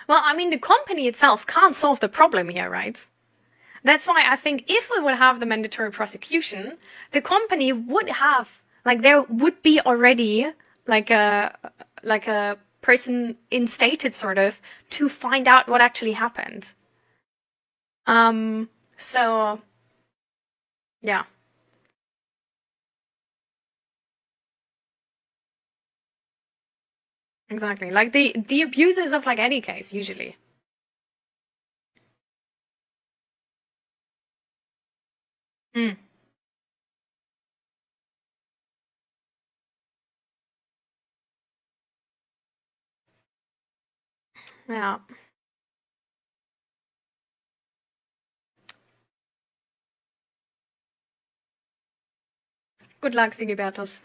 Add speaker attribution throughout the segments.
Speaker 1: Well, I mean, the company itself can't solve the problem here, right? That's why I think if we would have the mandatory prosecution, the company would have, like, there would be already like a person instated sort of to find out what actually happened. So yeah. Exactly. Like the abuses of like any case usually. Mm. Yeah. Good luck, Sigibertus.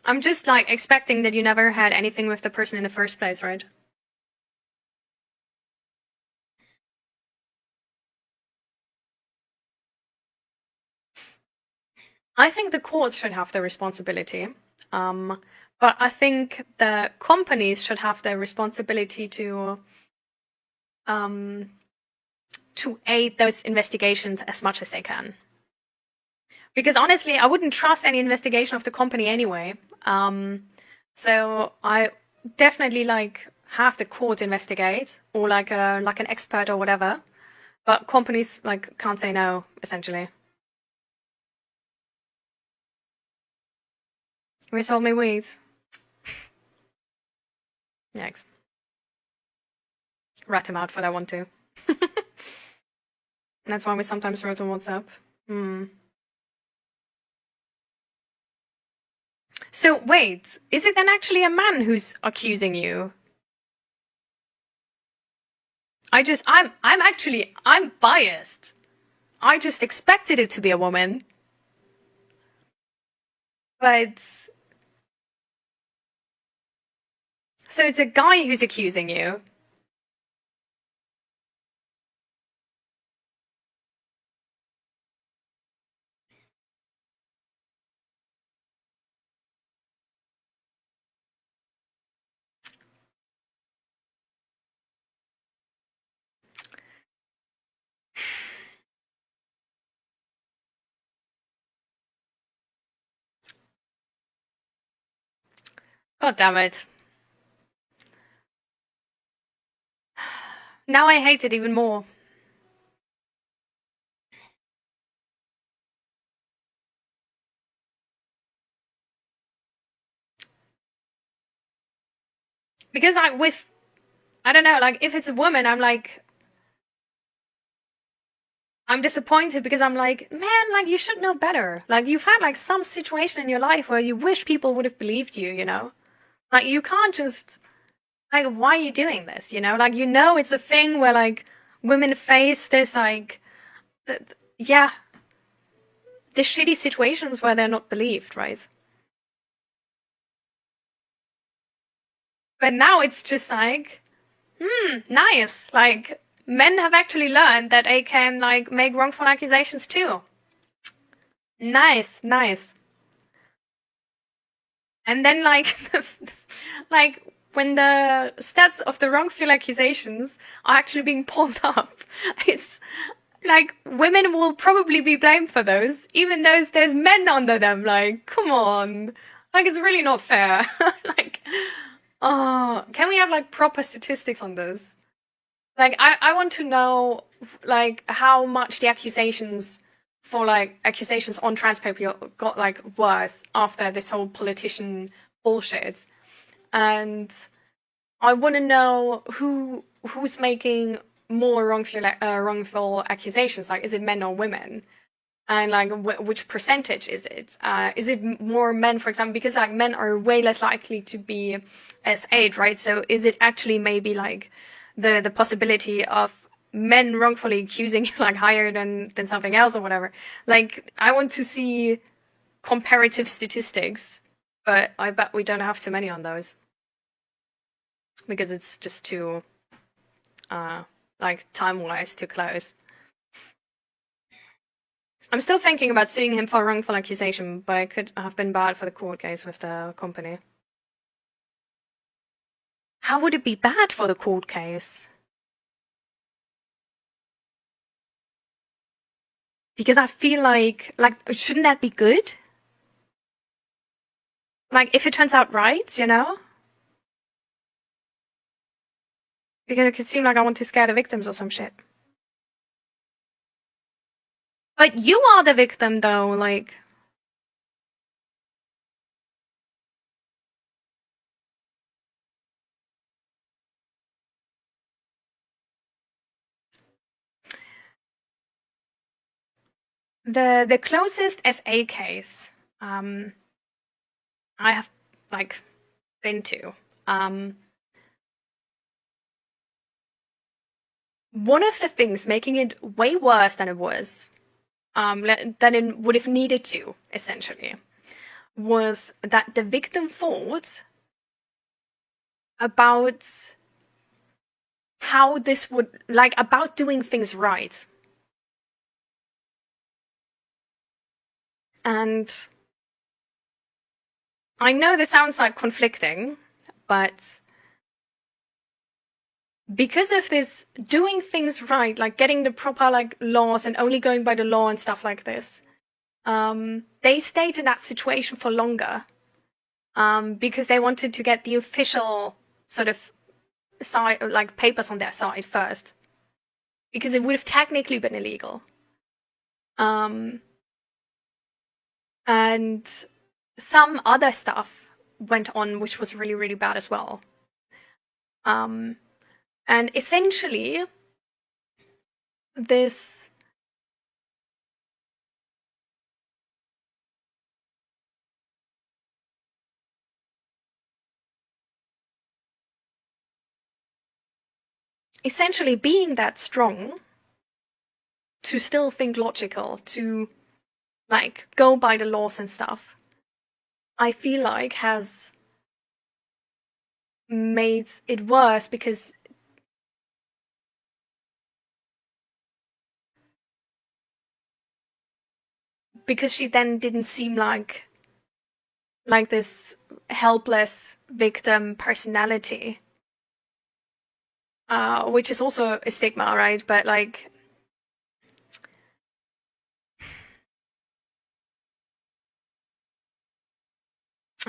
Speaker 1: I'm just like expecting that you never had anything with the person in the first place, right? I think the courts should have the responsibility. But I think the companies should have the responsibility to aid those investigations as much as they can. Because honestly, I wouldn't trust any investigation of the company anyway. So I definitely like have the court investigate or like an expert or whatever. But companies like can't say no, essentially. Resolve me weeds. Yikes. Rat him out for that one too. That's why we sometimes wrote on WhatsApp. So wait, is it then actually a man who's accusing you? I'm biased. I just expected it to be a woman. But so it's a guy who's accusing you. God damn it. Now I hate it even more. Because like I don't know, like if it's a woman, I'm disappointed because I'm like, man, like you should know better. Like you've had like some situation in your life where you wish people would have believed you, you know? Like you can't just like why are you doing this, you know? Like you know it's a thing where like women face this like yeah, the shitty situations where they're not believed, right? But now it's just like, nice. Like men have actually learned that they can like make wrongful accusations too. Nice, nice. And then like like when the stats of the wrongful accusations are actually being pulled up, it's like women will probably be blamed for those, even though there's men under them. Like, come on. Like it's really not fair. Like, oh, can we have like proper statistics on this? Like I want to know like how much the accusations for like accusations on trans people got like worse after this whole politician bullshit. And I want to know who's making more wrongful accusations. Like, is it men or women? And like, which percentage is it? Is it more men, for example? Because like men are way less likely to be S8, right? So is it actually maybe like the possibility of men wrongfully accusing you like higher than something else or whatever? Like, I want to see comparative statistics, but I bet we don't have too many on those because it's just too like time-wise too close. I'm still thinking about suing him for wrongful accusation, but it could have been bad for the court case with the company. How would it be bad for the court case? Because I feel like shouldn't that be good? Like, if it turns out right, you know? Because it could seem like I want to scare the victims or some shit. But you are the victim, though, like... The closest SA case I have, like, been to... one of the things making it way worse than it was, than it would have needed to, essentially, was that the victim thought about how this would, like, about doing things right. And I know this sounds like conflicting, but because of this doing things right, like getting the proper like laws and only going by the law and stuff like this, they stayed in that situation for longer, because they wanted to get the official sort of side, like papers on their side first, because it would have technically been illegal. And some other stuff went on which was really, really bad as well. And essentially, this essentially being that strong to still think logical, to like go by the laws and stuff, I feel like has made it worse because she then didn't seem like this helpless victim personality, which is also a stigma, right? But like,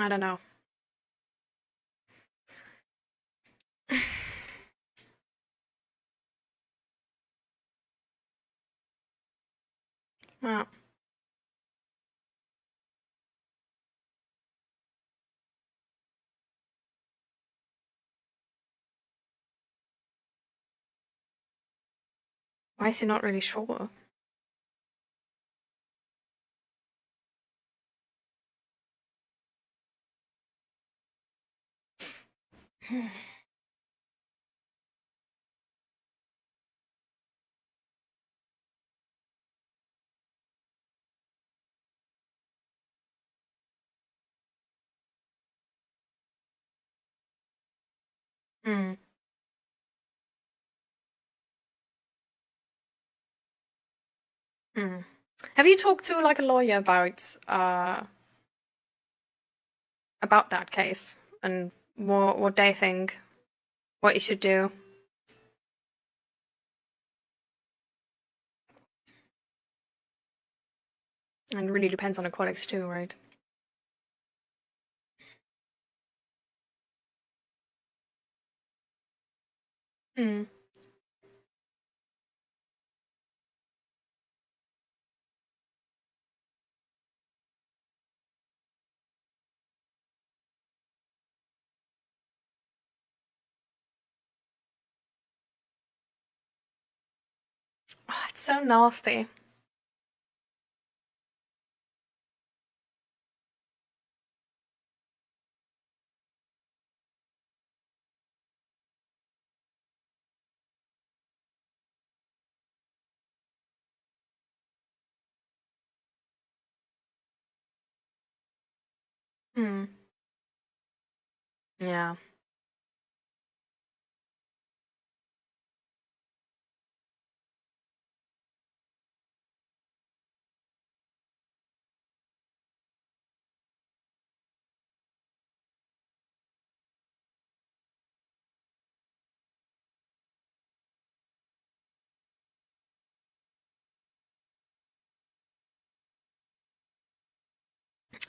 Speaker 1: I don't know. Wow. Why is he not really sure? Hmm. Hmm. Have you talked to like a lawyer about that case and what they think, what you should do? And it really depends on the colleagues too, right? Hmm. Oh, it's so nasty. Hmm. Yeah.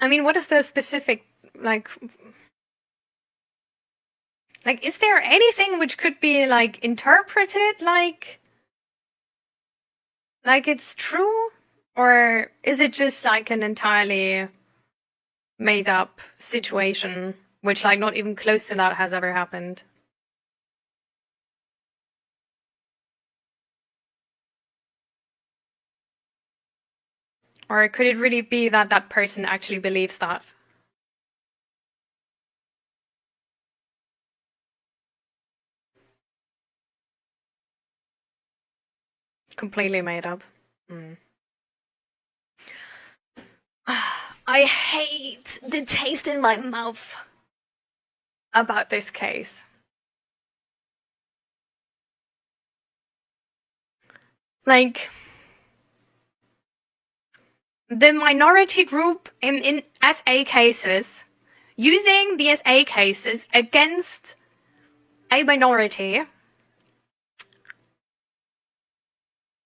Speaker 1: I mean, what is the specific, like, is there anything which could be, like, interpreted like it's true? Or is it just, like, an entirely made-up situation, which, like, not even close to that has ever happened? Or could it really be that that person actually believes that? Completely made up. I hate the taste in my mouth about this case. Like, the minority group in SA cases, using the SA cases against a minority.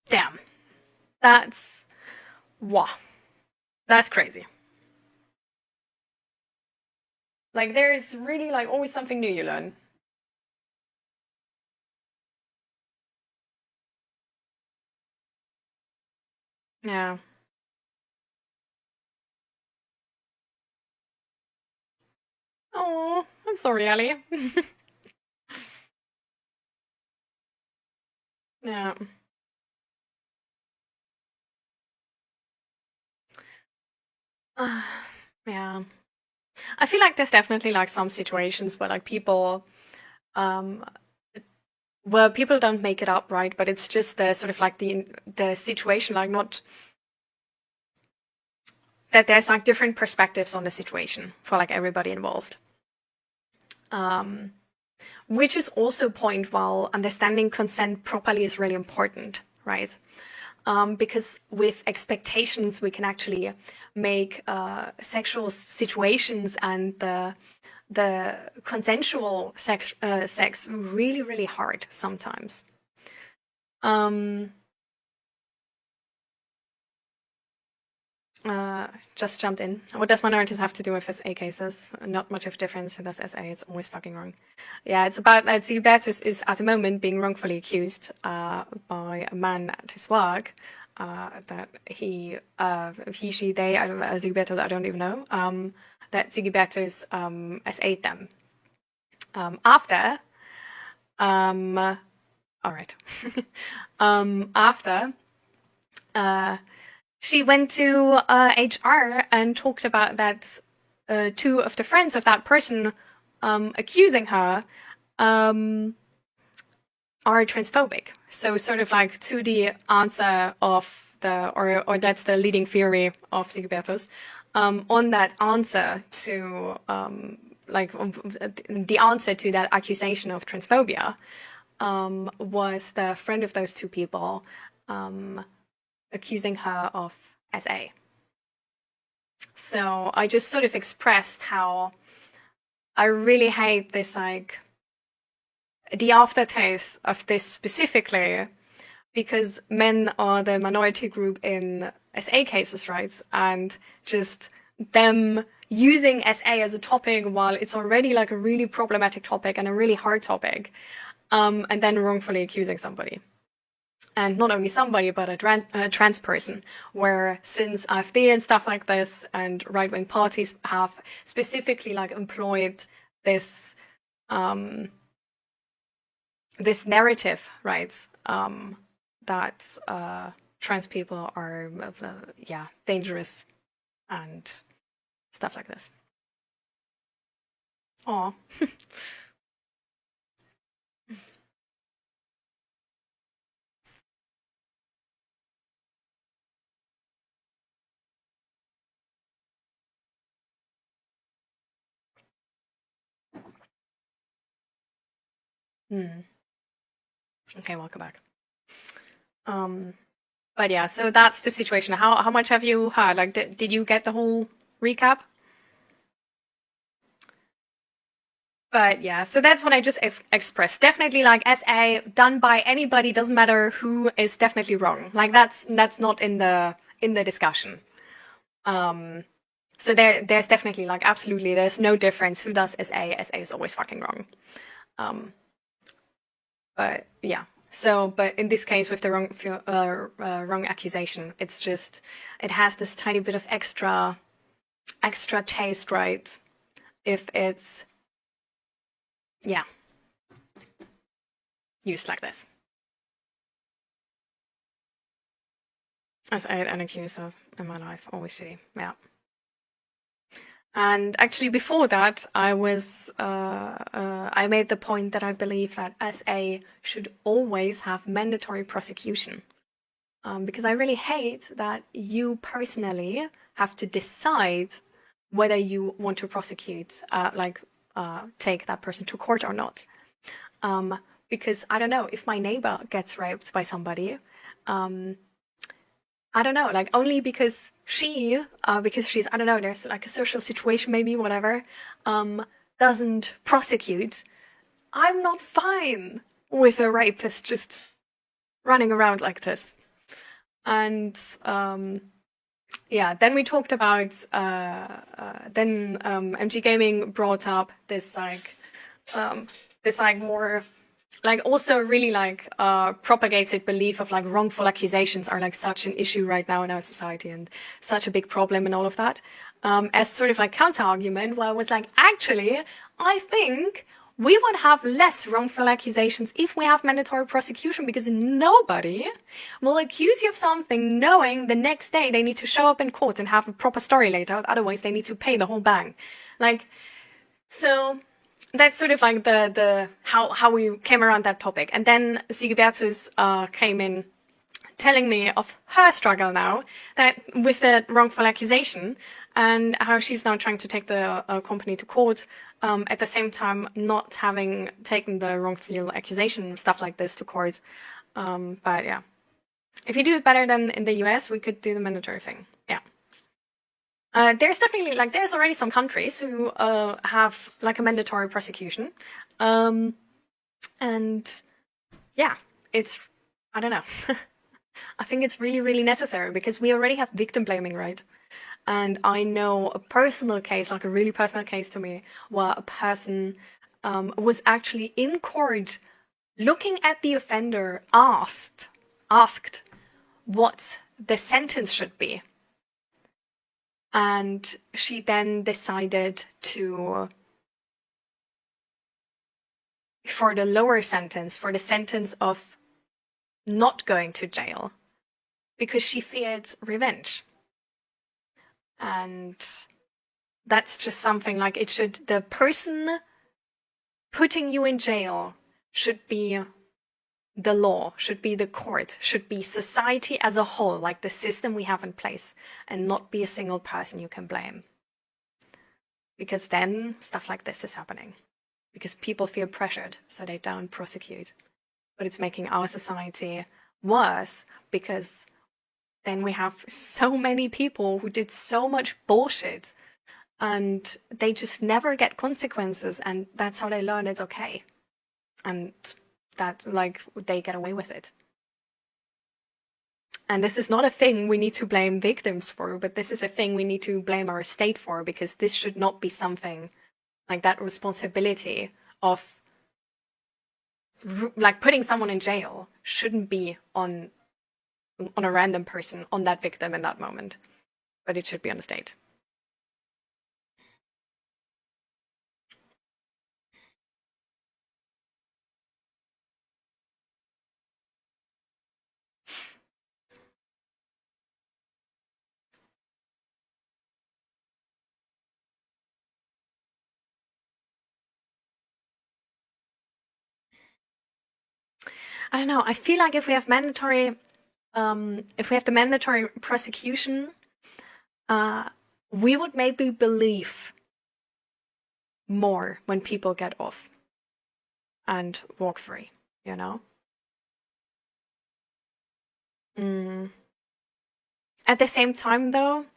Speaker 1: Damn. That's, wow. That's crazy. Like, there's really, like, always something new you learn. Yeah. Oh, I'm sorry, Ali. Yeah. Yeah. I feel like there's definitely like some situations where like people, um, where people don't make it up, right? But it's just the sort of like the situation, like not that there's like different perspectives on the situation for like everybody involved. Which is also a point while understanding consent properly is really important, right? Because with expectations, we can actually make sexual situations and the consensual sex really, really hard sometimes. Just jumped in. What does minorities have to do with SA cases? Not much of a difference. That's SA. It's always fucking wrong. Yeah, it's about that 𝔹𝕃ℂ𝔻 is at the moment being wrongfully accused by a man at his work that he, she, they, 𝔹𝕃ℂ𝔻, I don't even know, that 𝔹𝕃ℂ𝔻 SA'd them. After, all right, after, she went to HR and talked about that two of the friends of that person accusing her are transphobic. So sort of like to the answer of the, or that's the leading theory of 𝔹𝕃ℂ𝔻, on that answer to, the answer to that accusation of transphobia was the friend of those two people accusing her of SA. So I just sort of expressed how I really hate this, like, the aftertaste of this specifically, because men are the minority group in SA cases, right? And just them using SA as a topic while it's already like a really problematic topic and a really hard topic, and then wrongfully accusing somebody. And not only somebody, but a trans person, where since AfD and stuff like this and right-wing parties have specifically like employed this this narrative, right, that trans people are dangerous and stuff like this. Aw. Okay, welcome back. But yeah, so that's the situation. How much have you heard? Like, did you get the whole recap? But yeah, so that's what I just expressed. Definitely, like, SA done by anybody, doesn't matter who, is definitely wrong. Like, that's not in the discussion. So there's definitely like absolutely there's no difference who does SA. SA is always fucking wrong. But yeah. So, but in this case with the wrong accusation, it's just it has this tiny bit of extra taste, right? If it's used like this. As I had an accused of in my life, always shitty. Yeah. And actually, before that, I made the point that I believe that SA should always have mandatory prosecution. Because I really hate that you personally have to decide whether you want to prosecute, take that person to court or not. Because I don't know, if my neighbor gets raped by somebody, I don't know, like only because she's, I don't know, there's like a social situation, maybe, whatever, doesn't prosecute, I'm not fine with a rapist just running around like this. And then we talked about, then MG Gaming brought up this more like also really like propagated belief of like wrongful accusations are like such an issue right now in our society and such a big problem and all of that, as sort of like counter argument, where I was like, actually, I think we would have less wrongful accusations if we have mandatory prosecution, because nobody will accuse you of something knowing the next day they need to show up in court and have a proper story laid out, otherwise they need to pay the whole bang. Like, so that's sort of like the how we came around that topic. And then 𝔹𝕃ℂ𝔻 came in telling me of her struggle now that with the wrongful accusation and how she's now trying to take the company to court, at the same time not having taken the wrongful accusation, stuff like this, to court. But yeah, if you do it better than in the US, we could do the mandatory thing. Yeah. There's definitely, like, there's already some countries who have, like, a mandatory prosecution. And, yeah, it's, I don't know. I think it's really, really necessary, because we already have victim blaming, right? And I know a personal case, like a really personal case to me, where a person was actually in court looking at the offender, asked what the sentence should be. And she then decided for the lower sentence, for the sentence of not going to jail, because she feared revenge. And that's just something like the person putting you in jail should be the law, should be the court, should be society as a whole, like the system we have in place, and not be a single person you can blame. Because then stuff like this is happening. Because people feel pressured, so they don't prosecute. But it's making our society worse, because then we have so many people who did so much bullshit, and they just never get consequences, and that's how they learn it's okay. And that, like, they get away with it. And this is not a thing we need to blame victims for, but this is a thing we need to blame our state for, because this should not be something like that responsibility of, like, putting someone in jail shouldn't be on a random person, on that victim in that moment, but it should be on the state. I don't know. I feel like if we have mandatory, if we have the mandatory prosecution, we would maybe believe more when people get off and walk free, you know? At the same time, though,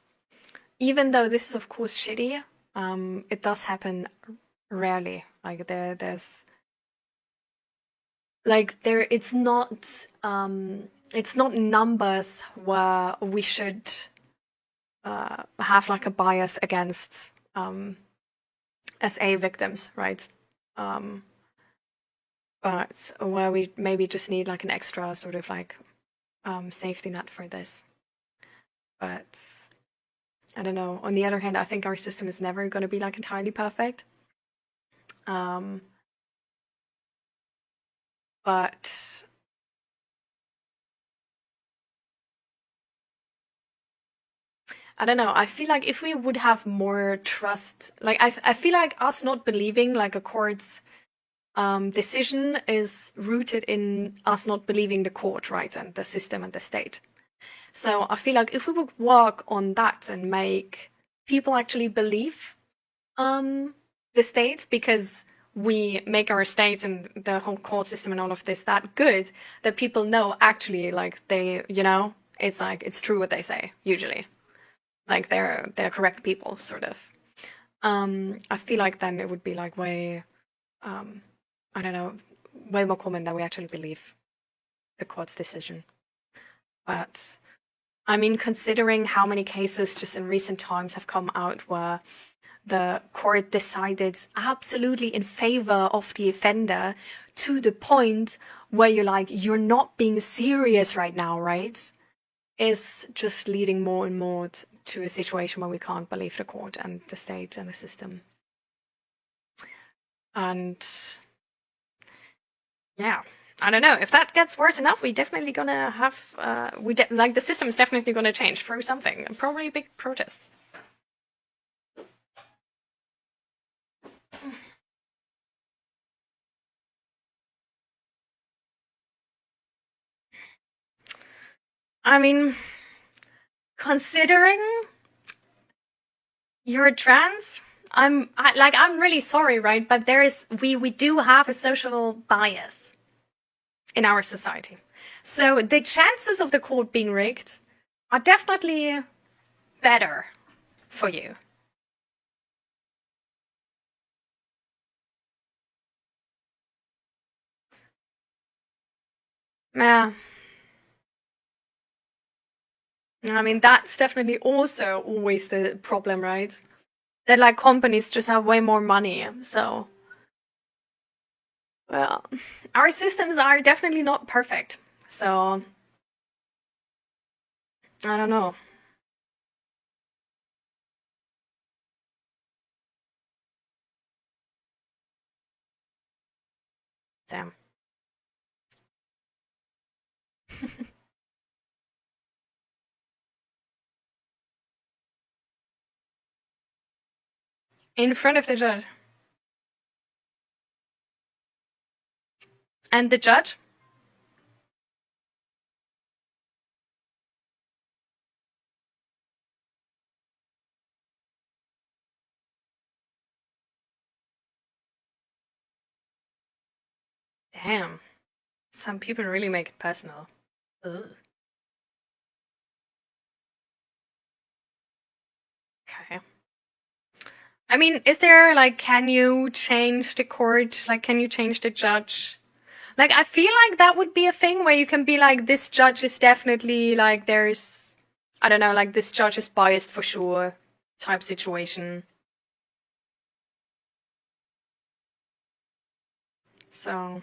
Speaker 1: even though this is of course shitty, it does happen rarely. Like there's like it's not numbers where we should have like a bias against SA victims, right? But where we maybe just need like an extra sort of like safety net for this. But I don't know. On the other hand, I think our system is never going to be like entirely perfect. But I don't know. I feel like if we would have more trust, like I feel like us not believing like a court's decision is rooted in us not believing the court, right, and the system and the state. So I feel like if we would work on that and make people actually believe the state, because we make our state and the whole court system and all of this that good, that people know actually like they, you know, it's like it's true what they say usually, like they're correct people sort of. I feel like then it would be like way I don't know, way more common that we actually believe the court's decision. But I mean, considering how many cases just in recent times have come out where the court decided absolutely in favor of the offender to the point where you're like, you're not being serious right now, right? Is just leading more and more to a situation where we can't believe the court and the state and the system. And yeah, I don't know. If that gets worse enough, we definitely gonna have, like the system is definitely gonna change through something, and probably big protests. I mean, considering you're trans, I'm really sorry, right? But we do have a social bias in our society. So the chances of the court being rigged are definitely better for you. Yeah. I mean, that's definitely also always the problem, right? That like companies just have way more money. So, well, our systems are definitely not perfect. So, I don't know. Damn. In front of the judge. And the judge? Damn. Some people really make it personal. Ugh. Okay. I mean, is there like, can you change the court? Like, can you change the judge? Like, I feel like that would be a thing where you can be like, this judge is definitely like, there's, I don't know, like this judge is biased for sure type situation. So,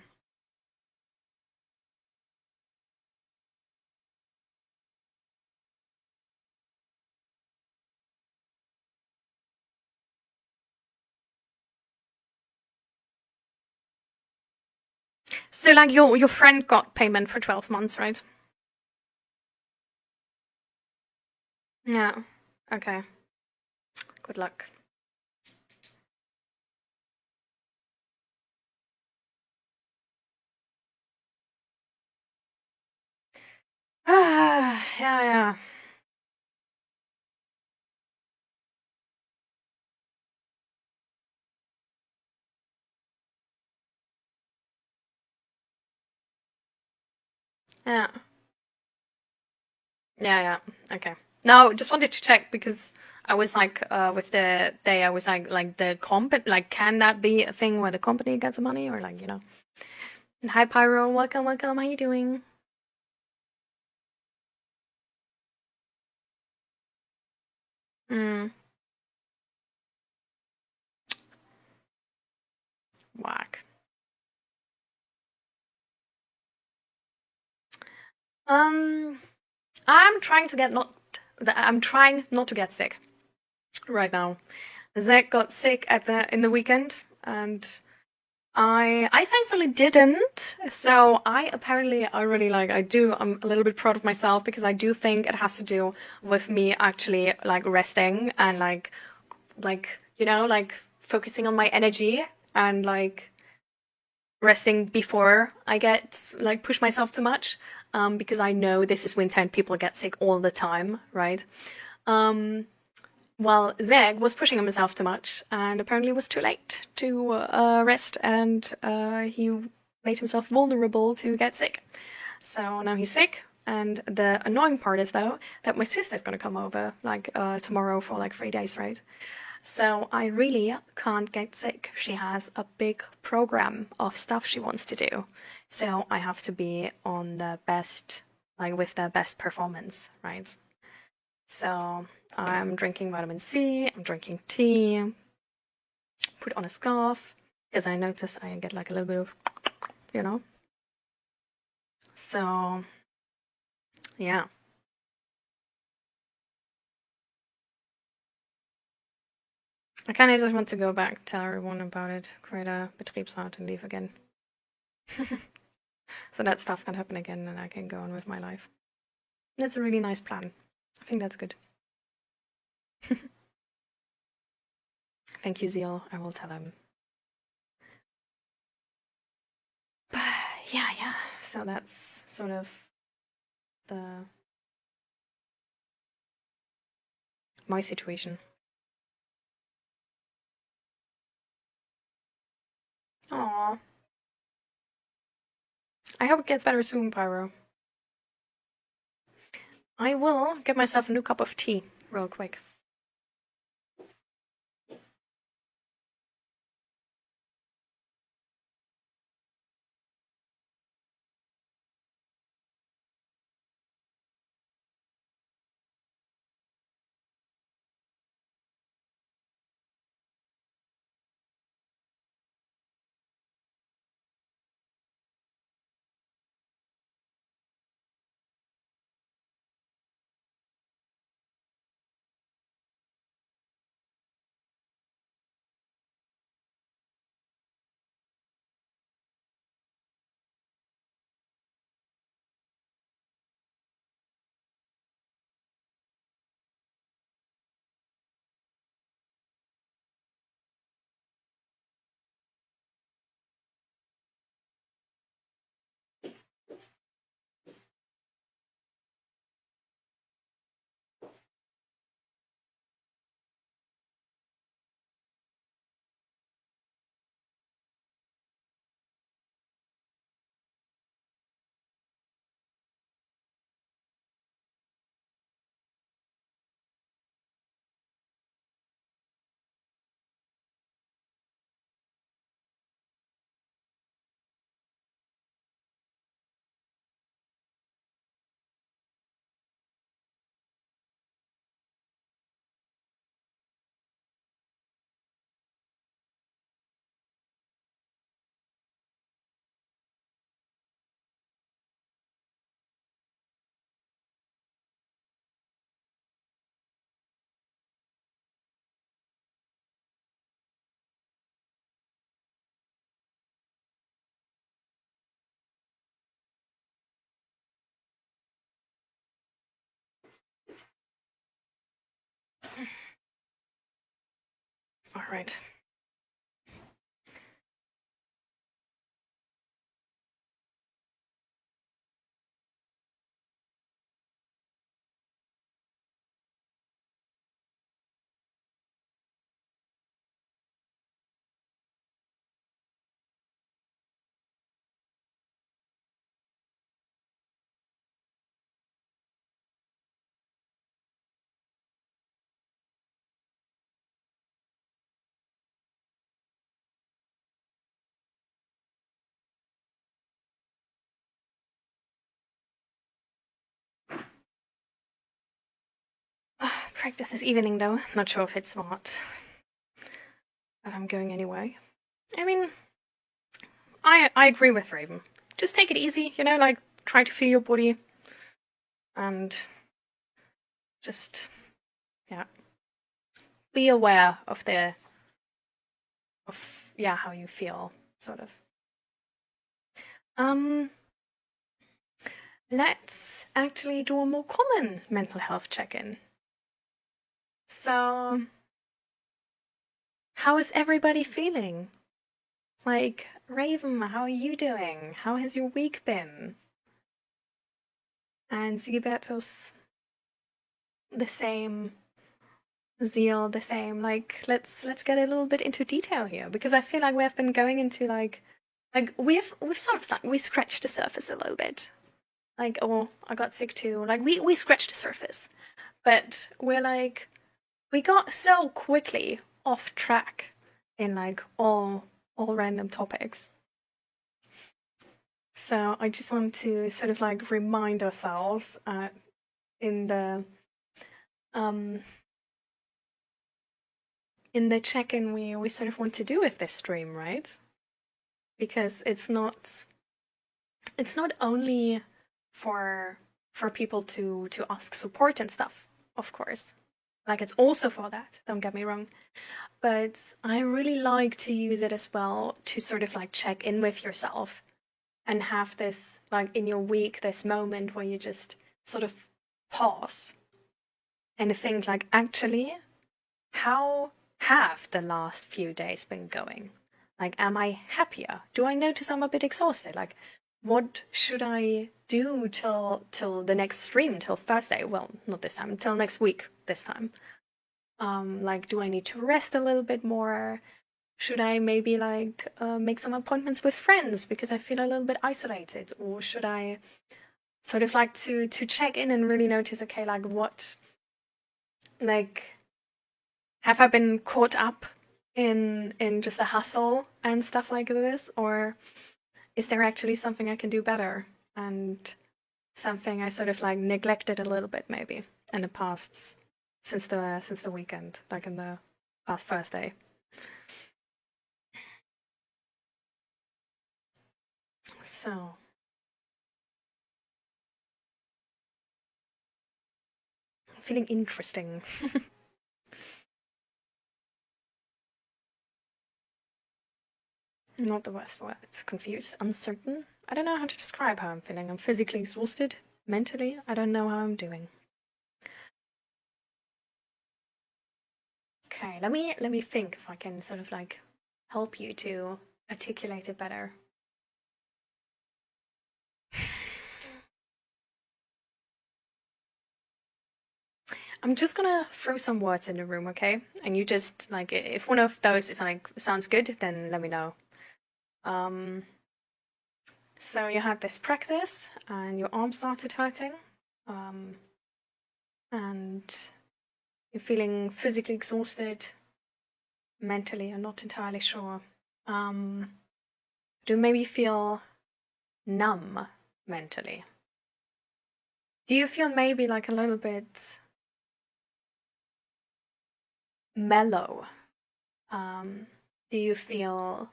Speaker 1: so like your friend got payment for 12 months, right? Yeah. Okay. Good luck. Ah, yeah. Yeah. Yeah. Okay. No, just wanted to check because I was like, with the day, I was like the company, like, can that be a thing where the company gets money or like, you know? Hi, Pyro. Welcome. How you doing? Mm. Whack. Um, I'm trying not to get sick right now. Zach got sick in the weekend, and I thankfully didn't. So I really I'm a little bit proud of myself because I do think it has to do with me actually like resting and like focusing on my energy and like resting before I get like push myself too much. Because I know this is when 10 people get sick all the time, right? Um, well, Zeg was pushing himself too much and apparently it was too late to rest, and he made himself vulnerable to get sick. So now he's sick. And the annoying part is, though, that my sister's gonna come over like tomorrow for like 3 days, right? So I really can't get sick. She has a big program of stuff she wants to do. So I have to be on the best, like with the best performance, right? So I'm drinking vitamin C, I'm drinking tea, put on a scarf, because I notice I get like a little bit of, you know. So, yeah. I kind of just want to go back, tell everyone about it, create a Betriebsrat and leave again. So that stuff can happen again and I can go on with my life. That's a really nice plan. I think that's good. Thank you, Zeal. I will tell him. But yeah. So that's sort of my situation. Aww. I hope it gets better soon, Pyro. I will get myself a new cup of tea real quick. All right. practice this evening though. Not sure if it's smart, but I'm going anyway. I mean, I agree with Raven. Just take it easy, you know, like try to feel your body and just, yeah, be aware of how you feel, sort of. Let's actually do a more common mental health check-in. So, how is everybody feeling? Like, Raven, how are you doing? How has your week been? And Zibertus, the same. Zeal, the same. Like, let's get a little bit into detail here, because I feel like we have been going into like we've sort of like we scratched the surface a little bit. Like, oh, I got sick too. Like we scratched the surface, but we got so quickly off track in like all random topics. So I just want to sort of like remind ourselves in the check-in we sort of want to do with this stream, right? Because it's not only for people to ask support and stuff, of course. Like, it's also for that, don't get me wrong. But I really like to use it as well to sort of like check in with yourself and have this, like, in your week, this moment where you just sort of pause and think, like, actually, how have the last few days been going? Like, am I happier? Do I notice I'm a bit exhausted? Like, what should I do till the next stream, till Thursday? Well, not this time, till next week this time. Like, do I need to rest a little bit more? Should I maybe like make some appointments with friends because I feel a little bit isolated? Or should I sort of like to check in and really notice, okay, like what, like, have I been caught up in just a hustle and stuff like this? Or is there actually something I can do better? And something I sort of like neglected a little bit maybe in the past, since the weekend, like in the past Thursday. So I'm feeling interesting. Not the worst word. It's confused, uncertain. I don't know how to describe how I'm feeling. I'm physically exhausted, mentally. I don't know how I'm doing. Okay, let me think if I can sort of like help you to articulate it better. I'm just gonna throw some words in the room, okay? And you just like, if one of those is like sounds good, then let me know. So you had this practice, and your arm started hurting, and you're feeling physically exhausted. Mentally, I'm not entirely sure. Do you maybe feel numb mentally? Do you feel maybe like a little bit mellow? Do you feel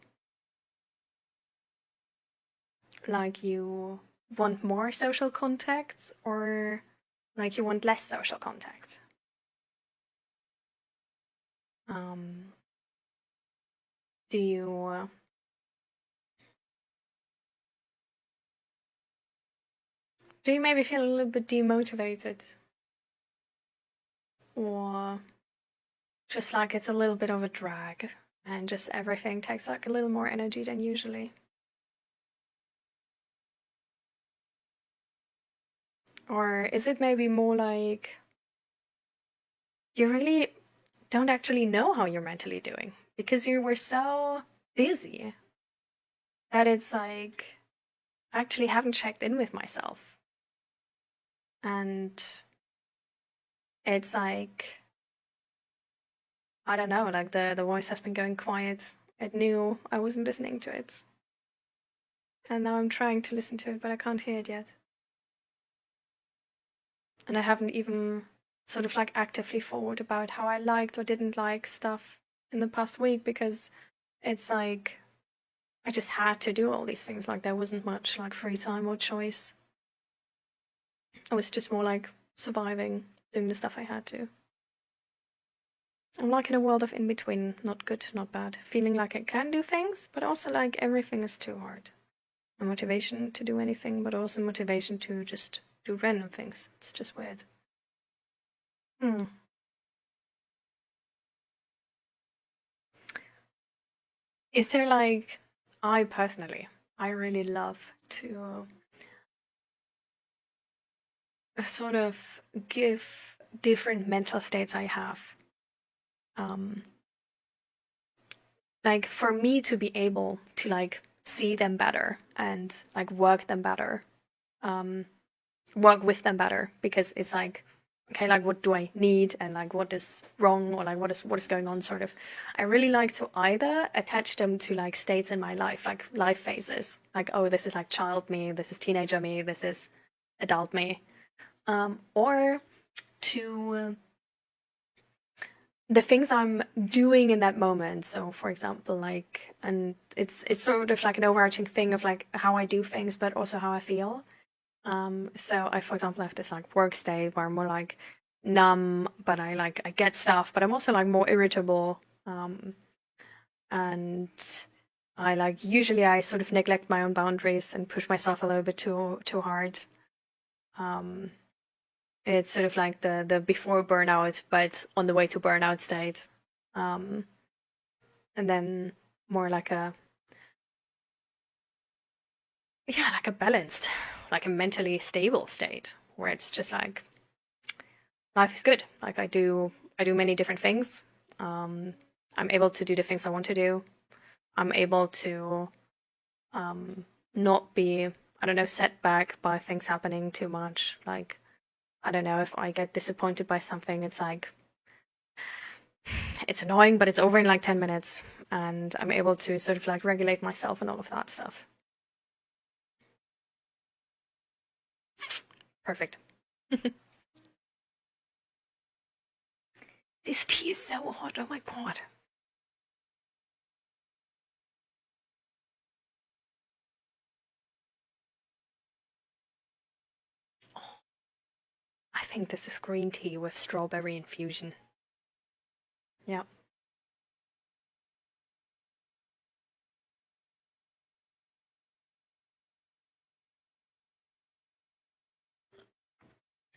Speaker 1: like you want more social contacts, or like you want less social contact? Do you maybe feel a little bit demotivated? Or just like it's a little bit of a drag and just everything takes like a little more energy than usually? Or is it maybe more like you really don't actually know how you're mentally doing because you were so busy that it's like I actually haven't checked in with myself? And it's like, I don't know, like the voice has been going quiet. It knew I wasn't listening to it. And now I'm trying to listen to it, but I can't hear it yet. And I haven't even sort of like actively thought about how I liked or didn't like stuff in the past week, because it's like I just had to do all these things. Like there wasn't much like free time or choice. I was just more like surviving, doing the stuff I had to. I'm like in a world of in between, not good, not bad, feeling like I can do things, but also like everything is too hard. No motivation to do anything, but also motivation to just do random things. It's just weird. Is there like, I personally, I really love to sort of give different mental states I have. Like for me to be able to like see them better and like work them better, work with them better, because it's like, okay, like what do I need and like what is wrong, or like what is going on, sort of. I really like to either attach them to like states in my life, like life phases, like, oh, this is like child me, this is teenager me, this is adult me, or to the things I'm doing in that moment. So for example, like, and it's sort of like an overarching thing of like how I do things, but also how I feel. So I, for example, have this like work state where I'm more like numb, but I get stuff, but I'm also like more irritable. And I like, usually I sort of neglect my own boundaries and push myself a little bit too hard. It's sort of like the before burnout, but on the way to burnout state. And then more like a, yeah, like a balanced, like a mentally stable state where it's just like life is good. Like I do many different things. I'm able to do the things I want to do. I'm able to not be, I don't know, set back by things happening too much. Like, I don't know, if I get disappointed by something, it's like, it's annoying, but it's over in like 10 minutes, and I'm able to sort of like regulate myself and all of that stuff. Perfect. This tea is so hot, oh my god. Oh, I think this is green tea with strawberry infusion. Yeah.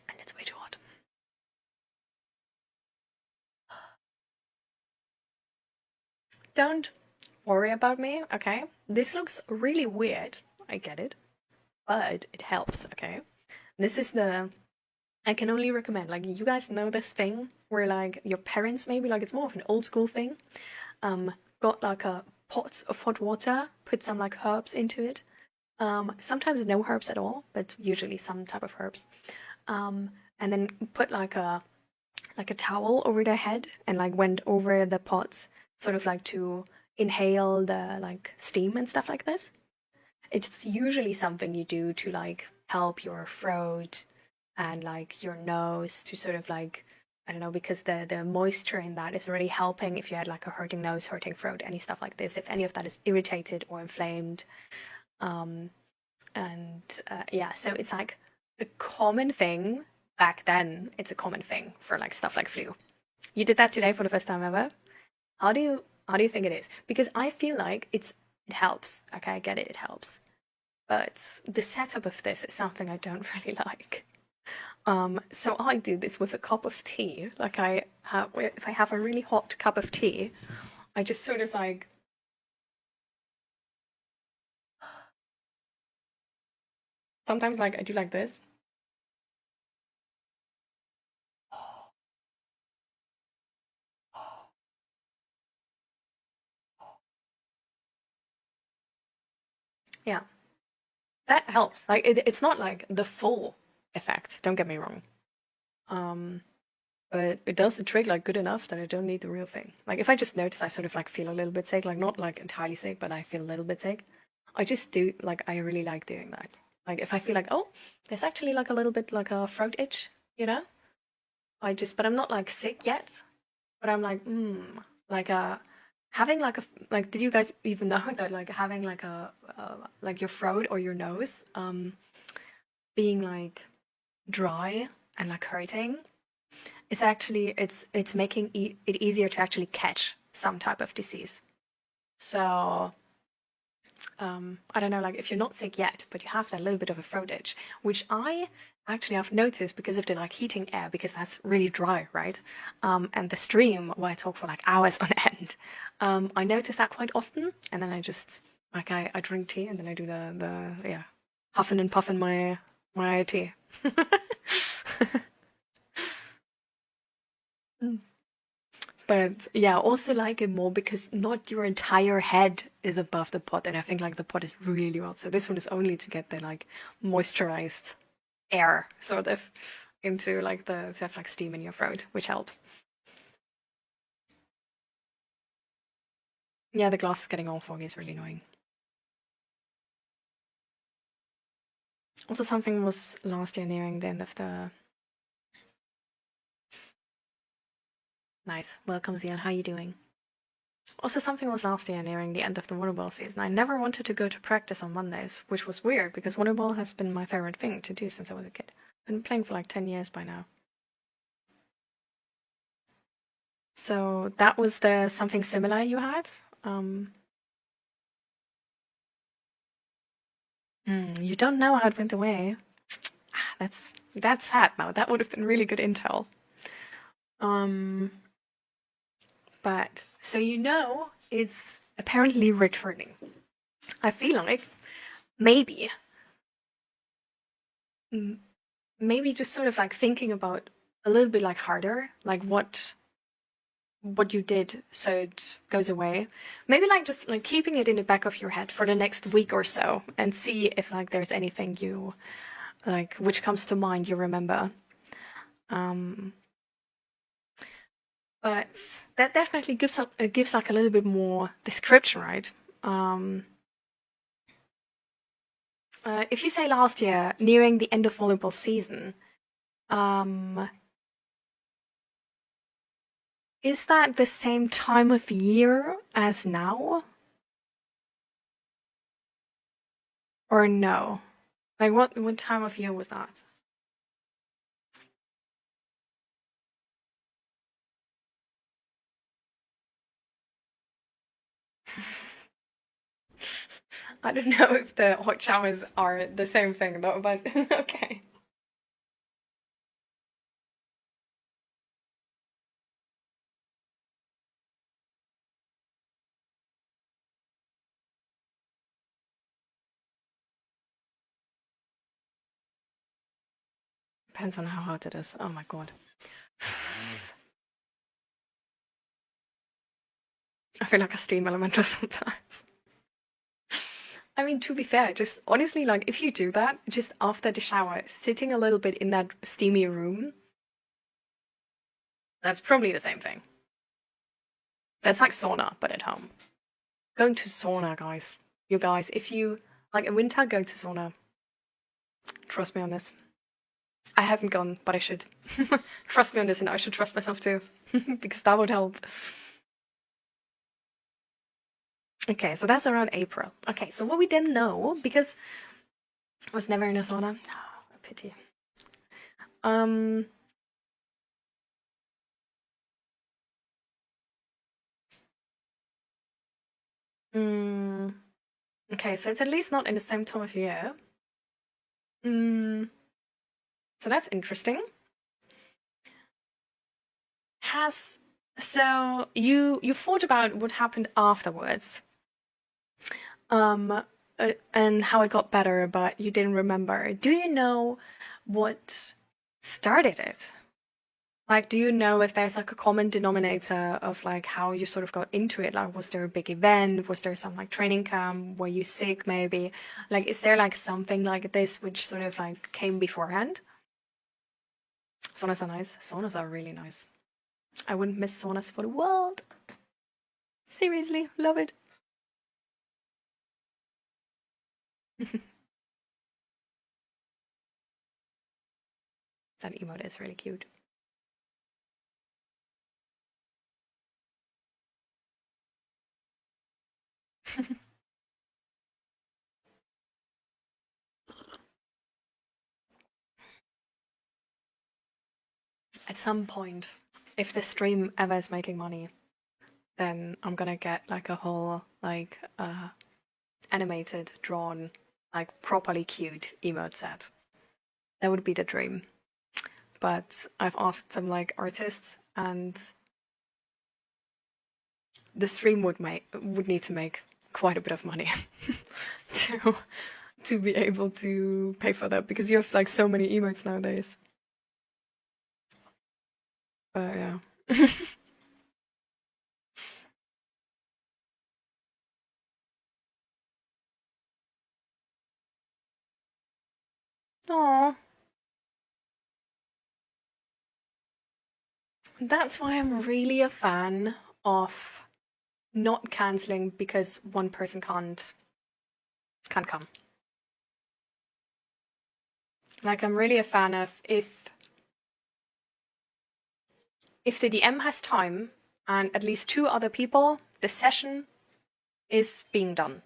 Speaker 1: And it's way too hot. Don't worry about me, okay? This looks really weird, I get it, but it helps, okay? This is the, I can only recommend, like, you guys know this thing where like your parents, maybe, like, it's more of an old school thing, got like a pot of hot water, put some like herbs into it, sometimes no herbs at all, but usually some type of herbs, and then put like a towel over their head and like went over the pots, sort of like to inhale the like steam and stuff like this. It's usually something you do to like help your throat and like your nose to sort of like, I don't know, because the moisture in that is really helping if you had like a hurting nose, hurting throat, any stuff like this, if any of that is irritated or inflamed. Yeah, so it's like a common thing back then. It's a common thing for like stuff like flu. You did that today for the first time ever. How do you think it is? Because I feel like it helps. Okay, I get it, it helps. But the setup of this is something I don't really like. So I do this with a cup of tea. Like if I have a really hot cup of tea, I just sort of like, sometimes like I do like this. Yeah, that helps. Like it's not like the full effect, don't get me wrong. Um, but it does the trick like good enough that I don't need the real thing. Like if I just notice I sort of like feel a little bit sick, like not like entirely sick, but I feel a little bit sick, I just do, like, I really like doing that. Like if I feel like, oh, there's actually like a little bit like a throat itch, you know? but I'm not like sick yet. But I'm like having like like, did you guys even know that like having like like your throat or your nose being like dry and like hurting is actually it's making it easier to actually catch some type of disease. So I don't know, like if you're not sick yet, but you have that little bit of a throat itch, which I actually have noticed because of the like heating air, because that's really dry, right? And the stream where I talk for like hours on end, I notice that quite often, and then I just like I drink tea and then I do the yeah, huffing and puffing my tea. Mm. But yeah, also like it more because not your entire head is above the pot, and I think like the pot is really hot. So this one is only to get the like moisturized air sort of into like to have like steam in your throat, which helps. Yeah, the glass is getting all foggy is really annoying. Also, something was last year nearing the end of the. Nice. Welcome, Zian. How you doing? Also, something was last year nearing the end of the volleyball season. I never wanted to go to practice on Mondays, which was weird because volleyball has been my favorite thing to do since I was a kid. Been playing for like 10 years by now. So that was the something similar you had? You don't know how it went away. That's sad now. That would have been really good intel. But so you know it's apparently returning. I feel like maybe maybe just sort of like thinking about a little bit like harder, like what you did so it goes away. Maybe like just like keeping it in the back of your head for the next week or so and see if like there's anything you like which comes to mind you remember. But that definitely gives like a little bit more description, right? If you say last year, nearing the end of volleyball season, is that the same time of year as now? Or no? Like what time of year was that? I don't know if the hot showers are the same thing though, but okay. Depends on how hot it is. Oh my god. I feel like a steam elemental sometimes. I mean, to be fair, just honestly, like if you do that, just after the shower, sitting a little bit in that steamy room, that's probably the same thing. That's like sauna, but at home. Going to sauna, guys. You guys, if you like in winter, go to sauna. Trust me on this. I haven't gone, but I should. Trust me on this, and I should trust myself too, because that would help. Okay, so that's around April. Okay, so what we didn't know, because I was never in a sauna. Oh, a pity. Um. Okay, so it's at least not in the same time of year. So that's interesting. Has so you thought about what happened afterwards, and how it got better, but you didn't remember. Do you know what started it? Like, do you know if there's like a common denominator of like how you sort of got into it? Like, was there a big event? Was there some like training camp? Were you sick maybe? Like, is there like something like this which sort of like came beforehand? Saunas are nice. Saunas are really nice. I wouldn't miss saunas for the world. Seriously, love it. That emote is really cute. At some point, if the stream ever is making money, then I'm gonna get like a whole like animated, drawn, like properly cute emote set. That would be the dream. But I've asked some like artists, and the stream would need to make quite a bit of money to be able to pay for that, because you have like so many emotes nowadays. But yeah. Aww. That's why I'm really a fan of not cancelling because one person can't come. Like, I'm really a fan of if the DM has time and at least 2 other people, the session is being done.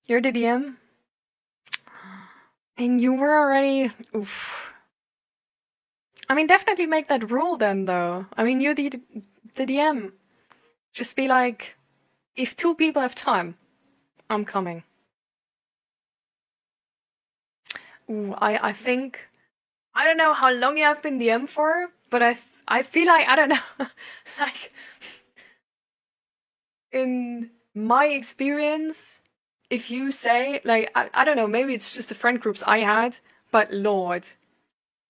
Speaker 1: You're the DM? And you were already... Oof. I mean, definitely make that rule then, though. I mean, you're the DM. Just be like, if 2 people have time, I'm coming. Ooh, I think... I don't know how long you have been DM for, but I feel like, I don't know, like, in my experience, if you say, like, I don't know, maybe it's just the friend groups I had, but Lord,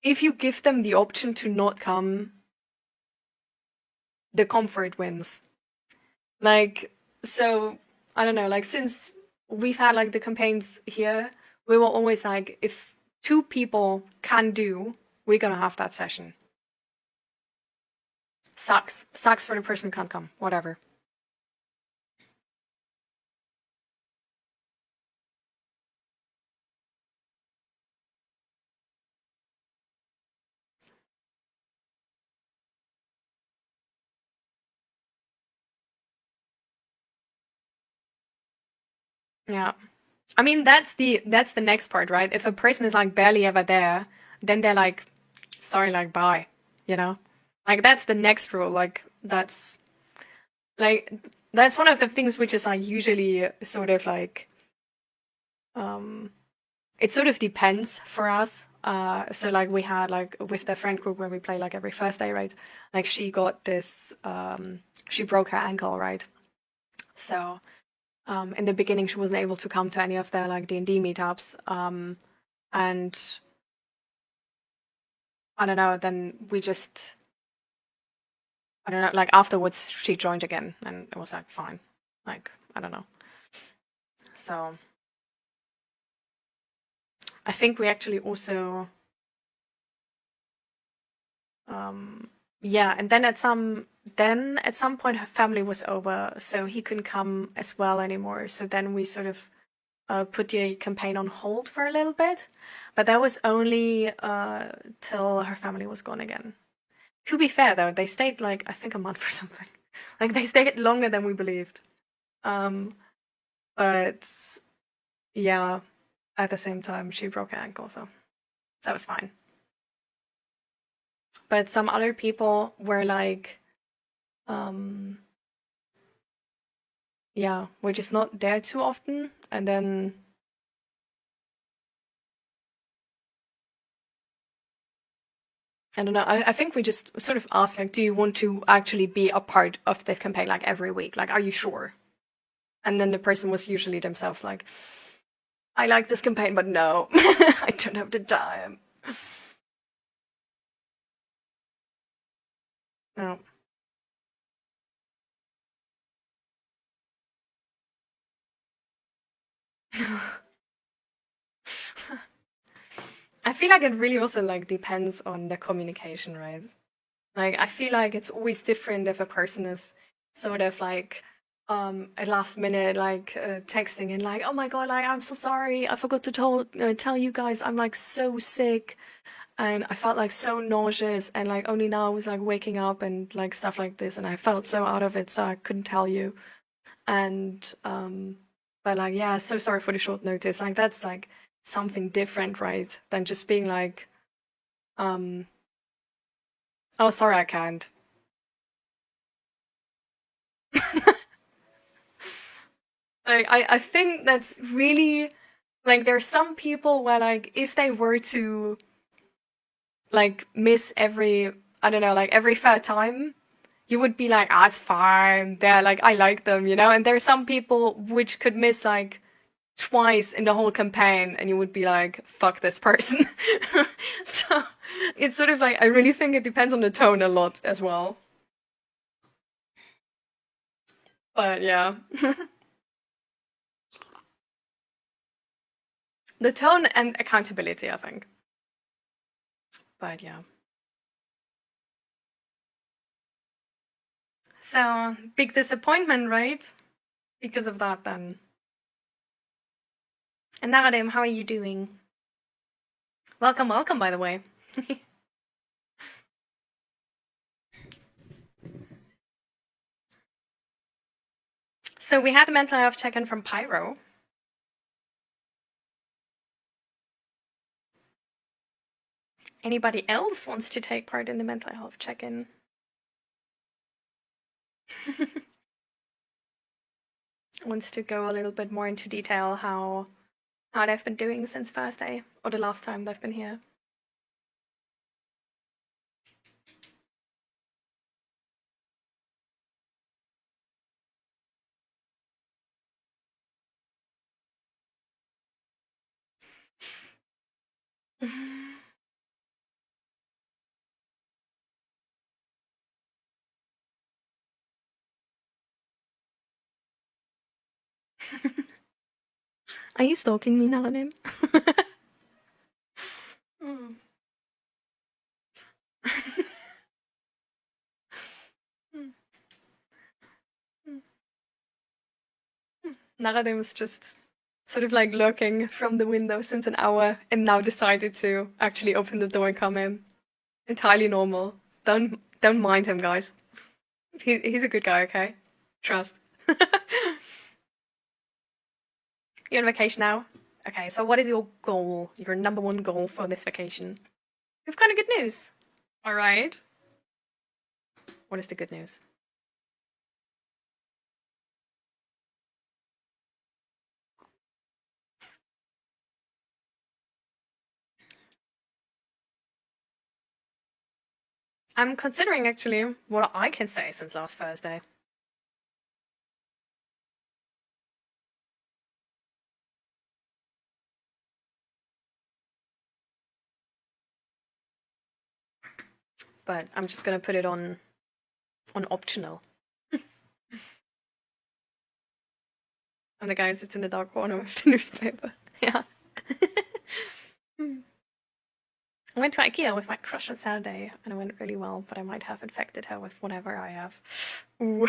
Speaker 1: if you give them the option to not come, the comfort wins. Like, so, I don't know, like, since we've had, like, the campaigns here, we were always like, if 2 people can do, we're gonna have that session. Sucks for the person who can't come, whatever. Yeah. I mean, that's the next part, right? If a person is like barely ever there, then they're like, sorry, like bye, you know? Like that's the next rule. That's one of the things which is like usually sort of like it sort of depends for us. So like we had like with the friend group where we play like every Thursday, right? Like she got this she broke her ankle, right? So in the beginning she wasn't able to come to any of the like D&D meetups. And I don't know, then we just I don't know, like afterwards she joined again and it was like fine. Like, I don't know. So I think we actually also yeah, and then at some point her family was over, so he couldn't come as well anymore. So then we sort of put the campaign on hold for a little bit, but that was only till her family was gone again. To be fair though, they stayed like I think a month or something. Like they stayed longer than we believed. But yeah, at the same time she broke her ankle, so that was fine. But some other people were like, yeah, we're just not there too often, and then I don't know. I think we just sort of asked like, do you want to actually be a part of this campaign like every week? Like, are you sure? And then the person was usually themselves like, I like this campaign, but no, I don't have the time. No. I feel like it really also like depends on the communication, right? Like I feel like it's always different if a person is sort of like at last minute, like texting and like, oh my god, like I'm so sorry, I forgot to tell you guys I'm like so sick, and I felt like so nauseous, and like only now I was like waking up and like stuff like this, and I felt so out of it, so I couldn't tell you. And but like, yeah, so sorry for the short notice. Like that's like something different, right? Than just being like, um, oh, sorry, I can't. I think that's really like there's some people where like if they were to like miss every, I don't know, like every third time, you would be like, ah, it's fine. They're like, I like them, you know? And there's some people which could miss like twice in the whole campaign and you would be like, fuck this person. So it's sort of like, I really think it depends on the tone a lot as well. But yeah. The tone and accountability, I think. But yeah. So, big disappointment, right? Because of that, then. And Naradim, how are you doing? Welcome, welcome, by the way. So, we had a mental health check-in from Pyro. Anybody else wants to take part in the mental health check-in? Wants to go a little bit more into detail how they've been doing since Thursday, or the last time they've been here. Are you stalking me, Naranim? Mm. Naradim is just sort of like lurking from the window since an hour and now decided to actually open the door and come in. Entirely normal. Don't mind him, guys. He's a good guy, okay? Trust. You're on vacation now? Okay, so what is your goal? Your number one goal for this vacation? We've kind of good news. Alright. What is the good news? I'm considering actually what I can say since last Thursday. But I'm just gonna put it on optional. And the guy sits in the dark corner with the newspaper. Yeah. I went to IKEA with my crush on Saturday and it went really well, but I might have infected her with whatever I have. Ooh.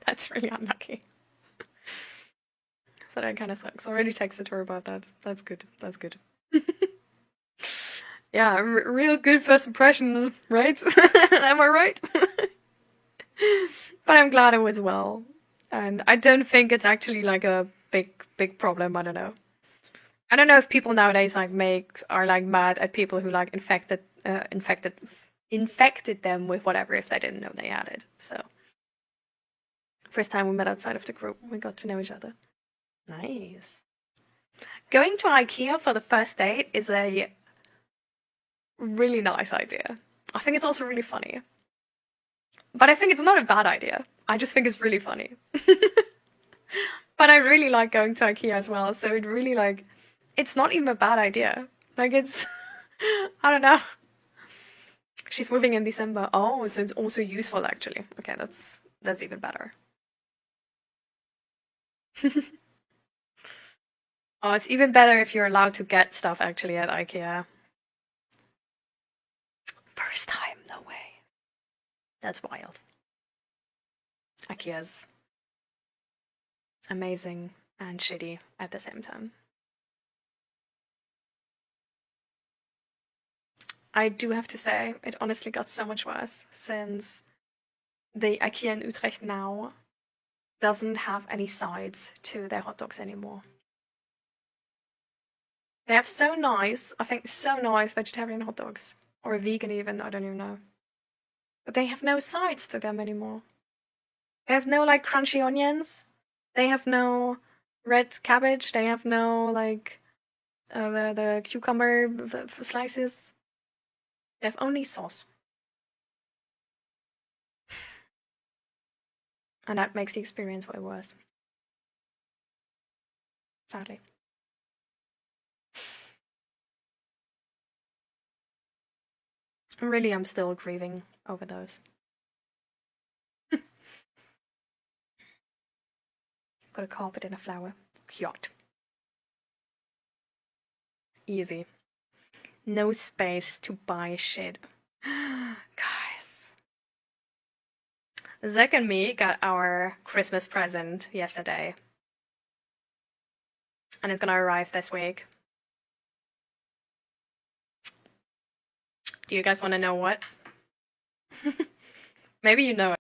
Speaker 1: That's really unlucky. So that kind of sucks. I already texted her about that. That's good. That's good. Yeah, real good first impression, right? Am I right? But I'm glad it was well. And I don't think it's actually like a big problem. I don't know. I don't know if people nowadays like are like mad at people who like infected them with whatever if they didn't know they had it. So first time we met outside of the group, we got to know each other. Nice. Going to IKEA for the first date is a really nice idea. I think it's also really funny. But I think it's not a bad idea. I just think it's really funny. But I really like going to IKEA as well, so it really like it's not even a bad idea. Like it's I don't know. She's moving in December. Oh, so it's also useful actually. Okay, that's even better. Oh, it's even better if you're allowed to get stuff actually at IKEA. First time, no way. That's wild. IKEA's amazing and shitty at the same time. I do have to say, it honestly got so much worse since the IKEA in Utrecht now doesn't have any sides to their hot dogs anymore. They have so nice vegetarian hot dogs. Or vegan even, I don't even know. But they have no sides to them anymore. They have no, like, crunchy onions. They have no red cabbage. They have no, like, the cucumber slices. They have only sauce. And that makes the experience way worse. Sadly. Really, I'm still grieving over those. Got a carpet and a flower. Cute. Easy. No space to buy shit. Guys. Zach and me got our Christmas present yesterday. And it's gonna arrive this week. Do you guys want to know what? Maybe you know it.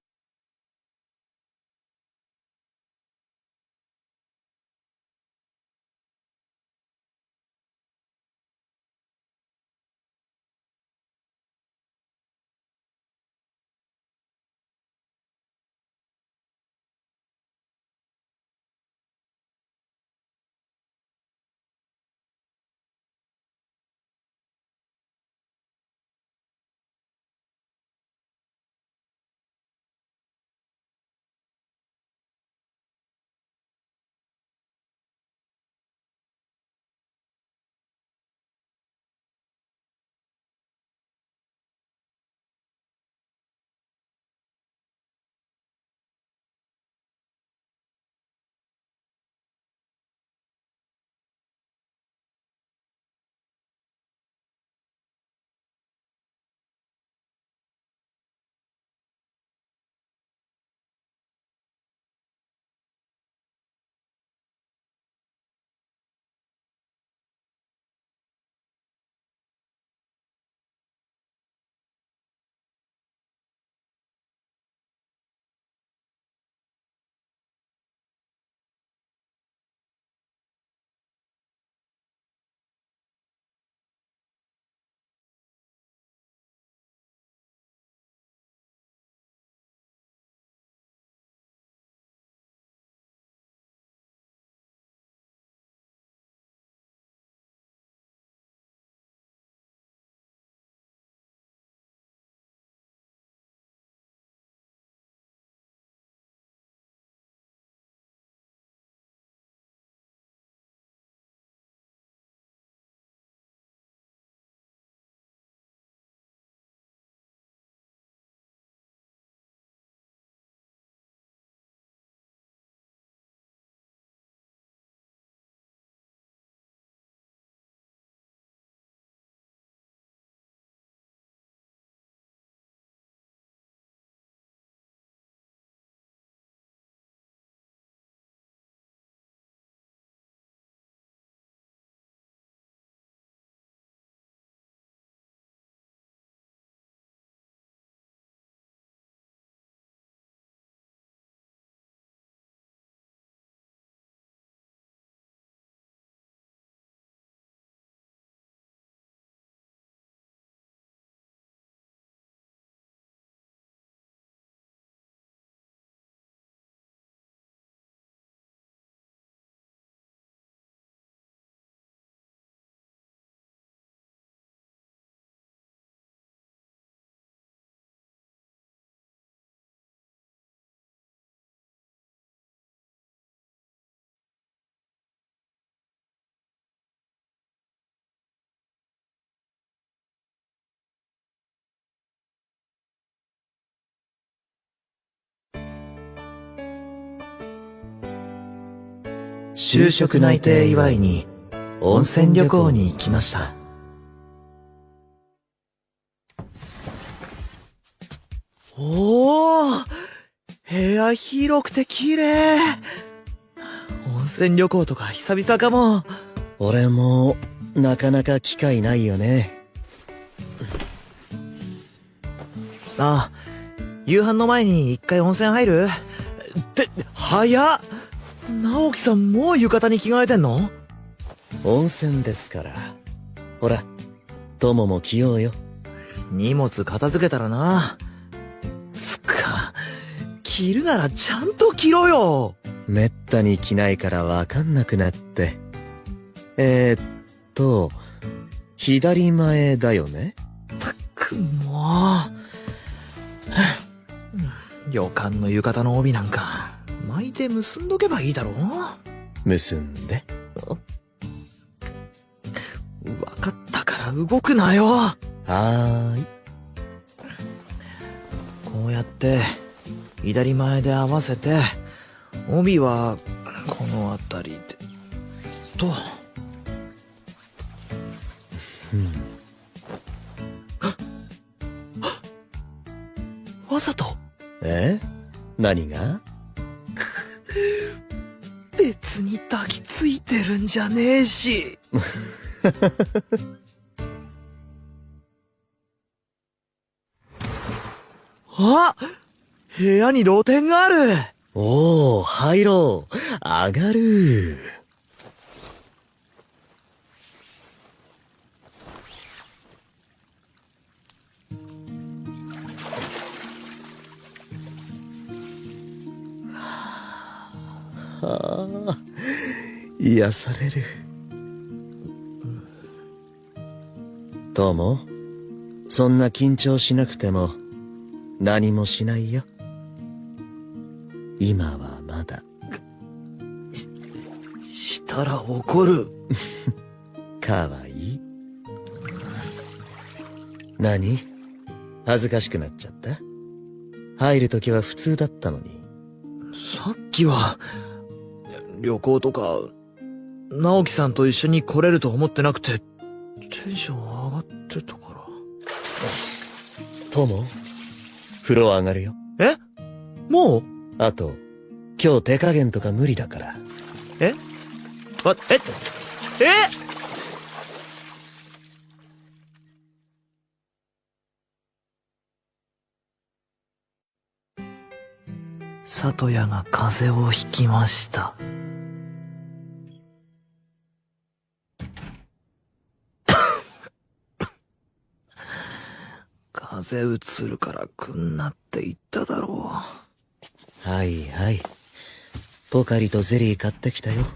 Speaker 2: 就職内定祝いに温泉旅行に行きました。おー、部屋広くて綺麗。温泉旅行とか久々かも。
Speaker 3: 俺も、なかなか機会ないよね。
Speaker 2: ああ、夕飯の前に一回温泉入る？って、早っ！直樹さんもう浴衣に着替えてんの？
Speaker 3: 温泉ですから。ほら、友も着ようよ。
Speaker 2: 荷物片付けたらな。つか、着るならちゃんと着ろよ。
Speaker 3: めったに着ないからわかんなくなって。左前だよね？
Speaker 2: たくもう。旅館の浴衣の帯なんか巻いて結んどけばいいだろう。
Speaker 3: 結んで。
Speaker 2: わかったから動くなよ。
Speaker 3: はーい。
Speaker 2: こうやって左前で合わせて、帯はこの辺りでと。わざと？
Speaker 3: 何が？
Speaker 2: 別に抱きついてるんじゃねえし。あ、部屋に露店がある。
Speaker 3: おー、入ろう。上がる。はあ、癒される。友、そんな緊張しなくても何もしないよ。今はまだ。
Speaker 2: したら怒る。
Speaker 3: かわいい。何？恥ずかしくなっちゃった？入るときは普通だったのに。
Speaker 2: さっきは旅行とか直樹さんと一緒に来れると思ってなくてテンション上がってたから。
Speaker 3: 友、風呂上がるよ。
Speaker 2: え？もう？
Speaker 3: あと、今日手加減とか無理だから。
Speaker 2: え？里谷が風邪をひきました。風邪うつるから来んなって言っただろう。
Speaker 3: はいはい。ポカリとゼリー買ってきたよ。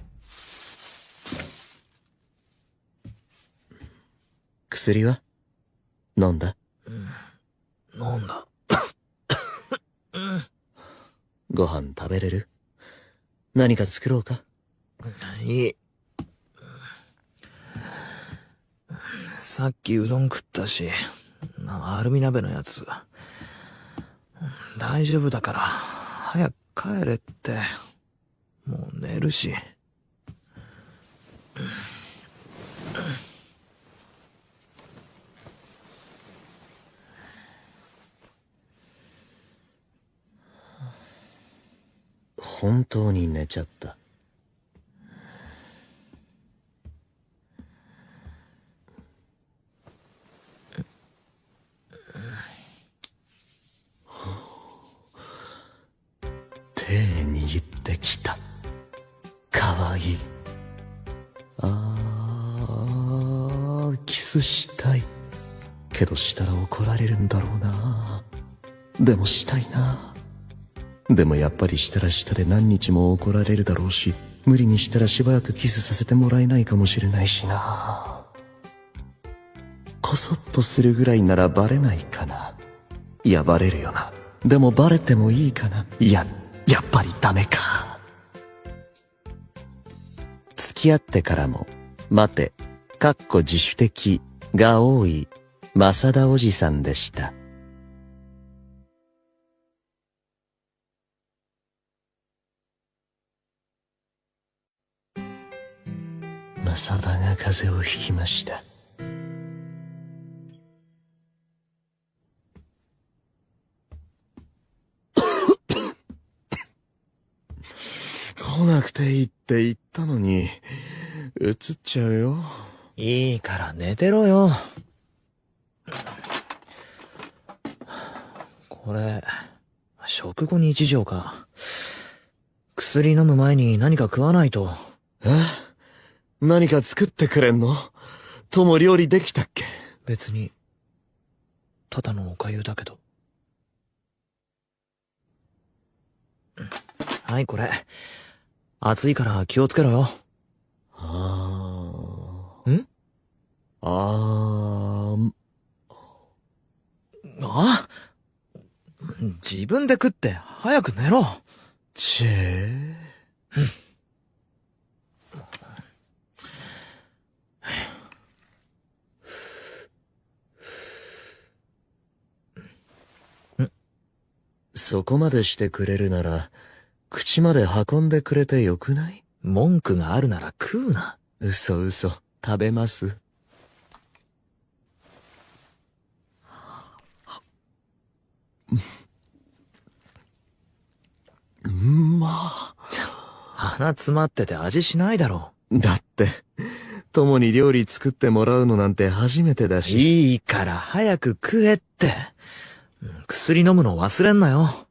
Speaker 3: 薬は？飲んだ？
Speaker 2: 飲んだ。
Speaker 3: ご飯食べれる？何か作ろうか？
Speaker 2: いい。さっきうどん食ったし、アルミ鍋のやつ。大丈夫だから、早く帰れって。もう寝るし。
Speaker 3: 本当に寝ちゃった。手握ってきた。かわいい。キスしたい。けどしたら怒られるんだろうな。でもしたいな。でもやっぱりしたらしたで何日も怒られるだろうし、無理にしたらしばらくキスさせてもらえないかもしれないしな。こそっとするぐらいならバレないかな。いやバレるよな。でもバレてもいいかな。いや、やっぱりダメか。付き合ってからも、待て、自主的が多い、正田おじさんでした。正田が風邪をひきました。来なくていいって言ったのに、映っちゃうよ。
Speaker 2: いいから寝てろよ。これ、食後日常か。薬飲む前に何か食わないと。
Speaker 3: 何か作ってくれんの？友料理できたっけ？
Speaker 2: 別に、ただのお粥だけど。はい、これ。暑いから気をつけろよ。ん？自分で食って早く寝ろ。
Speaker 3: ちぇそこまでしてくれるなら、口まで運んでくれてよくない？
Speaker 2: 文句があるなら食うな。
Speaker 3: 嘘、食べます。
Speaker 2: 鼻詰まってて味しないだろ。
Speaker 3: だって、友に料理作ってもらうのなんて初めてだし。
Speaker 2: いいから早く食えって。薬飲むの忘れんなよ。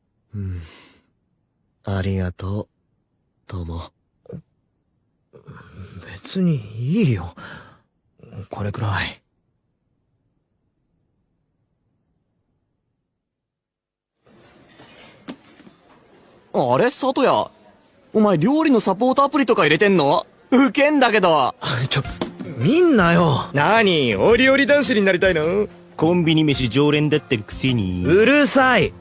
Speaker 3: ありがとう、友。
Speaker 2: 別にいいよ。これくらい。
Speaker 4: あれ、里谷。お前料理のサポートアプリとか入れてんの？ウケんだけど。
Speaker 2: 見んなよ。
Speaker 5: 何？オリオリ男子になりたいの？コンビニ飯常連だってるくせに。
Speaker 2: うるさい。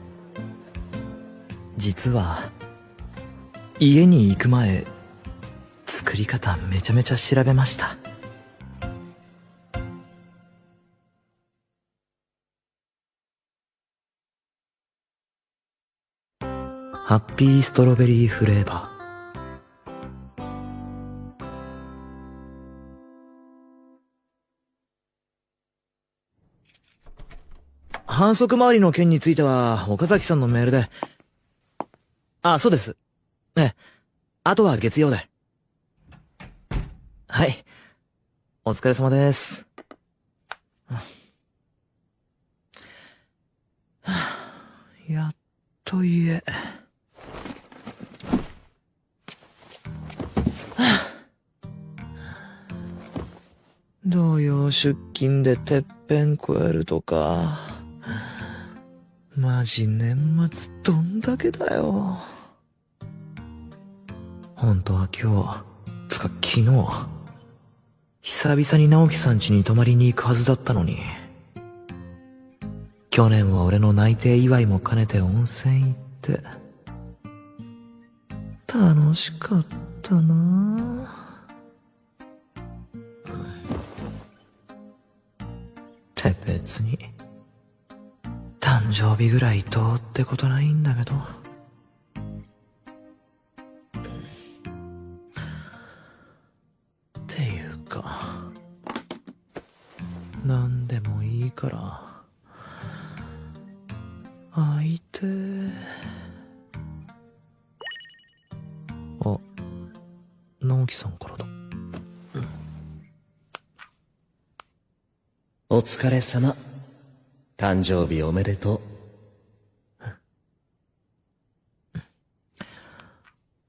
Speaker 2: 実は、家に行く前、作り方めちゃめちゃ調べました。ハッピーストロベリーフレーバー。反則回りの件については、岡崎さんのメールで。あ、そうです。あとは月曜で。はい。お疲れ様です。やっと家。同様出勤でてっぺん越えるとか。マジ年末どんだけだよ。本当は今日、昨日、久々に直樹さん家に泊まりに行くはずだったのに。去年は俺の内定祝いも兼ねて温泉行って、楽しかったなぁ。って別に、誕生日ぐらいどうってことないんだけど。っていうか、なんでもいいから、会いてー。あ、直樹さんからだ。
Speaker 3: お疲れ様。誕生日おめでとう。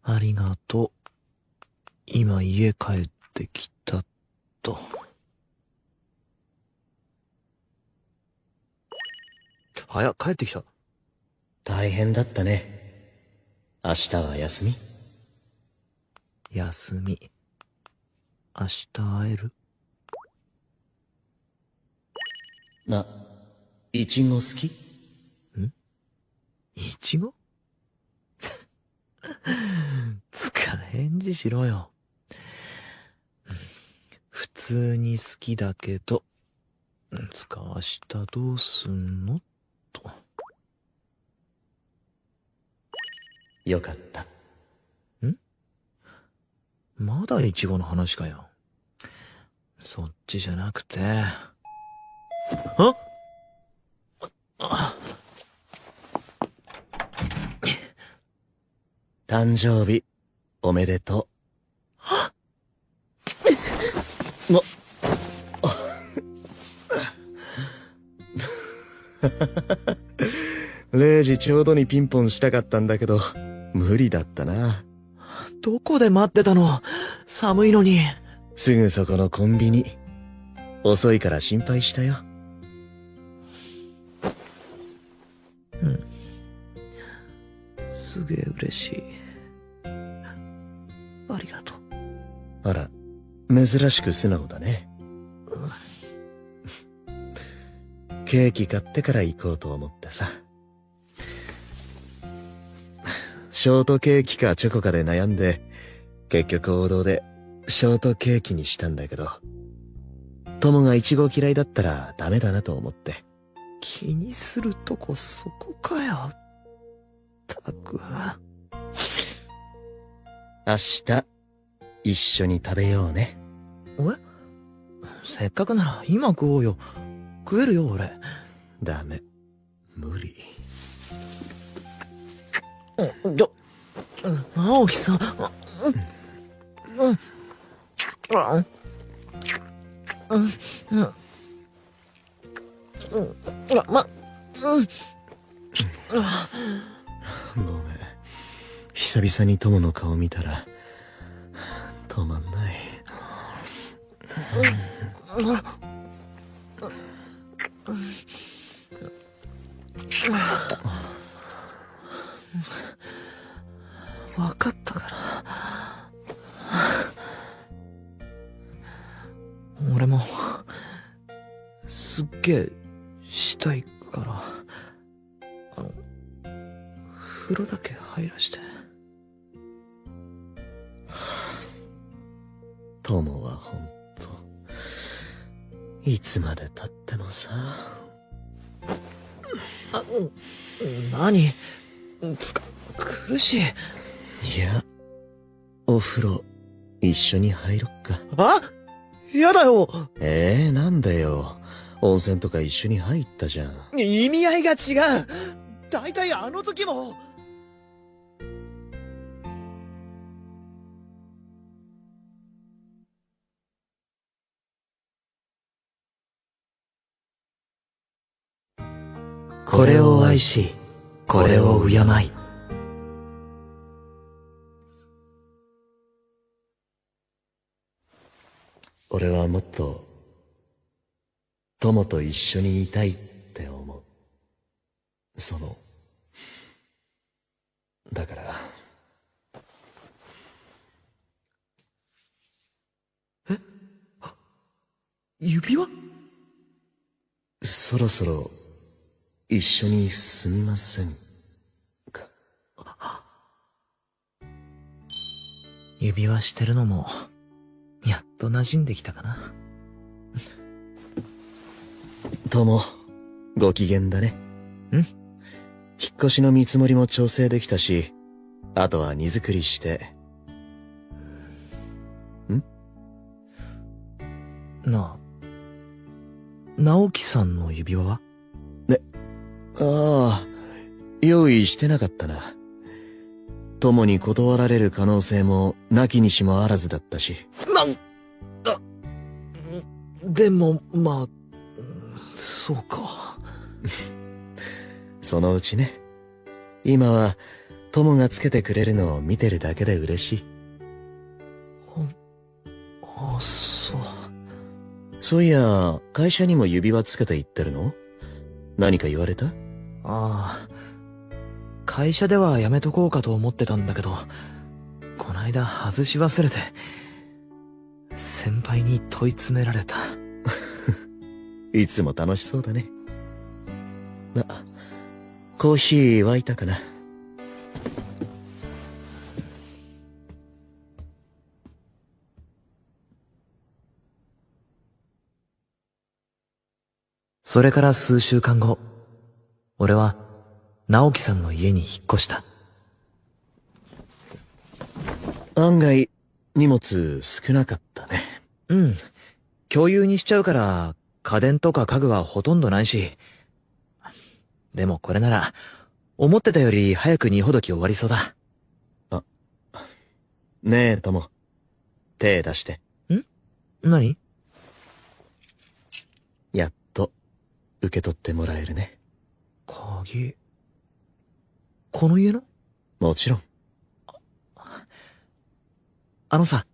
Speaker 2: ありがとう。今家帰ってきたと。早っ、帰ってきた。
Speaker 3: 大変だったね。明日は休み？
Speaker 2: 休み。明日会える？
Speaker 3: イチゴ好き？
Speaker 2: イチゴ？つか返事しろよ。普通に好きだけど、つか明日どうすんのと。
Speaker 3: よかった。
Speaker 2: まだイチゴの話かよ。そっちじゃなくて。
Speaker 3: 誕生日、おめでとう。0時ちょうどにピンポンしたかったんだけど、無理だったな。
Speaker 2: どこで待ってたの？寒いのに。
Speaker 3: すぐそこのコンビニ。遅いから心配したよ。
Speaker 2: うん。すげえ嬉しい。ありがとう。
Speaker 3: あら、珍しく素直だね。ケーキ買ってから行こうと思ってさ。ショートケーキかチョコかで悩んで、結局王道でショートケーキにしたんだけど、友がイチゴ嫌いだったらダメだなと思って。
Speaker 2: 気にするとこそこかよ。ったく。
Speaker 3: 明日、一緒に食べようね。
Speaker 2: せっかくなら今食おうよ。食えるよ、俺。
Speaker 3: ダメ。無理。
Speaker 2: 直樹さん。
Speaker 3: ごめん。久々に友の顔見たら、止まんない。
Speaker 2: わかったから。俺も、すっげえ、したいから、風呂だけ入らして。
Speaker 3: 友はほんと、いつまで経ってもさ。
Speaker 2: 何？苦しい。
Speaker 3: いや、お風呂、一緒に入ろっか。
Speaker 2: あ？やだよ。
Speaker 3: なんだよ。温泉とか一緒に入ったじゃん。
Speaker 2: 意味合いが違う。だいたいあの時も。これを愛し、これを敬い。
Speaker 3: 俺はもっと、友と一緒にいたいって思う。だから。
Speaker 2: 指輪？
Speaker 3: そろそろ、一緒に住みませんか？
Speaker 2: 指輪してるのも、やっと馴染んできたかな。
Speaker 3: 友、ご機嫌だね。引っ越しの見積もりも調整できたし、あとは荷造りして。
Speaker 2: 直樹さんの指輪は？
Speaker 3: ああ、用意してなかったな。友に断られる可能性もなきにしもあらずだったし。
Speaker 2: でも、まあ、そうか。
Speaker 3: そのうちね。今は、友がつけてくれるのを見てるだけで嬉しい。
Speaker 2: そう。
Speaker 3: そういや、会社にも指輪つけて行ってるの？何か言われた？
Speaker 2: ああ、会社ではやめとこうかと思ってたんだけど、こないだ外し忘れて、先輩に問い詰められた。
Speaker 3: いつも楽しそうだね。コーヒー沸いたかな？
Speaker 2: それから数週間後、俺は直樹さんの家に引っ越した。
Speaker 3: 案外、荷物少なかったね。
Speaker 2: うん。共有にしちゃうから、家電とか家具はほとんどないし。でもこれなら、思ってたより早く荷ほどき終わりそうだ。
Speaker 3: ねえ、友。手出して。
Speaker 2: 何？
Speaker 3: やっと、受け取ってもらえるね。
Speaker 2: 鍵。この家の？
Speaker 3: もちろん。
Speaker 2: あのさ、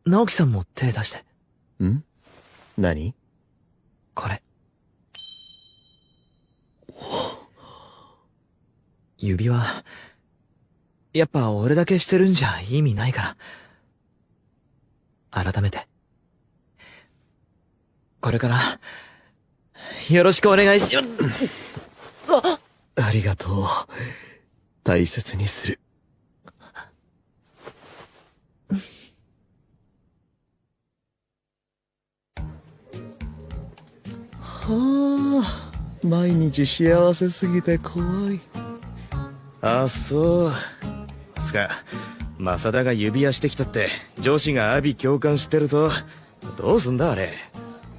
Speaker 2: 直樹さんも手出して。
Speaker 3: 何？
Speaker 2: これ。指輪、やっぱ俺だけしてるんじゃ意味ないから。改めて。これから、よろしくお願いしよう。
Speaker 3: ありがとう。大切にする。はあ、毎日幸せすぎて怖い。
Speaker 5: あ、そう。つか、マサダが指輪してきたって、女子が阿鼻共感してるぞ。どうすんだあれ。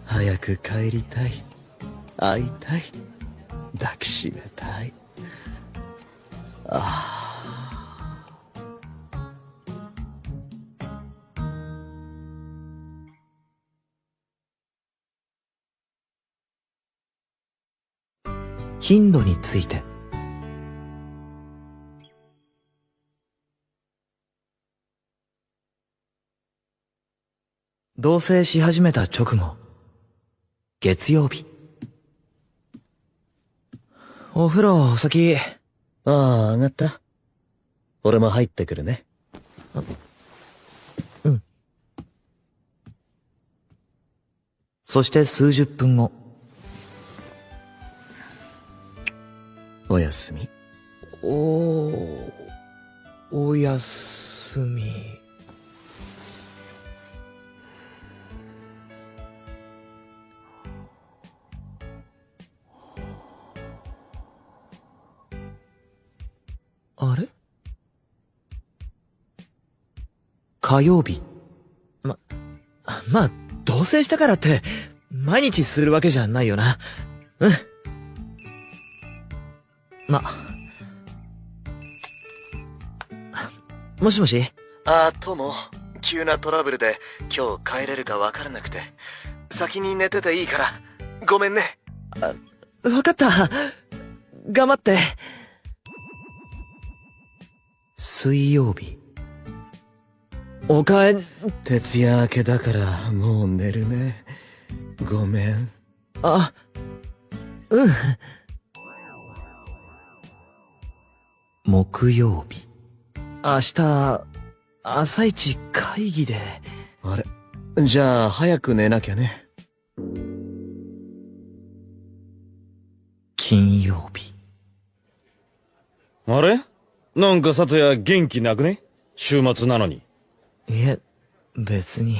Speaker 3: 早く帰りたい。会いたい。抱きしめたい。
Speaker 2: 頻度について。同棲し始めた直後、月曜日。お風呂お先。
Speaker 3: ああ、上がった。俺も入ってくるね。
Speaker 2: そして数十分後。
Speaker 3: おやすみ。
Speaker 2: おやすみ。あれ？火曜日。まあ、同棲したからって、毎日するわけじゃないよな。もしもし？
Speaker 3: あ、友。急なトラブルで今日帰れるか分からなくて。先に寝てていいから。ごめんね。
Speaker 2: わかった。頑張って。水曜日。
Speaker 3: 徹夜明けだからもう寝るね。ごめん。
Speaker 2: 木曜日。明日、朝一会議で。
Speaker 3: あれ？じゃあ早く寝なきゃね。
Speaker 2: 金曜日。
Speaker 5: あれ？なんか里谷元気なくね？週末なのに。
Speaker 2: いえ、別に。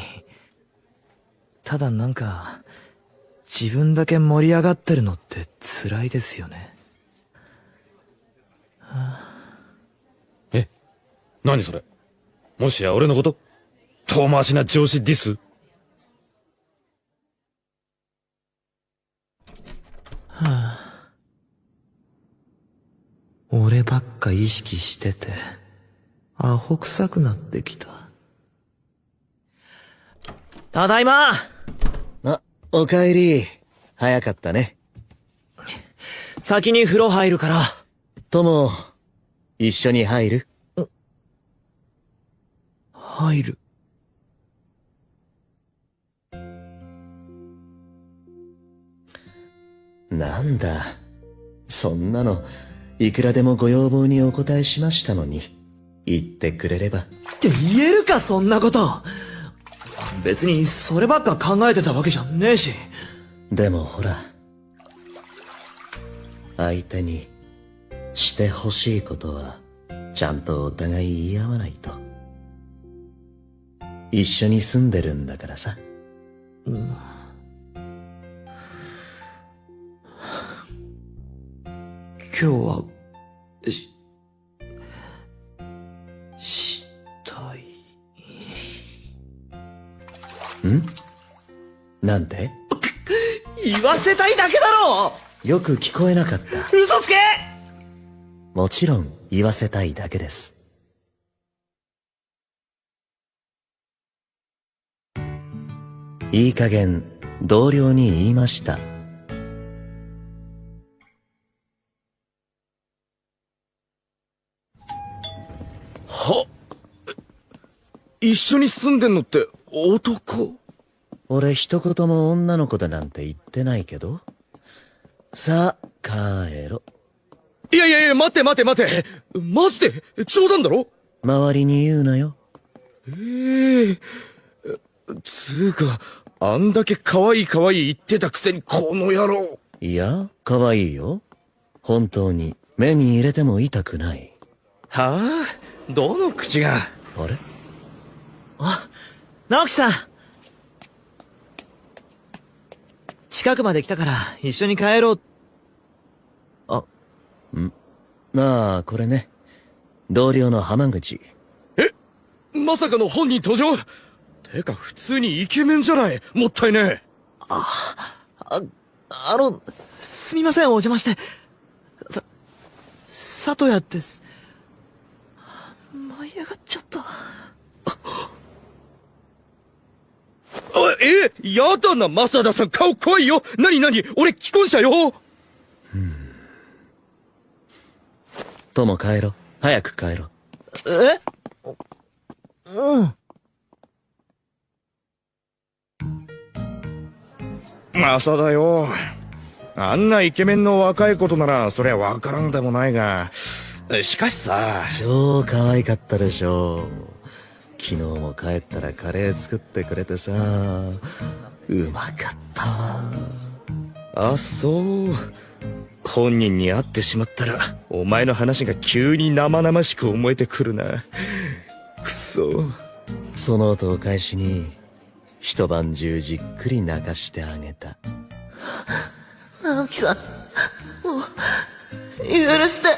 Speaker 2: ただなんか、自分だけ盛り上がってるのって辛いですよね。
Speaker 5: え？何それ？もしや俺のこと？遠回しな上司ディス？
Speaker 2: 俺ばっか意識してて、アホ臭くなってきた。ただいま！
Speaker 3: おかえり。早かったね。
Speaker 2: 先に風呂入るから。
Speaker 3: 友、一緒に入る？
Speaker 2: 入る。
Speaker 3: なんだ。そんなの、いくらでもご要望にお答えしましたのに、言ってくれれば。
Speaker 2: って言えるか、そんなこと。別にそればっか考えてたわけじゃねえし。
Speaker 3: でもほら、相手にしてほしいことはちゃんとお互い言い合わないと。一緒に住んでるんだからさ。
Speaker 2: 今日は、したい。
Speaker 3: なんて？
Speaker 2: 言わせたいだけだろ！
Speaker 3: よく聞こえなかった。
Speaker 2: 嘘つけ！
Speaker 3: もちろん言わせたいだけです。いい加減同僚に言いました。
Speaker 5: は、一緒に住んでんのって男？
Speaker 3: 俺一言も女の子だなんて言ってないけど。さあ、帰ろ。
Speaker 5: いやいやいや、待て。マジで冗談だろ？
Speaker 3: 周りに言うなよ。
Speaker 5: つうか、あんだけ可愛い言ってたくせにこの野郎。
Speaker 3: いや、可愛いよ。本当に目に入れても痛くない。
Speaker 5: はあ？どの口が？
Speaker 3: あれ？
Speaker 2: あ、直樹さん。近くまで来たから一緒に帰ろう。
Speaker 3: ああ、これね。同僚の浜口。
Speaker 5: まさかの本人登場？てか普通にイケメンじゃない。もったいねえ。
Speaker 2: すみません、お邪魔して。里谷です。舞い上がっちゃった。
Speaker 5: やだな、マサダさん、顔怖いよ。なに俺既婚者よ。
Speaker 3: とも帰ろ。早く帰ろ。
Speaker 2: うん。
Speaker 5: マサだよ。あんなイケメンの若いことならそりゃわからんでもないが、しかしさ。
Speaker 3: 超可愛かったでしょ。昨日も帰ったらカレー作ってくれてさ、うまかったわ。
Speaker 5: あ、そう。本人に会ってしまったらお前の話が急に生々しく思えてくるな。くそ。
Speaker 3: その後を返しに一晩中じっくり泣かしてあげた。
Speaker 2: 直樹さん、もう許して。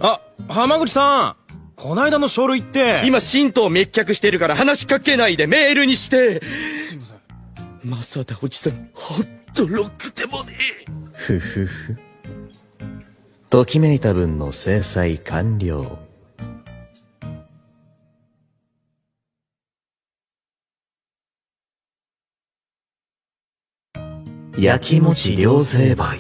Speaker 6: あ、浜口さん、こないだの書類って。
Speaker 5: 今神道滅却してるから話しかけないでメールにして。マサダおじさん、ほっとろくでもねえ。
Speaker 3: ふふふ。ときめいた分の制裁完了。
Speaker 2: 焼き餅両成敗。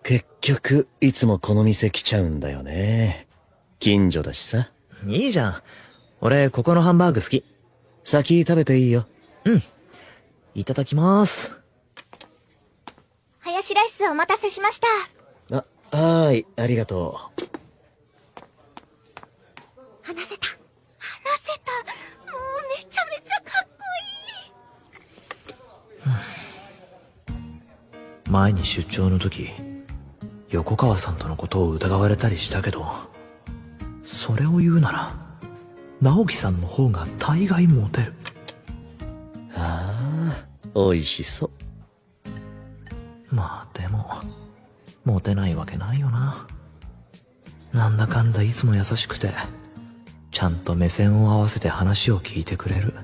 Speaker 3: 結局いつもこの店来ちゃうんだよね。近所だしさ。
Speaker 2: いいじゃん。俺、ここのハンバーグ好き。
Speaker 3: 先食べていいよ。
Speaker 2: うん。いただきます。
Speaker 7: ハヤシライスお待たせしました。
Speaker 3: はーい、ありがとう。
Speaker 7: 話せた。もうめちゃめちゃかっこいい。
Speaker 2: 前に出張の時、横川さんとのことを疑われたりしたけど、それを言うなら、直樹さんの方が大概モテる。
Speaker 3: ああ、美味しそう。
Speaker 2: まあでも、モテないわけないよな。なんだかんだいつも優しくて、ちゃんと目線を合わせて話を聞いてくれる。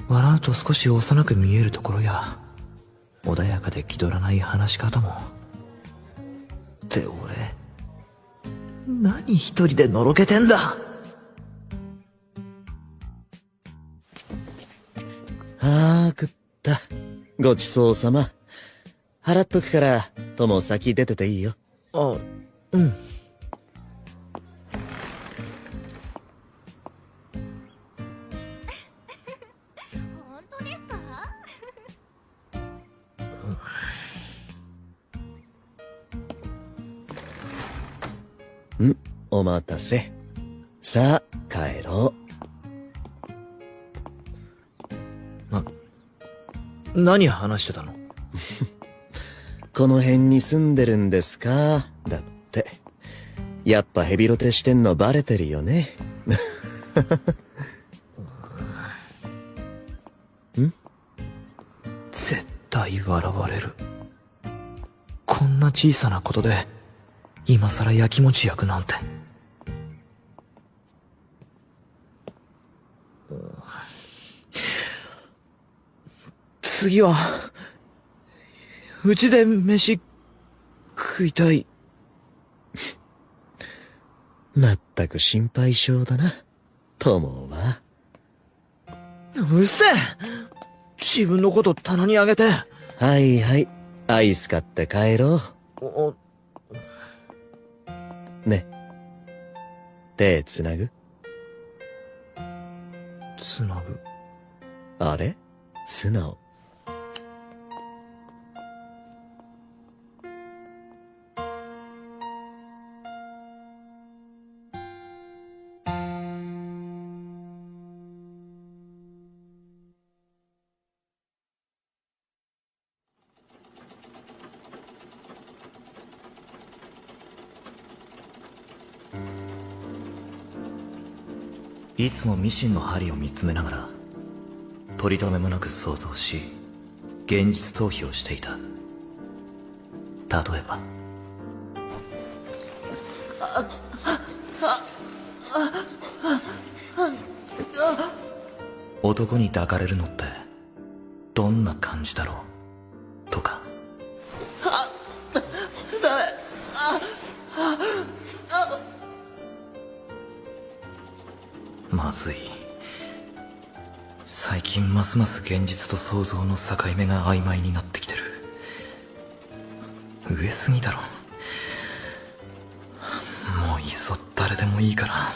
Speaker 2: 笑うと少し幼く見えるところや、穏やかで気取らない話し方も。って俺、何一人でのろけてんだ。
Speaker 3: 食った。ごちそうさま。払っとくから、友先出てていいよ。
Speaker 2: あ、うん。
Speaker 7: 本当ですか？
Speaker 3: お待たせ。さあ、帰ろ
Speaker 2: う。何話してたの？
Speaker 3: この辺に住んでるんですか？だって。やっぱヘビロテしてんのバレてるよね。
Speaker 2: 絶対笑われる。こんな小さなことで、今さら焼き餅焼くなんて。次は、うちで飯食いたい。
Speaker 3: まったく心配性だな、友は。
Speaker 2: うっせえ。自分のこと棚にあげて。
Speaker 3: はいはい、アイス買って帰ろう。ね、手つなぐ？
Speaker 2: つなぐ。
Speaker 3: あれ？素直。
Speaker 2: いつもミシンの針を見つめながら取り留めもなく想像し現実逃避をしていた。例えば男に抱かれるのってどんな感じだろうとか。まずい。最近ますます現実と想像の境目が曖昧になってきてる。上すぎだろ。もういっそ誰でもいいから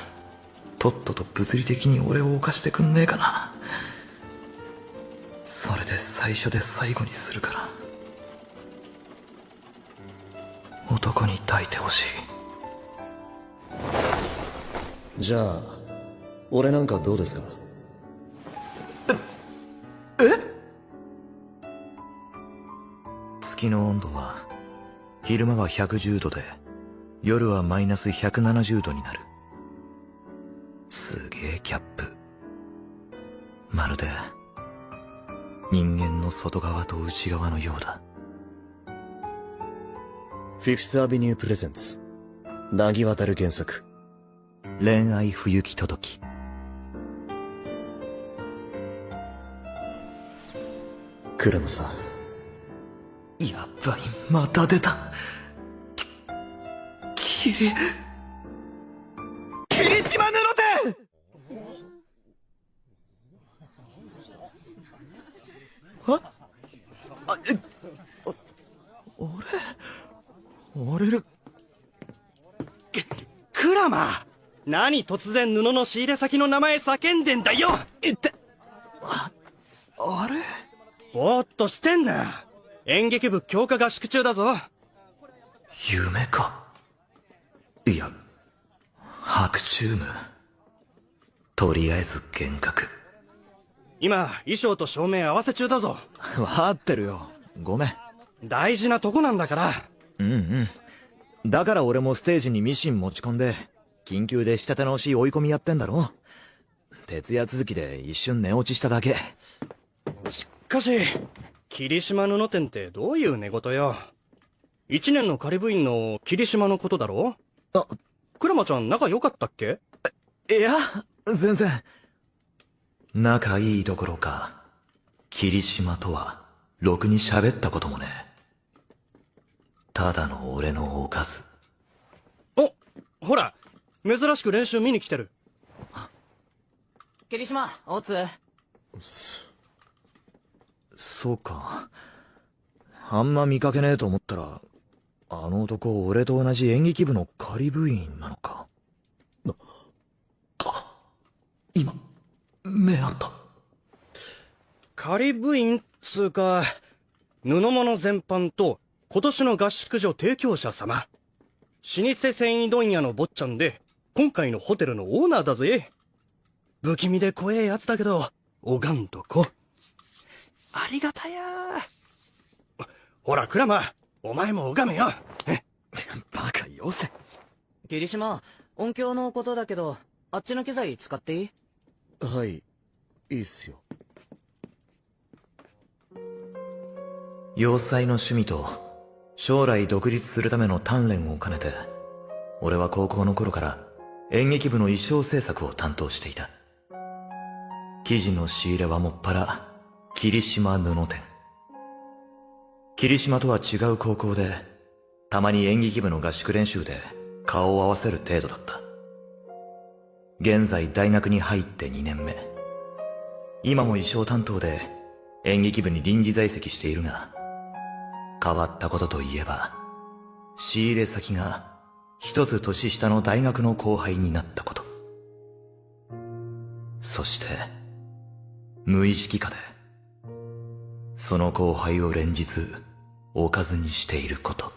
Speaker 2: とっとと物理的に俺を犯してくんねえかな。それで最初で最後にするから。男に抱いてほしい。
Speaker 3: じゃあ俺なんかどうですか？
Speaker 2: 月の温度は昼間は110度で夜はマイナス170度になる。すげえギャップ。まるで人間の外側と内側のようだ。
Speaker 3: フィフスアビニュープレゼンツ凪渡る原作
Speaker 2: 恋愛不行き届き。
Speaker 3: 倉野さん、
Speaker 2: やばい、また出た。霧島布店。俺
Speaker 6: クラマ、何突然布の仕入れ先の名前叫んでんだよ。
Speaker 2: あれ
Speaker 6: ぼーっとしてんな。演劇部強化合宿中だぞ。
Speaker 2: 夢か。いや白チューム。とりあえず幻覚。
Speaker 6: 今衣装と照明合わせ中だぞ。
Speaker 2: 分かってるよ、ごめん。
Speaker 6: 大事なとこなんだから。
Speaker 2: うんうん。だから俺もステージにミシン持ち込んで緊急で仕立て直し追い込みやってんだろ。徹夜続きで一瞬寝落ちしただけ。
Speaker 6: しかし霧島布店ってどういう寝言よ。1年の仮部員の霧島のことだろ。クラマちゃん仲良かったっけ？
Speaker 2: いや全然。仲いいどころか霧島とはろくに喋ったこともねえ。ただの俺のおかず。
Speaker 6: お、ほら珍しく練習見に来てる。
Speaker 4: 霧島、おつ。
Speaker 2: そうか。あんま見かけねえと思ったらあの男俺と同じ演劇部の仮部員なのか。今目あった。
Speaker 6: 仮部員つうか布物全般と今年の合宿所提供者様、老舗繊維問屋の坊ちゃんで今回のホテルのオーナーだぜ。不気味で怖えやつだけど拝んとこ。ありがたや。ほらクラマ、お前も拝めよ。
Speaker 2: バカよせ。
Speaker 4: 霧島、音響のことだけどあっちの機材使っていい？
Speaker 3: はい、いいっすよ。
Speaker 2: 洋裁の趣味と将来独立するための鍛錬を兼ねて俺は高校の頃から演劇部の衣装制作を担当していた。生地の仕入れはもっぱら霧島布店。霧島とは違う高校で、たまに演劇部の合宿練習で顔を合わせる程度だった。現在大学に入って2年目。今も衣装担当で演劇部に臨時在籍しているが、変わったことといえば、仕入れ先が一つ年下の大学の後輩になったこと。そして、無意識下で、その後輩を連日、おかずにしていること。は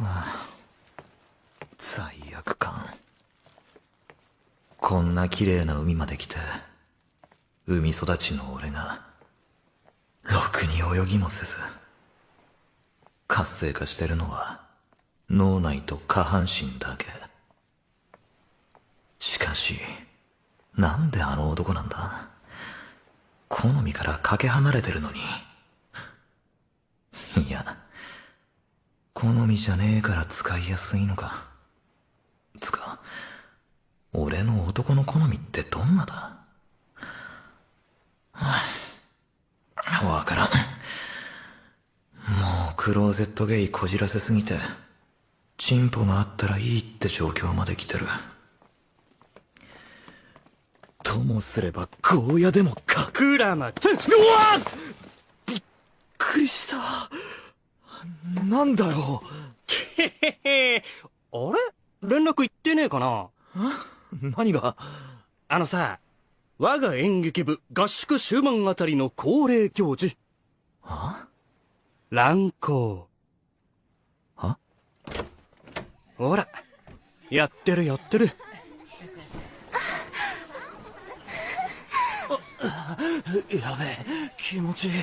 Speaker 2: あ、罪悪感。こんな綺麗な海まで来て、海育ちの俺が、ろくに泳ぎもせず、活性化してるのは、脳内と下半身だけ。しかし、なんであの男なんだ？好みからかけ離れてるのに。いや、好みじゃねえから使いやすいのか。つか、俺の男の好みってどんなだ？わからん。もうクローゼットゲイこじらせすぎて、チンポがあったらいいって状況まで来てる。
Speaker 3: ともすればゴーヤでもか。
Speaker 6: クラマちゃん。うわ
Speaker 3: びっくりした。なんだよ。
Speaker 6: へへへ。あれ連絡行ってねえかな？
Speaker 3: 何が？
Speaker 6: さ、我が演劇部合宿終盤あたりの恒例行事。乱行。ほら、やってるやってる。
Speaker 3: やべえ、気持ちいい。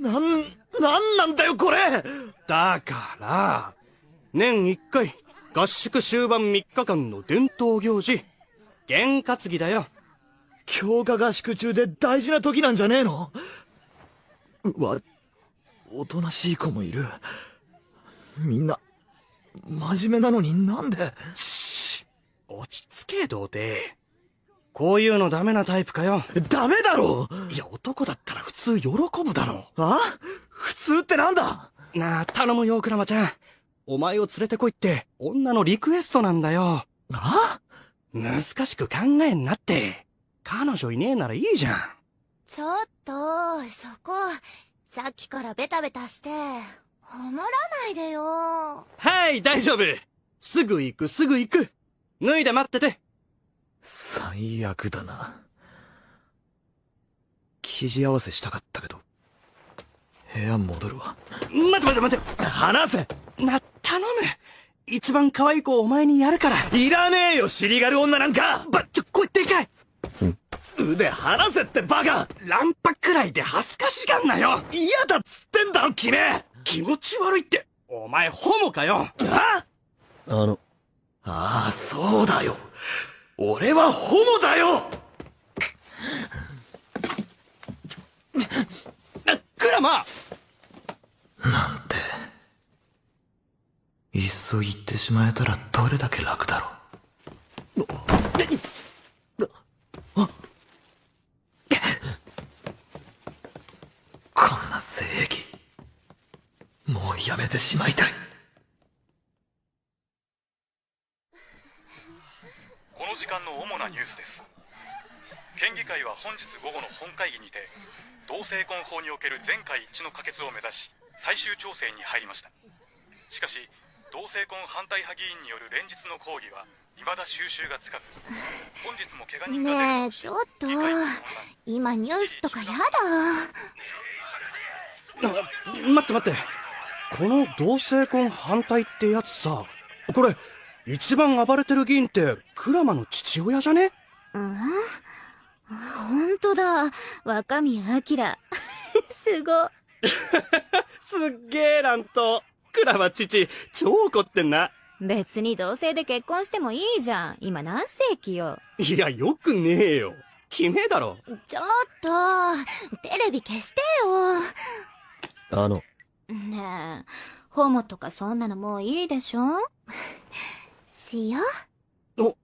Speaker 3: なんなんだよこれ。
Speaker 6: だから、年1回、合宿終盤3日間の伝統行事、験担ぎだよ。
Speaker 3: 強化合宿中で大事な時なんじゃねえの？おとなしい子もいる。みんな、真面目なのになんで。
Speaker 6: 落ち着け、童貞。こういうのダメなタイプかよ。
Speaker 3: ダメだろ。
Speaker 6: いや、男だったら普通喜ぶだろ。
Speaker 3: 普通ってなんだ？
Speaker 6: なあ、頼むよ、クラマちゃん。お前を連れてこいって、女のリクエストなんだよ。難しく考えんなって。彼女いねえならいいじゃん。
Speaker 7: ちょっと、そこ、さっきからベタベタして、はまらないでよ。
Speaker 6: はい、大丈夫。すぐ行く、すぐ行く。脱いで待ってて。
Speaker 3: 最悪だな。生地合わせしたかったけど、部屋戻るわ。
Speaker 6: 待て。
Speaker 3: 話せ。
Speaker 6: 頼む。一番可愛い子をお前にやるから。
Speaker 3: いらねえよ、尻軽女なんか。
Speaker 6: こいでかい。
Speaker 3: 腕離せってバカ。
Speaker 6: ランパくらいで恥ずかしがんなよ。
Speaker 3: 嫌だっつってんだろ、君。
Speaker 6: 気持ち悪いって。お前ホモかよ。
Speaker 3: そうだよ。俺はホモだよ。
Speaker 6: クラマ。
Speaker 2: なんて、いっそ言ってしまえたらどれだけ楽だろう。こんな性癖、もうやめてしまいたい。
Speaker 8: この時間の主なニュースです。県議会は本日午後の本会議にて、同性婚法における全会一致の可決を目指し、最終調整に入りました。しかし、同性婚反対派議員による連日の抗議は未だ収拾がつかず、本日も怪我人が出る
Speaker 7: ねえ、ちょっと、今ニュースとかや
Speaker 6: 待って。この同性婚反対ってやつさ、これ、一番暴れてる議員ってクラマの父親じゃね？
Speaker 9: ほんとだ、若宮明。すご。
Speaker 6: すっげえ乱闘。クラマ父、超怒ってんな。
Speaker 9: 別に同性で結婚してもいいじゃん。今何世紀よ。
Speaker 6: いや、よくねえよ。決めだろ。
Speaker 7: ちょっと、テレビ消してよ。ねえ、ホモとかそんなのもういいでしょ？しよう。
Speaker 6: おう。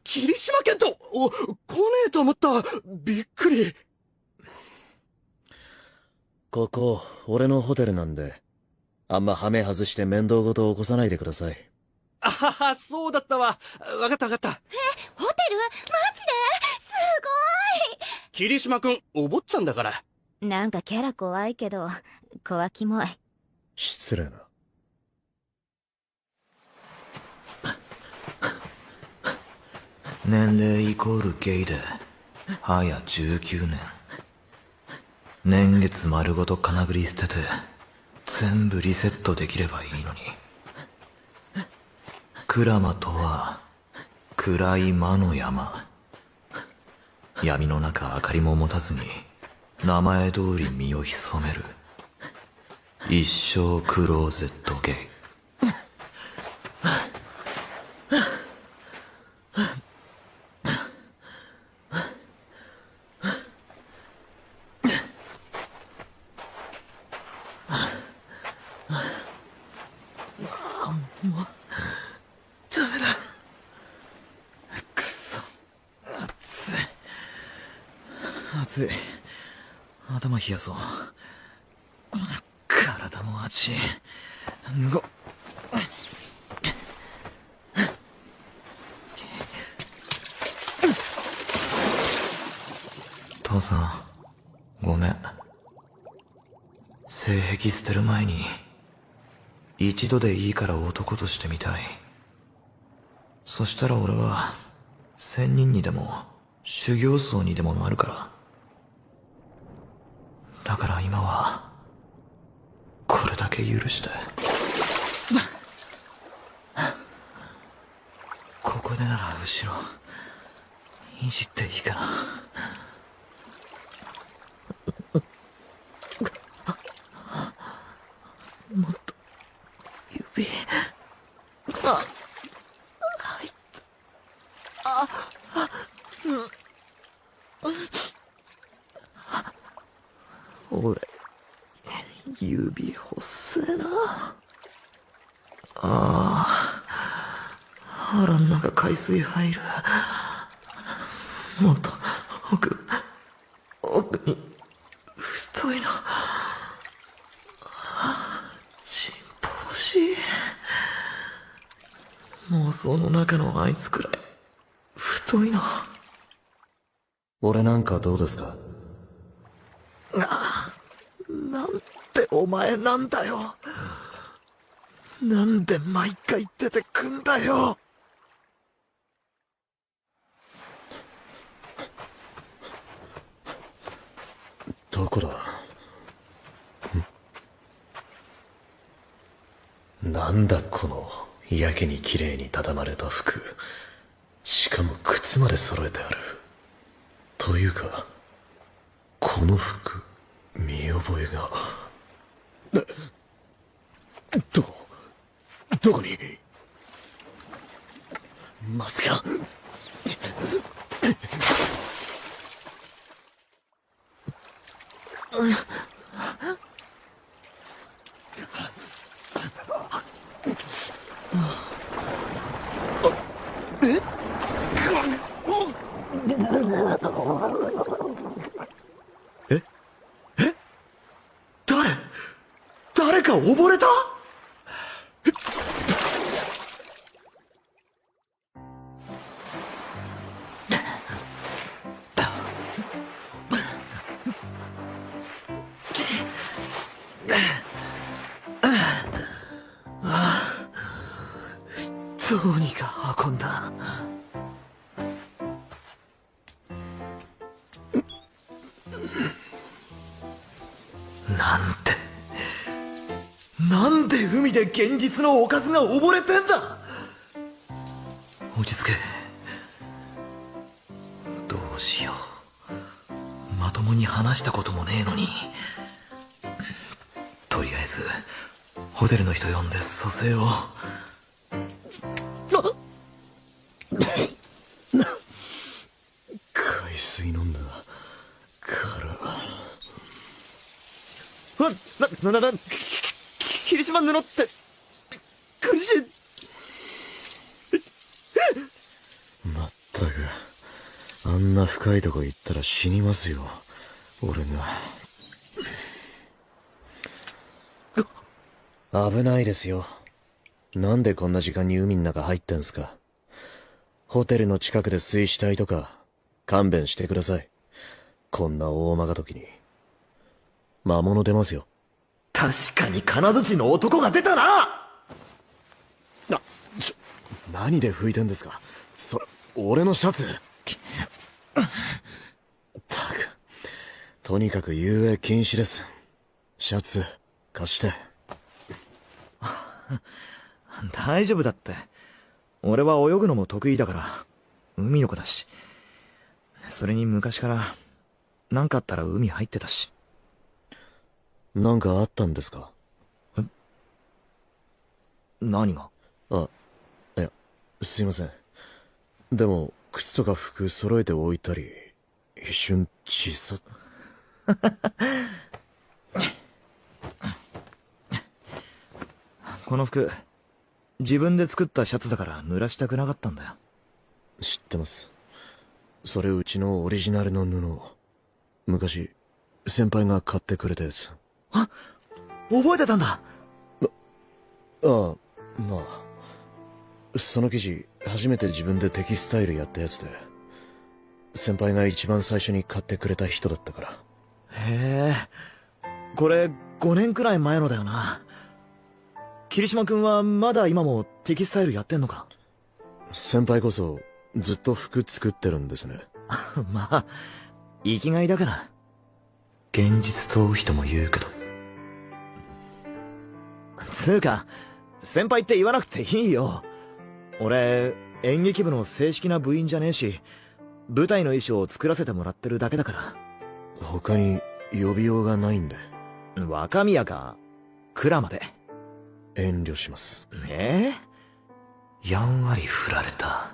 Speaker 6: 霧島健人来ねえと思った。びっくり。
Speaker 3: ここ、俺のホテルなんで、あんまハメ外して面倒ごと起こさないでください。
Speaker 6: あはは、そうだったわ。わかったわかった。
Speaker 7: ホテル？マジですごい！
Speaker 6: 霧島くん、お坊ちゃんだから。
Speaker 9: なんかキャラ怖いけど、怖キモい。
Speaker 3: 失礼な。
Speaker 2: 年齢イコールゲイで、早19年。年月丸ごと金繰り捨てて、全部リセットできればいいのに。鞍馬とは、暗い魔の山。闇の中明かりも持たずに、名前通り身を潜める。一生クローゼットゲイ。暑い。頭冷やそう。体も熱い。父さん、ごめん。性癖捨てる前に、一度でいいから男としてみたい。そしたら俺は、仙人にでも、修行僧にでもなるから。だから今は、これだけ許して。ここでなら後ろ、いじっていいかな。もっと、指、俺、指細えな。腹ん中海水入る。もっと、奥に、太いの。チンポ欲しい。妄想の中のあいつくらい、太いの。
Speaker 3: 俺なんかどうですか？
Speaker 2: なんてお前なんだよ。なんで毎回出てくんだよ。
Speaker 3: どこだ？なんだこのやけに綺麗に畳まれた服。しかも靴まで揃えてある。というかこの服見覚えが。どこに？まさか。
Speaker 2: 誰か溺れた？どうにか運んだ。なんで海で現実のおかずが溺れてんだ。落ち着け。どうしよう。まともに話したこともねえのに。とりあえずホテルの人呼んで蘇生を。
Speaker 5: 霧島布って、苦しい。
Speaker 3: まったく、あんな深いとこ行ったら死にますよ、俺が。危ないですよ。なんでこんな時間に海の中入ってんすか。ホテルの近くで水死体とか、勘弁してください。こんな大間が時に。魔物出ますよ。
Speaker 2: 確かに金槌の男が出たな。
Speaker 3: 何で拭いてんですか。俺のシャツ。ったく、とにかく遊泳禁止です。シャツ貸して。
Speaker 2: 大丈夫だって。俺は泳ぐのも得意だから、海の子だし。それに昔から、なんかあったら海入ってたし。
Speaker 3: なんかあったんですか。
Speaker 2: 何が。
Speaker 3: いや、すいません。でも、靴とか服揃えておいたり、一瞬小さ
Speaker 2: この服、自分で作ったシャツだから濡らしたくなかったんだよ。
Speaker 3: 知ってます。それうちのオリジナルの布。昔、先輩が買ってくれたやつ。
Speaker 2: あ、覚えてたんだ。
Speaker 3: まあ。その生地、初めて自分でテキスタイルやったやつで、先輩が一番最初に買ってくれた人だったから。
Speaker 2: へえ、これ5年くらい前のだよな。霧島くんはまだ今もテキスタイルやってんのか。
Speaker 3: 先輩こそずっと服作ってるんですね。
Speaker 2: まあ、生きがいだから。現実逃避とも言うけど。つうか、先輩って言わなくていいよ。俺、演劇部の正式な部員じゃねえし、舞台の衣装を作らせてもらってるだけだから。
Speaker 3: 他に呼びようがないんで。
Speaker 2: 若宮か、蔵まで。
Speaker 3: 遠慮します。
Speaker 2: やんわり振られた。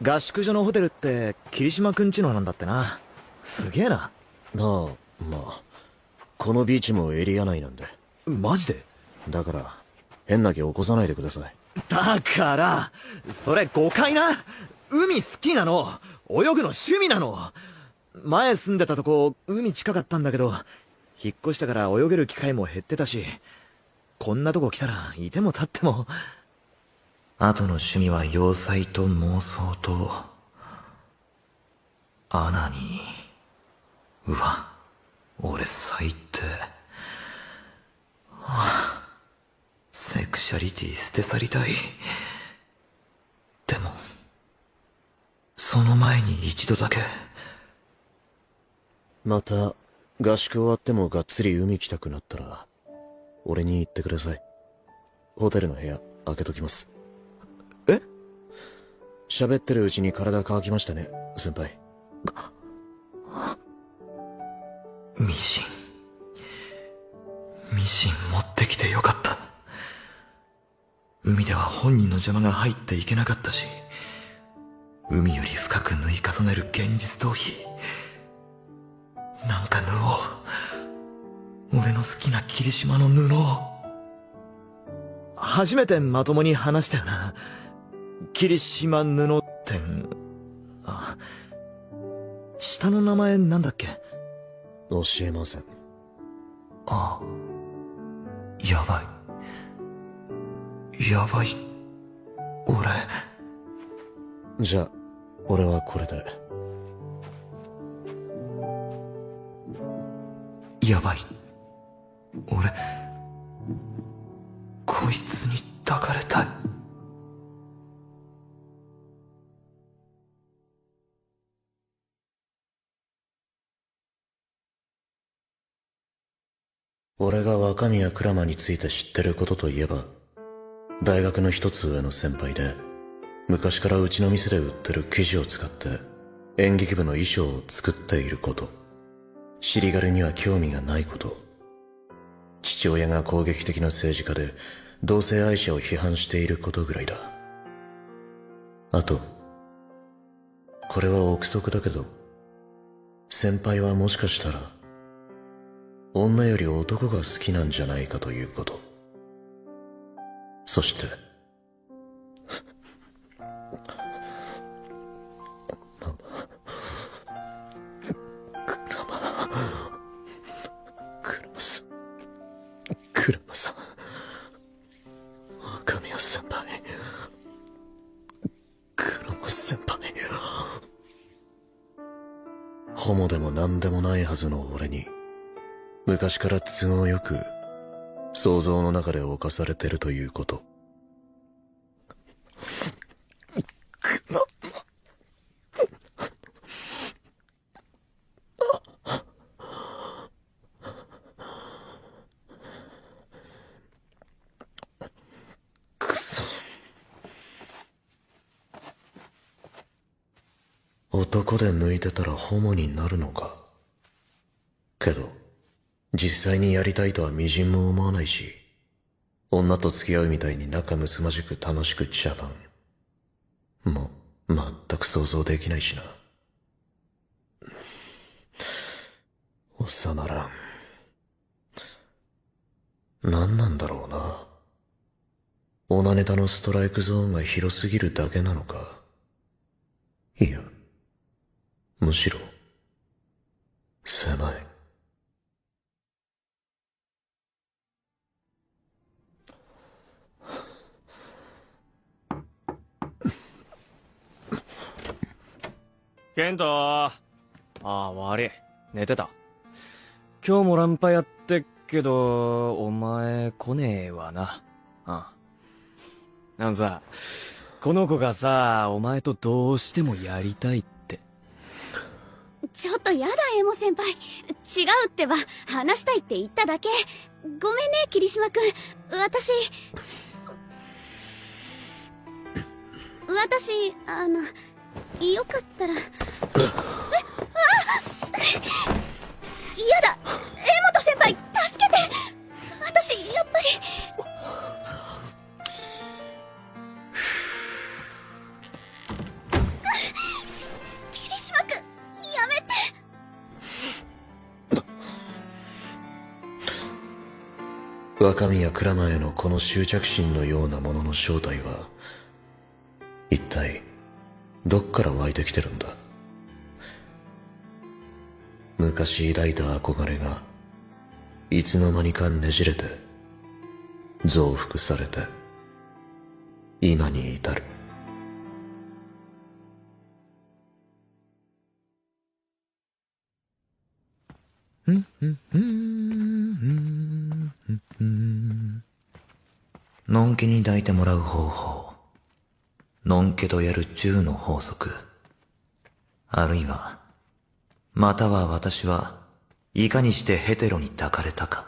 Speaker 2: 合宿所のホテルって霧島くんちのなんだってな。すげえな。
Speaker 3: まあ、このビーチもエリア内なんで。
Speaker 2: マジで？
Speaker 3: だから、変な気起こさないでください。
Speaker 2: だから、それ誤解な。海好きなの。泳ぐの趣味なの。前住んでたとこ、海近かったんだけど、引っ越したから泳げる機会も減ってたし、こんなとこ来たらいても立っても。あとの趣味は要塞と妄想と、アナに。うわ、俺最低。セクシャリティ捨て去りたい。でも、その前に一度だけ。
Speaker 3: また、合宿終わってもがっつり海来たくなったら、俺に言ってください。ホテルの部屋、開けときます。
Speaker 2: え？
Speaker 3: 喋ってるうちに体乾きましたね、先輩。
Speaker 2: ミシン持ってきてよかった。海では本人の邪魔が入っていけなかったし、海より深く縫い重ねる現実逃避。なんか縫おう。俺の好きな霧島の布を。初めてまともに話したよな。霧島布店。下の名前なんだっけ？
Speaker 3: 教えません。
Speaker 2: やばい。俺。
Speaker 3: じゃあ、俺はこれで。
Speaker 2: やばい。俺、こいつに抱かれたい。
Speaker 3: 俺が若宮鞍馬について知ってることといえば、大学の一つ上の先輩で、昔からうちの店で売ってる生地を使って演劇部の衣装を作っていること、尻軽には興味がないこと、父親が攻撃的な政治家で同性愛者を批判していることぐらいだ。あと、これは憶測だけど、先輩はもしかしたら女より男が好きなんじゃないかということ。そしてクラマさん、神谷先輩、クラマ先輩、ホモでも何でもないはずの俺に昔から都合よく想像の中で侵されてるということ。くそ。男で抜いてたらホモになるのか。けど実際にやりたいとはみじんも思わないし、女と付き合うみたいに仲睦まじく楽しく茶番もう全く想像できないしな。収まらん。何なんだろうな。オナネタのストライクゾーンが広すぎるだけなのか。いやむしろ狭い。
Speaker 6: ケント。悪い。寝てた。今日もランパやってっけど、お前来ねえわな。さ、この子がさ、お前とどうしてもやりたいって。
Speaker 9: ちょっとやだ、エモ先輩。違うってば、話したいって言っただけ。ごめんね、霧島くん。私、よかったら。やだ、江本先輩、助けて。私、やっぱり。霧島くん、やめて。
Speaker 3: 若宮鞍馬へのこの執着心のようなものの正体は一体どっから湧いてきてるんだ。昔抱いた憧れがいつの間にかねじれて増幅されて今に至る。
Speaker 2: のんけに抱いてもらう方法、のんけとやる10の法則、あるいはまたは私はいかにしてヘテロに抱かれたか。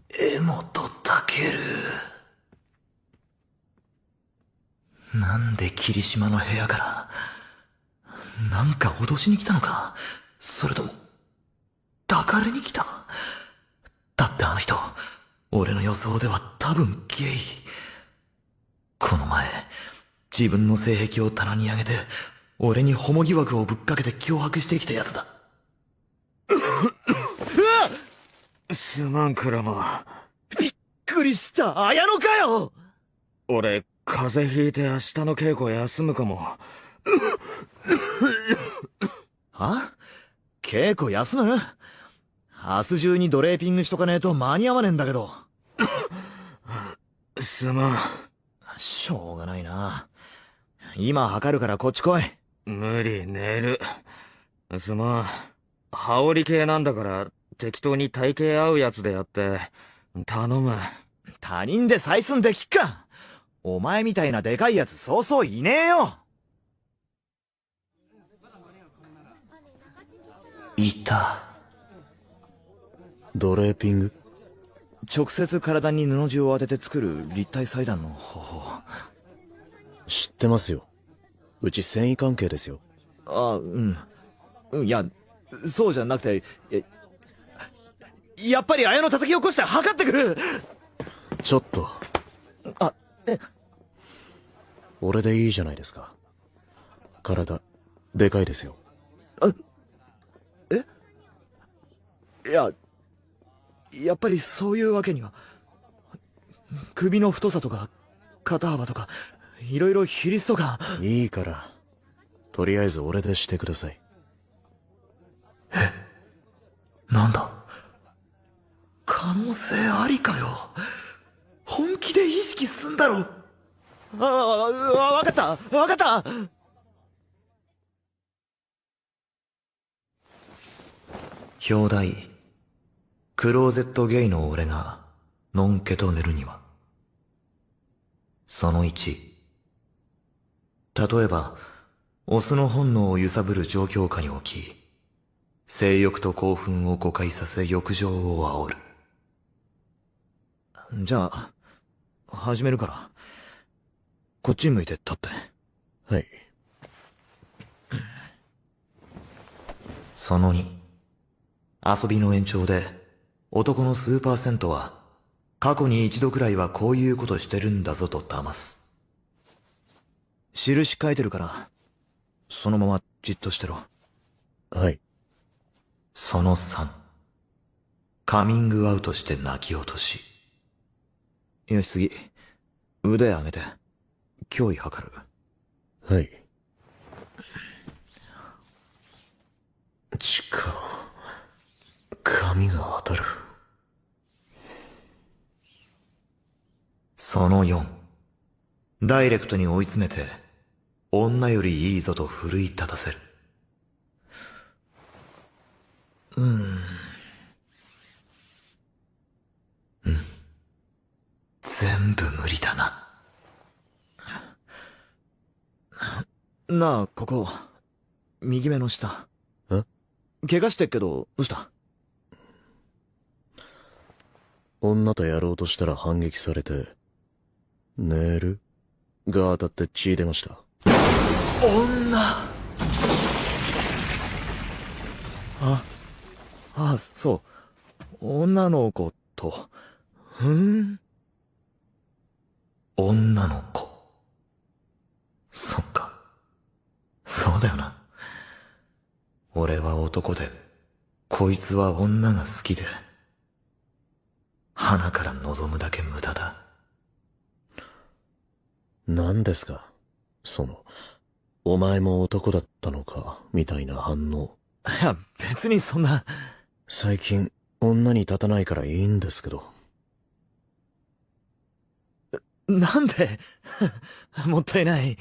Speaker 2: 江本健、なんで霧島の部屋からなんか脅しに来たのか、それとも抱かれに来た。だってあの人俺の予想では多分ゲイ。この前自分の性癖を棚に上げて俺にホモ疑惑をぶっかけて脅迫してきたやつだ。
Speaker 6: すまん、クラマ。
Speaker 5: びっくりした。綾乃かよ。
Speaker 6: 俺風邪ひいて明日の稽古休むかも。
Speaker 5: は？稽古休む？明日中にドレーピングしとかねえと間に合わねえんだけど。
Speaker 6: すまん。
Speaker 5: しょうがないな。今測るからこっち来い。
Speaker 6: 無理、寝る。すまん。羽織系なんだから適当に体型合うやつでやって頼む。
Speaker 5: 他人で採寸できっか。お前みたいなでかいやつそうそういねえよ。
Speaker 2: いた。
Speaker 3: ドレーピング？
Speaker 5: 直接体に布地を当てて作る立体裁断の方法。
Speaker 3: 知ってますよ。うち繊維関係ですよ。
Speaker 5: いや、そうじゃなくて、やっぱり綾乃叩き起こして測ってくる。
Speaker 3: ちょっと。俺でいいじゃないですか。体、でかいですよ。
Speaker 2: いや、やっぱりそういうわけには。首の太さとか、肩幅とか、いろいろ比率とか。
Speaker 3: いいから、とりあえず俺でしてください。
Speaker 2: なんだ？可能性ありかよ。本気で意識すんだろ。わかった、わかった。表題、クローゼットゲイの俺が、のんけと寝るには。その1。例えば、オスの本能を揺さぶる状況下に置き、性欲と興奮を誤解させ欲情を煽る。じゃあ、始めるから。こっち向いて立って。
Speaker 3: はい。
Speaker 2: その2。遊びの延長で、男の数%は、過去に一度くらいはこういうことしてるんだぞと騙す。印書いてるから、そのままじっとしてろ。
Speaker 3: はい。
Speaker 2: その3。カミングアウトして泣き落とし。よし次。腕上げて。脅威測る。
Speaker 3: はい。髪が当たる。
Speaker 2: その4。ダイレクトに追い詰めて、女よりいいぞと奮い立たせる。全部無理だな。なあ、ここ。右目の下。怪我してっけど、どうした？
Speaker 3: 女とやろうとしたら反撃されて、寝るが当たって血出ました。
Speaker 2: 女！そう。女の子と。女の子。そっか。そうだよな。俺は男で、こいつは女が好きで、花から望むだけ無駄だ。
Speaker 3: 何ですか？お前も男だったのか、みたいな反応。
Speaker 2: いや、別にそんな。
Speaker 3: 最近、女に立たないからいいんですけど。
Speaker 2: なんでもったいない。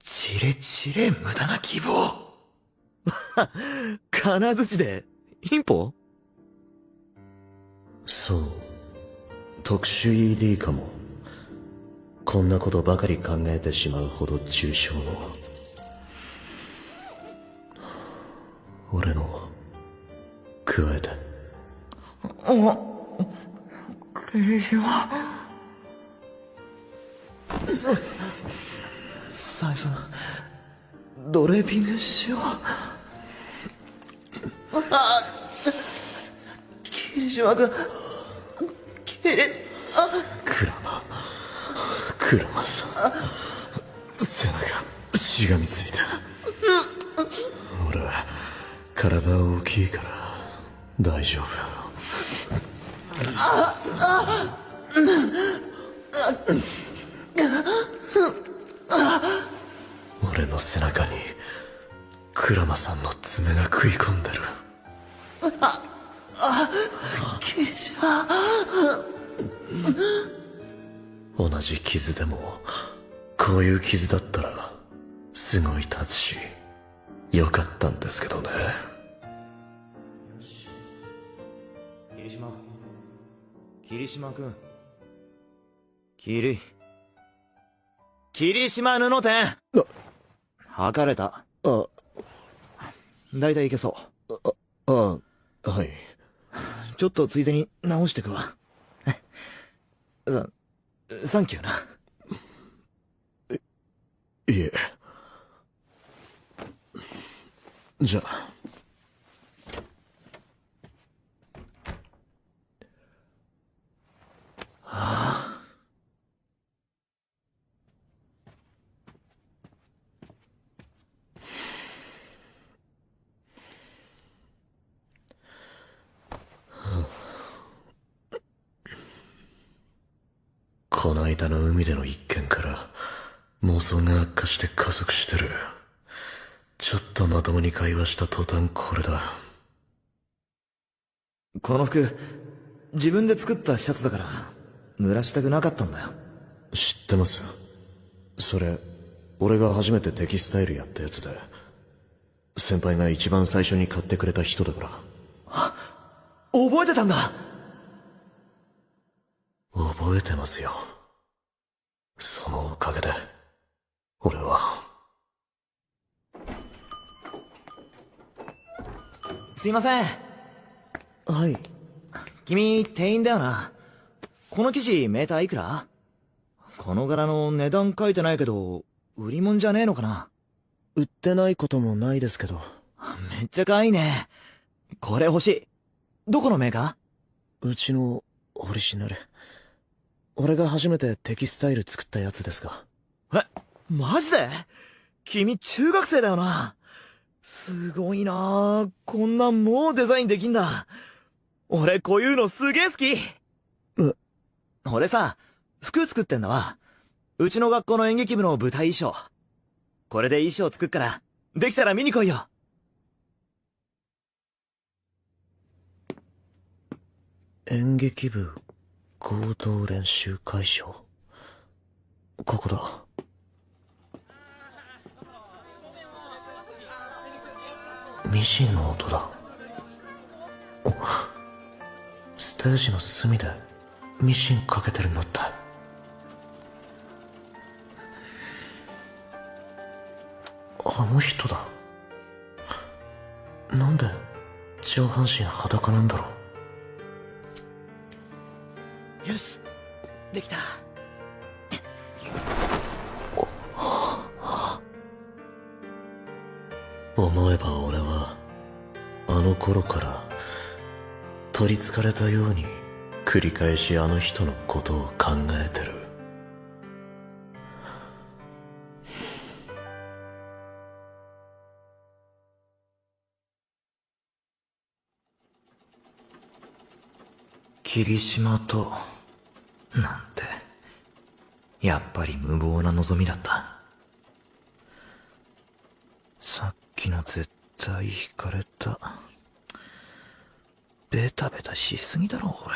Speaker 2: チレチレ無駄な希望。金槌で、インポ？
Speaker 3: そう。特殊 ED かも。こんなことばかり考えてしまうほど抽象の。俺の、加えて。
Speaker 2: 霧島。最初、ドレーピングしよう。霧島君、
Speaker 3: クラマさん。背中、しがみついた。俺は、体大きいから、大丈夫。俺の背中に、クラマさんの爪が食い込んでる。
Speaker 2: 霧島。
Speaker 3: 同じ傷でも、こういう傷だったら、すごい立つし、よかったんですけどね。
Speaker 2: 霧島くん。霧島布店。測れた。だいたいいけそう。
Speaker 3: はい。
Speaker 2: ちょっとついでに直してくわ。サンキューな。
Speaker 3: いえ。じゃあ。この間の海での一件から妄想が悪化して加速してる。ちょっとまともに会話した途端これだ。
Speaker 2: この服、自分で作ったシャツだから、濡らしたくなかったんだよ。
Speaker 3: 知ってます。それ、俺が初めてテキスタイルやったやつで、先輩が一番最初に買ってくれた人だから。
Speaker 2: 覚えてたんだ。
Speaker 3: 覚えてますよ。そのおかげで、俺は。
Speaker 2: すいません。
Speaker 3: はい。
Speaker 2: 君、店員だよな。この生地、メーターいくら？この柄の値段書いてないけど、売り物じゃねえのかな？
Speaker 3: 売ってないこともないですけど。
Speaker 2: めっちゃ可愛いね。これ欲しい。どこのメーカ
Speaker 3: ー？うちのオリジナル。俺が初めてテキスタイル作ったやつですが。
Speaker 2: マジで？君中学生だよな。すごいな。こんなんもうデザインできんだ。俺こういうのすげえ好き。俺さ、服作ってんだわ。うちの学校の演劇部の舞台衣装。これで衣装作っから、できたら見に来いよ。
Speaker 3: 演劇部合同練習会場。ここだ。ミシンの音だ。ステージの隅でミシンかけてるのって。あの人だ。なんで上半身裸なんだろ
Speaker 2: う。よし、できた。
Speaker 3: 思えば俺はあの頃から取りつかれたように繰り返しあの人のことを考えてる。
Speaker 2: 霧島となんてやっぱり無謀な望みだった。さっきの絶対惹かれた。ベタベタしすぎだろ俺。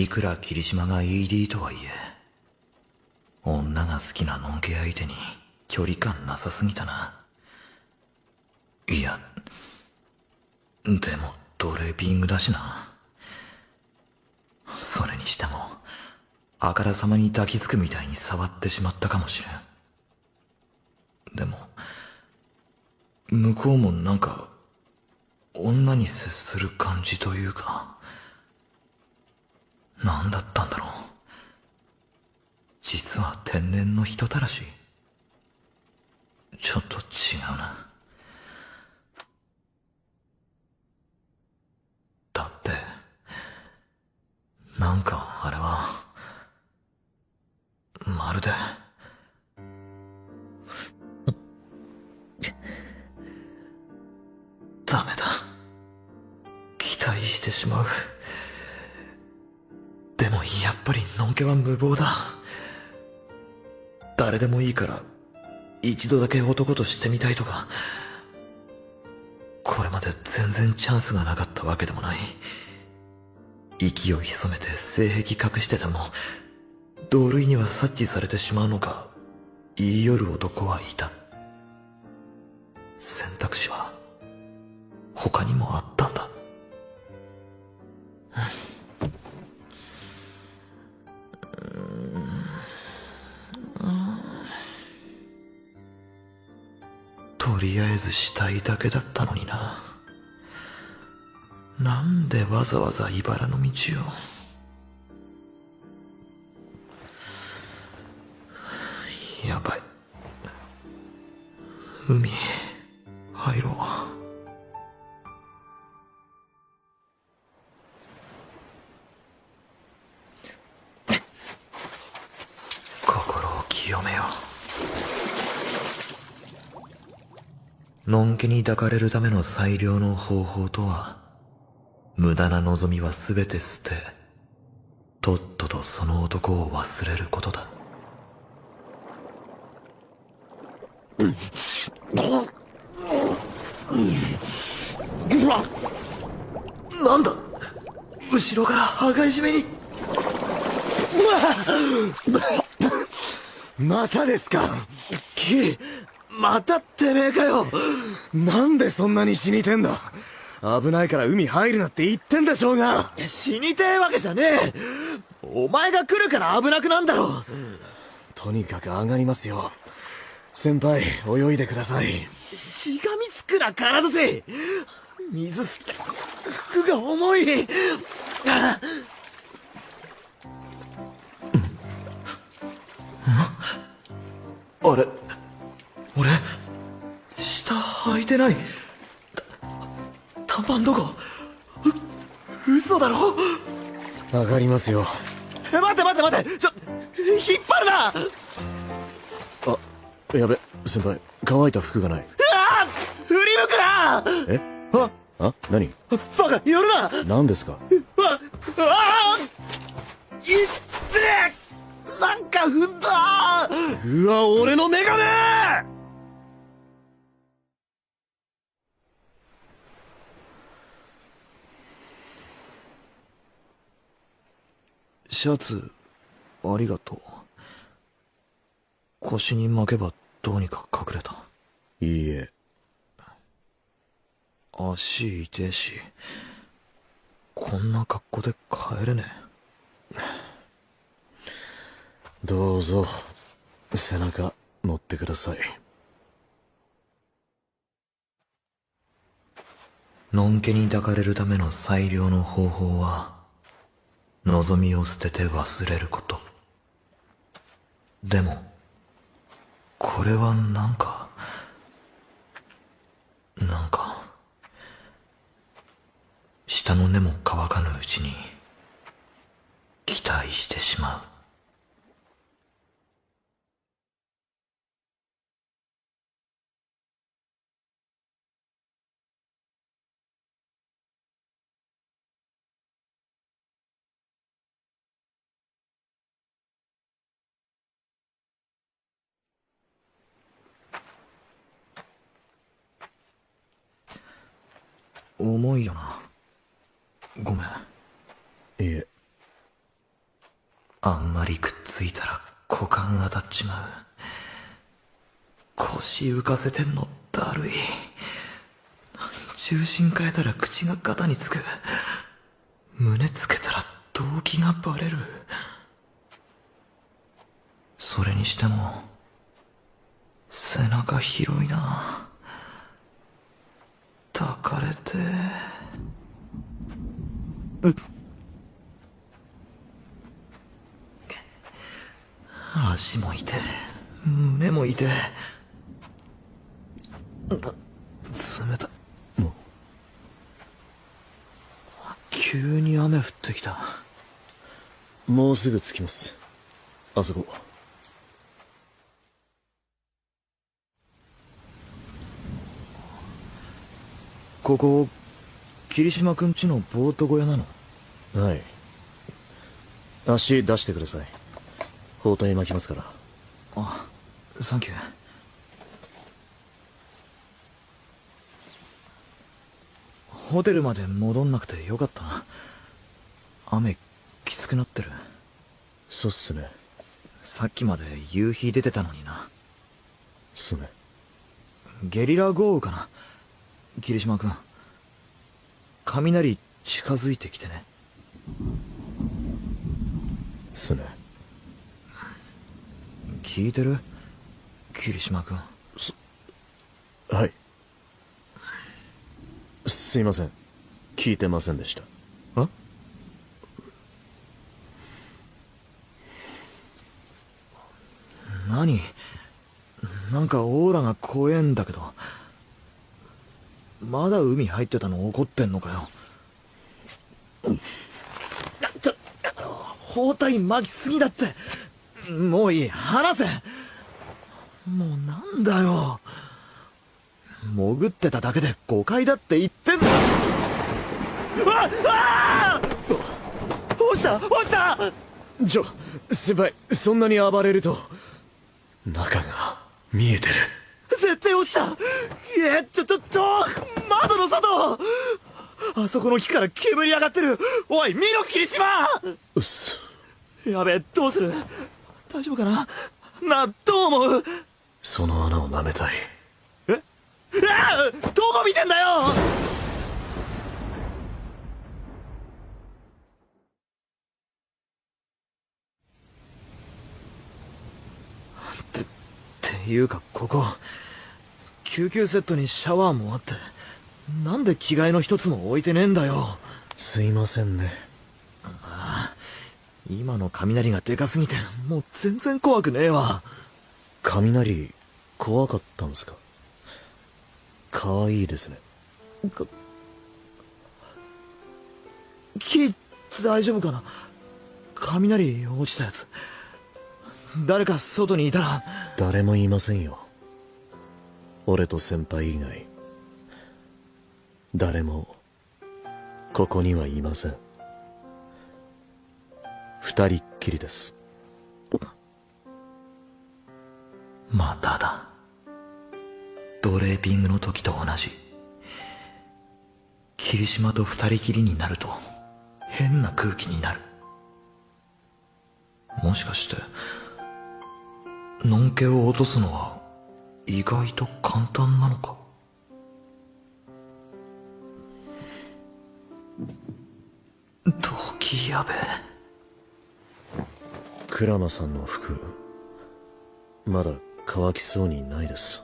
Speaker 2: いくら霧島が ED とはいえ、女が好きなのんけ相手に距離感なさすぎたな。いやでもドレーピングだしな。それにしてもあからさまに抱きつくみたいに触ってしまったかもしれん。でも向こうもなんか女に接する感じというか、何だったんだろう。実は天然の人たらし。ちょっと違うな。だってなんかあれはまるでダメだ。期待してしまう。でもやっぱりのんけは無謀だ。誰でもいいから一度だけ男としてみたいとか、これまで全然チャンスがなかったわけでもない。息を潜めて性癖隠してても同類には察知されてしまうのか言い寄る男はいた。選択肢は他にもあったんだ。とりあえずしたいだけだったのにな。なんでわざわざ茨の道を。やばい。海入ろう。心を清めよう。のんけに抱かれるための最良の方法とは、無駄な望みはすべて捨て、とっととその男を忘れることだ。なんだ、後ろから羽交い締めに。
Speaker 3: またですか。
Speaker 2: キリ、またてめえかよ。
Speaker 3: なんでそんなに死にてんだ。危ないから海入るなって言ってんでしょうが。
Speaker 2: 死にてえわけじゃねえ。お前が来るから危なくなんだろ。
Speaker 3: とにかく上がりますよ。先輩、泳いでください。
Speaker 2: しがみつくな、体し。水吸って服が重い。あれ、俺下履いてない。短パンどこ？嘘だろ。
Speaker 3: 上がりますよ。
Speaker 2: 待って待って待って、引っ張るな。
Speaker 3: あ、やべ、先輩、乾いた服がない。
Speaker 2: 振り向くな。
Speaker 3: え？何？
Speaker 2: バカ、寄るな。
Speaker 3: 何ですか？
Speaker 2: いってえ、なんか踏んだ。
Speaker 3: うわ、俺のメガネ！
Speaker 2: シャツ、ありがとう。腰に巻けばどうにか隠れた。
Speaker 3: いいえ。
Speaker 2: 足痛えし、こんな格好で帰れねえ。
Speaker 3: どうぞ、背中乗ってください。
Speaker 2: のんけに抱かれるための最良の方法は、望みを捨てて忘れること。でも、これはなんか、下の根も乾かぬうちに、期待してしまう。重いよな。ごめん。
Speaker 3: いえ。
Speaker 2: あんまりくっついたら股間当たっちまう。腰浮かせてんのだるい。重心変えたら口が肩につく。胸つけたら動機がバレる。それにしても背中広いな。抱かれて。足も痛え、胸も痛え。冷たい。急に雨降ってきた。
Speaker 3: もうすぐ着きます。あそこ。
Speaker 2: ここ、霧島くんちのボート小屋なの？
Speaker 3: はい。足出してください。包帯巻きますから。
Speaker 2: あ、サンキュー。ホテルまで戻んなくてよかったな。雨きつくなってる。
Speaker 3: そうっすね。
Speaker 2: さっきまで夕日出てたのにな。
Speaker 3: すね。
Speaker 2: ゲリラ豪雨かな、霧島くん。雷近づいてきてね。
Speaker 3: すね。
Speaker 2: 聞いてる？霧島くん。
Speaker 3: はい。すいません。聞いてませんでした。
Speaker 2: 何？なんかオーラが怖えんだけど。まだ海入ってたの怒ってんのかよ。包帯巻きすぎだって。もういい、離せ。もうなんだよ。潜ってただけで誤解だって言ってんだ。おし
Speaker 3: 先輩、そんなに暴れると。中が見えてる。
Speaker 5: 絶対落ちた。窓の外。あそこの木から煙上がってる。おい見ろ霧島。
Speaker 3: うっす。
Speaker 5: やべえ、どうする。大丈夫かな。どう思う。
Speaker 3: その穴を舐めたい。
Speaker 5: どこ見てんだよ。っていうかここ救急セットにシャワーもあって、なんで着替えの一つも置いてねえんだよ。
Speaker 3: すいませんね。
Speaker 5: 今の雷がでかすぎてもう全然怖くねえわ。
Speaker 3: 雷怖かったんですか。かわいいですね。
Speaker 5: 木大丈夫かな。雷落ちたやつ。誰か外にいたら。
Speaker 3: 誰もいませんよ。俺と先輩以外誰もここにはいません。二人っきりです。
Speaker 2: まただ。ドレーピングの時と同じ。霧島と二人きりになると変な空気になる。もしかしてのんけを落とすのは意外と簡単なのか。時やべえ。
Speaker 3: クラマさんの服まだ乾きそうにないです。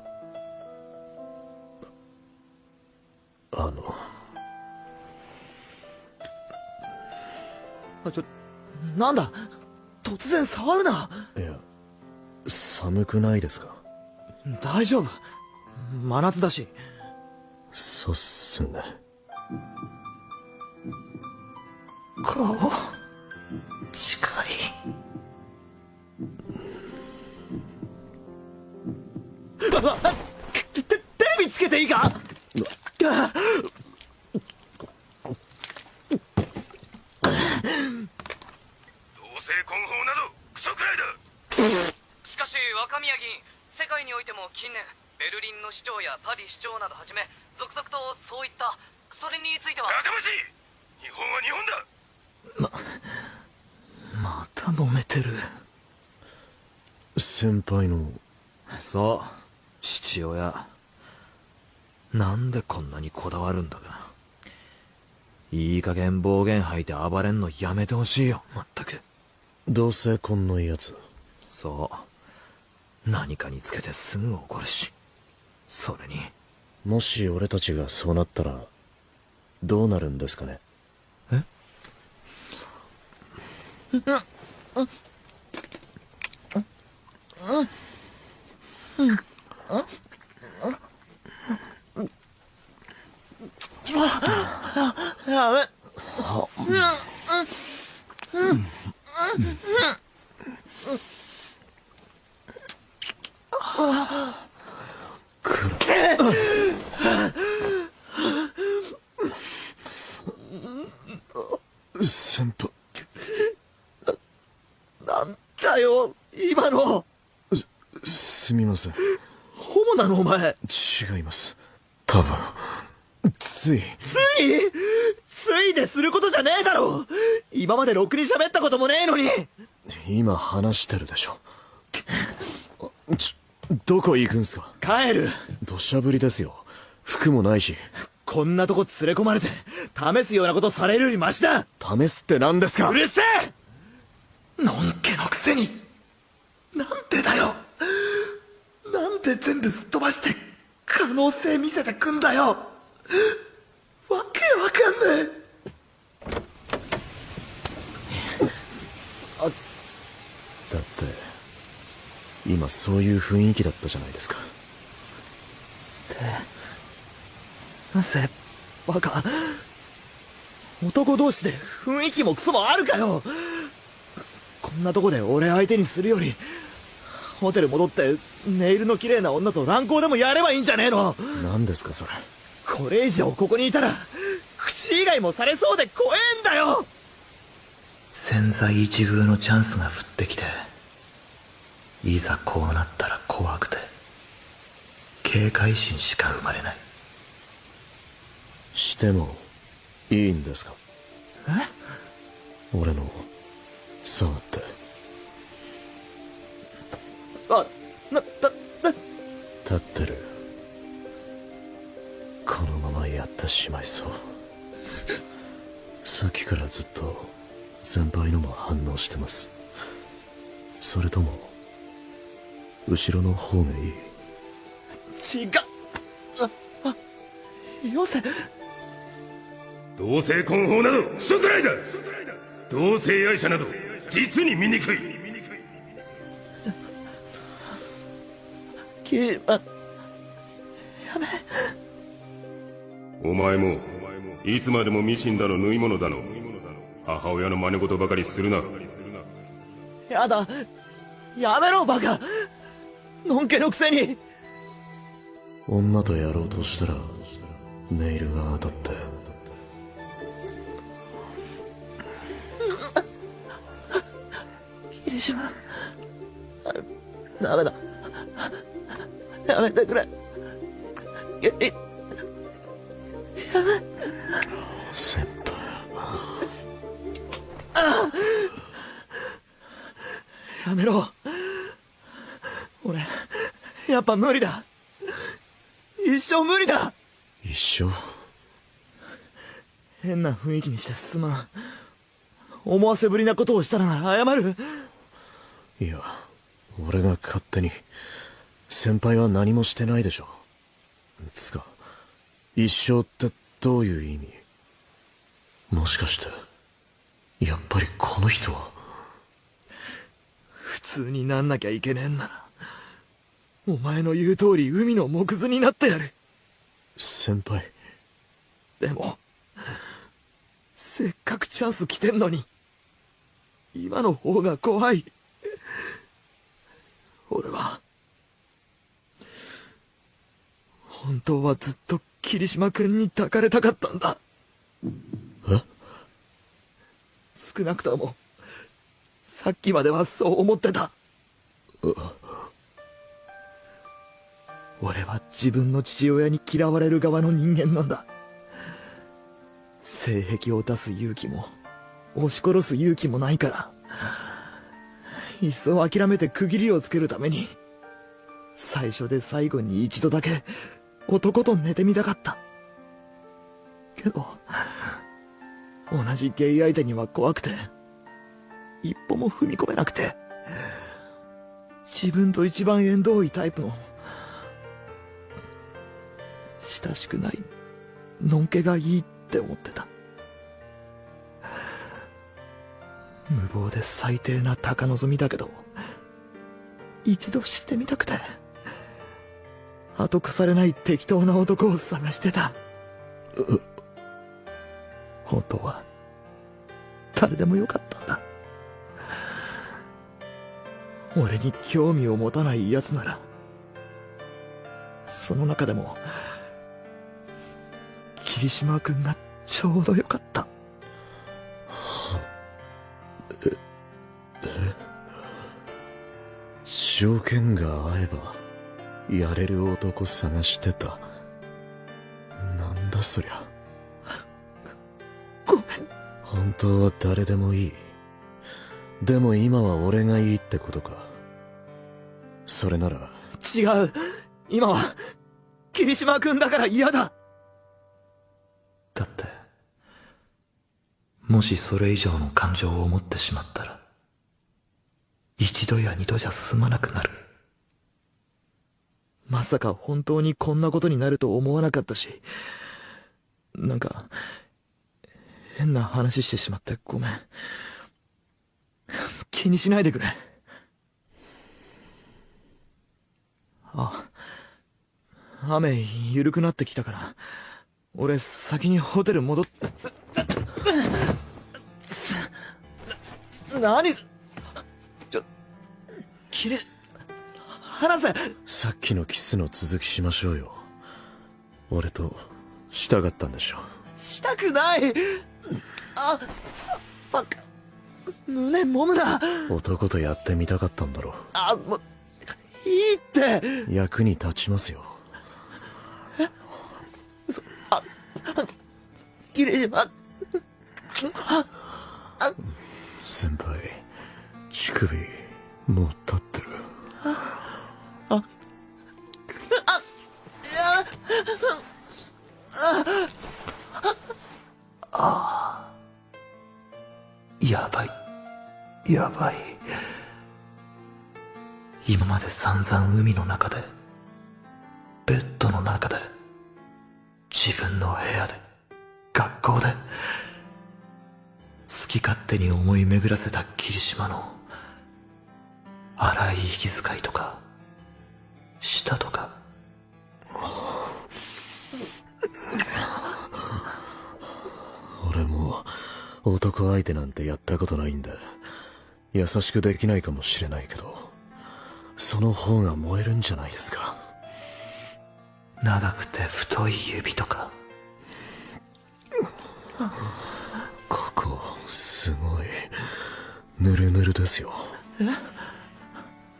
Speaker 5: なんだ突然触るな。
Speaker 3: いや、寒くないですか。
Speaker 5: 大丈夫、真夏だし。
Speaker 3: そうっすね。
Speaker 2: 顔近い。
Speaker 5: テレビつけていいか。
Speaker 8: 同性婚法などクソくらいだ。
Speaker 4: しかし若宮議員、世界においても近年ベルリンの市長やパリ市長などはじめ続々とそういったそれについては。
Speaker 8: やかましい。日本は日本だ。
Speaker 5: また揉めてる。
Speaker 3: 先輩の。
Speaker 5: そう、父親。なんでこんなにこだわるんだか。いい加減暴言吐いて暴れんのやめてほしいよ、まったく。
Speaker 3: 同性婚のやつ。
Speaker 5: そう、何かにつけてすぐ怒るし。それに
Speaker 3: もし俺たちがそうなったらどうなるんですかね。先輩。
Speaker 5: なんだよ今の。
Speaker 3: すみません。
Speaker 5: ホモなのお前。
Speaker 3: 違います。多分つい
Speaker 5: ですることじゃねえだろ。今までろくに喋ったこともねえのに。
Speaker 3: 今話してるでしょ。どこ行くんすか。
Speaker 5: 帰る。
Speaker 3: 土砂降りですよ。服もないし。
Speaker 5: こんなとこ連れ込まれて試すようなことされるよりマシだ。
Speaker 3: 試すって何ですか。
Speaker 5: うるせえ。
Speaker 2: のんけのくせになんでだよ。なんで全部すっ飛ばして可能性見せてくんだよ。わけわかんねえ。
Speaker 3: だって今そういう雰囲気だったじゃないですか。
Speaker 5: せっバカ。男同士で雰囲気もクソもあるかよ。こんなとこで俺相手にするよりホテル戻ってネイルの綺麗な女と乱交でもやればいいんじゃねえの。
Speaker 3: 何ですかそれ。
Speaker 5: これ以上ここにいたら口以外もされそうで怖えんだよ。
Speaker 2: 千載一遇のチャンスが降ってきて、いざこうなったら怖くて警戒心しか生まれない。
Speaker 3: してもいいんですか？
Speaker 5: え？
Speaker 3: 俺の触って。立ってる。このままやってしまいそう。さっきからずっと先輩のも反応してます。それとも後ろの方がいい？
Speaker 5: 違う。よせ。
Speaker 10: 同性婚法などクソくらいだ。同性愛者など実に醜い。
Speaker 5: やめ。
Speaker 10: お前もいつまでもミシンだの縫い物だの母親の真似事ばかりするな。
Speaker 5: やだ。やめろバカ。のんけのくせに。
Speaker 3: 女とやろうとしたらネイルが当たって。
Speaker 5: 霧島、ダメだ。やめてくれ。
Speaker 3: 先輩。
Speaker 5: やめろ。俺やっぱ無理だ。一生無理だ。
Speaker 3: 一生？
Speaker 5: 変な雰囲気にしてすまん。思わせぶりなことをしたなら謝る。
Speaker 3: いや、俺が勝手に。先輩は何もしてないでしょ。つか、一生ってどういう意味？もしかしてやっぱりこの人は。
Speaker 5: 普通になんなきゃいけねえんなら、お前の言う通り海の藻くずになってやる。
Speaker 3: 先輩。
Speaker 5: でもせっかくチャンス来てんのに今の方が怖い。俺は本当はずっと霧島君に抱かれたかったんだ。
Speaker 3: え？
Speaker 5: 少なくともさっきまではそう思ってた。俺は自分の父親に嫌われる側の人間なんだ。性癖を出す勇気も押し殺す勇気もないから、いっそ諦めて区切りをつけるために最初で最後に一度だけ男と寝てみたかった。けど同じゲイ相手には怖くて一歩も踏み込めなくて、自分と一番縁遠いタイプの親しくないのんけがいいって思ってた。無謀で最低な高望みだけど一度知ってみたくて、後腐れない適当な男を探してた。本当は誰でもよかったんだ。俺に興味を持たない奴なら、その中でも霧島君がちょうどよかった。
Speaker 3: 条件が合えばやれる男探してた。なんだそりゃ。
Speaker 5: ごめん。
Speaker 3: 本当は誰でもいい。でも今は俺がいいってことか。それなら。
Speaker 5: 違う。今は霧島君だから嫌だ。
Speaker 2: だってもしそれ以上の感情を持ってしまったら一度や二度じゃ済まなくなる。
Speaker 5: まさか本当にこんなことになると思わなかったし、なんか変な話してしまってごめん。気にしないでくれ。雨緩くなってきたから俺先にホテル戻って。何話せ。
Speaker 3: さっきのキスの続きしましょうよ。俺としたかったんでしょ。
Speaker 5: したくない。バカ。胸揉むな。
Speaker 3: 男とやってみたかったんだろ。
Speaker 5: いいって。
Speaker 3: 役に立ちますよ。
Speaker 5: 嘘。霧島。
Speaker 3: 先輩、乳首、もう立ってる。
Speaker 2: やばい。やばい。今まで散々海の中で、ベッドの中で、自分の部屋で、学校で、好き勝手に思い巡らせた霧島の荒い息遣いとか、舌とか。
Speaker 3: 俺も男相手なんてやったことないんで優しくできないかもしれないけど、その方が燃えるんじゃないですか。
Speaker 2: 長くて太い指とか。
Speaker 3: ここすごいぬるぬるですよ。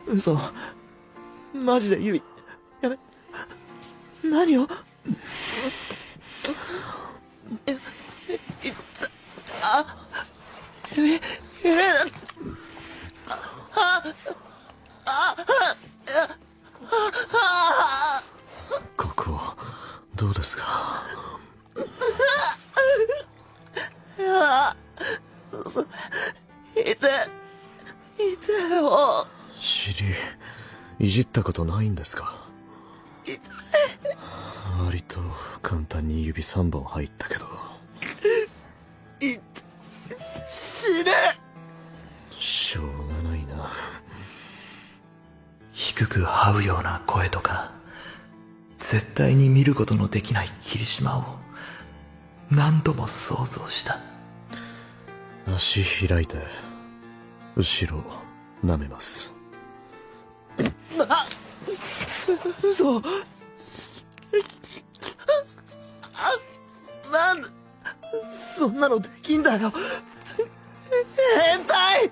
Speaker 5: 嘘。マジで指。やめ。何を。
Speaker 3: ここどうですか。
Speaker 5: 痛いよ。
Speaker 3: 尻いじったことないんですか。割と簡単に指3本入ったけど。
Speaker 5: 死ね。
Speaker 3: しょうがないな。
Speaker 2: 低く這うような声とか、絶対に見ることのできない霧島を何度も想像した。
Speaker 3: 足開いて後ろ舐めます。
Speaker 5: 嘘。なんでそんなのできんだよ。変態。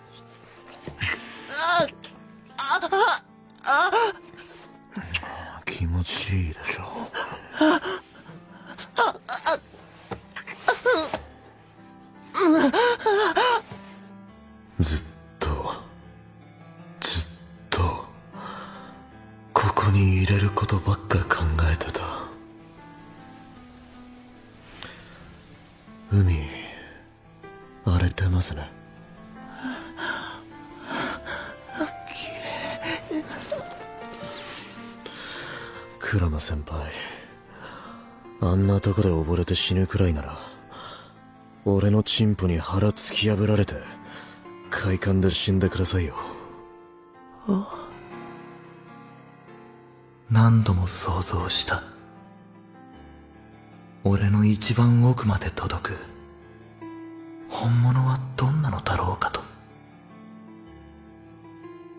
Speaker 3: 気持ちいいでしょ。ずっとここに入れることばっか考えてた。海荒れてますね。鞍馬先輩、あんなとこで溺れて死ぬくらいなら俺のチンポに腹突き破られて快感で死んでくださいよ。
Speaker 2: 何度も想像した。俺の一番奥まで届く本物はどんなのだろうかと。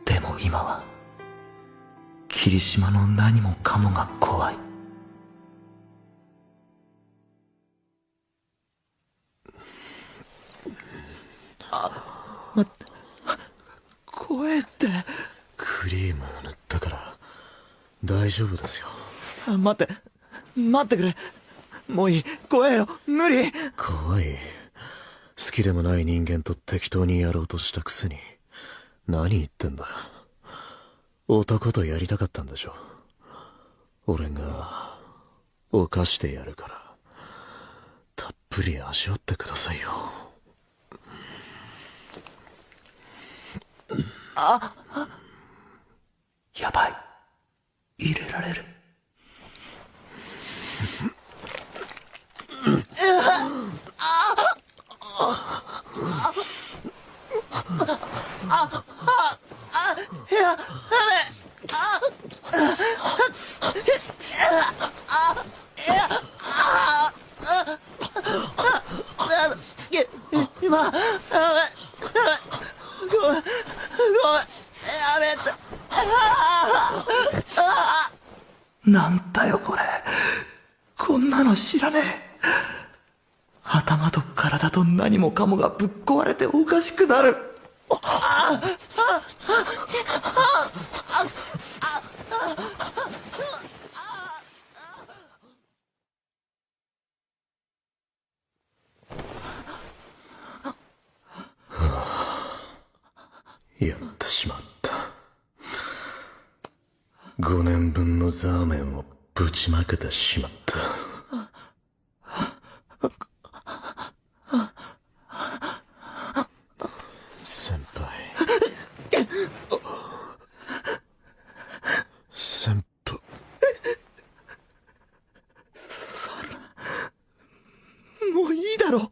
Speaker 2: でも今は霧島の何もかもが怖い。
Speaker 5: 待って、声って。
Speaker 3: クリーム塗ったから大丈夫ですよ。
Speaker 5: 待ってくれ。もういい。怖えよ。無理。
Speaker 3: 怖い。好きでもない人間と適当にやろうとしたくせに何言ってんだ。男とやりたかったんでしょ。俺が犯してやるからたっぷり味わってくださいよ。
Speaker 2: やばい。入れられる。
Speaker 5: 今、ごめん、やめて。
Speaker 2: なんだよこれ。こんなの知らねえ。頭と体と何もかもがぶっ壊れておかしくなる。
Speaker 3: やってしまった。5年分のザーメンをぶちまけてしまった。先輩。先輩。
Speaker 5: もういいだろ。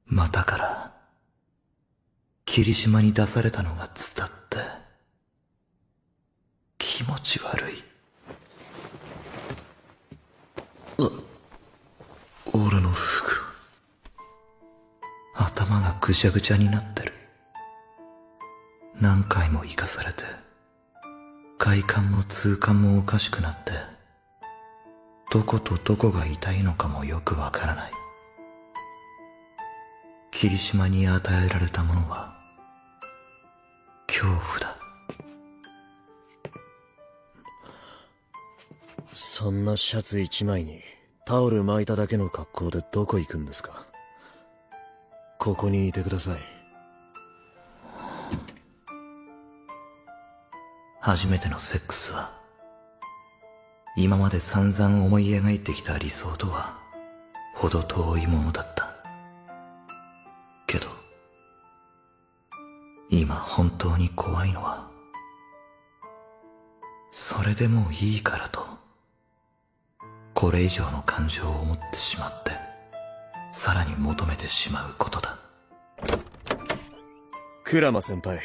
Speaker 2: またから霧島に出されたのが伝って気持ち悪い。
Speaker 3: 俺の服、
Speaker 2: 頭がぐちゃぐちゃになってる。何回も生かされて快感も痛感もおかしくなって、どことどこが痛いのかもよくわからない。霧島に与えられたものは恐怖だ。
Speaker 3: そんなシャツ一枚にタオル巻いただけの格好でどこ行くんですか。ここにいてください。
Speaker 2: 初めてのセックスは今まで散々思い描いてきた理想とは程遠いものだった。けど今本当に怖いのは、それでもういいからとこれ以上の感情を持ってしまってさらに求めてしまうことだ。
Speaker 3: 鞍馬先輩、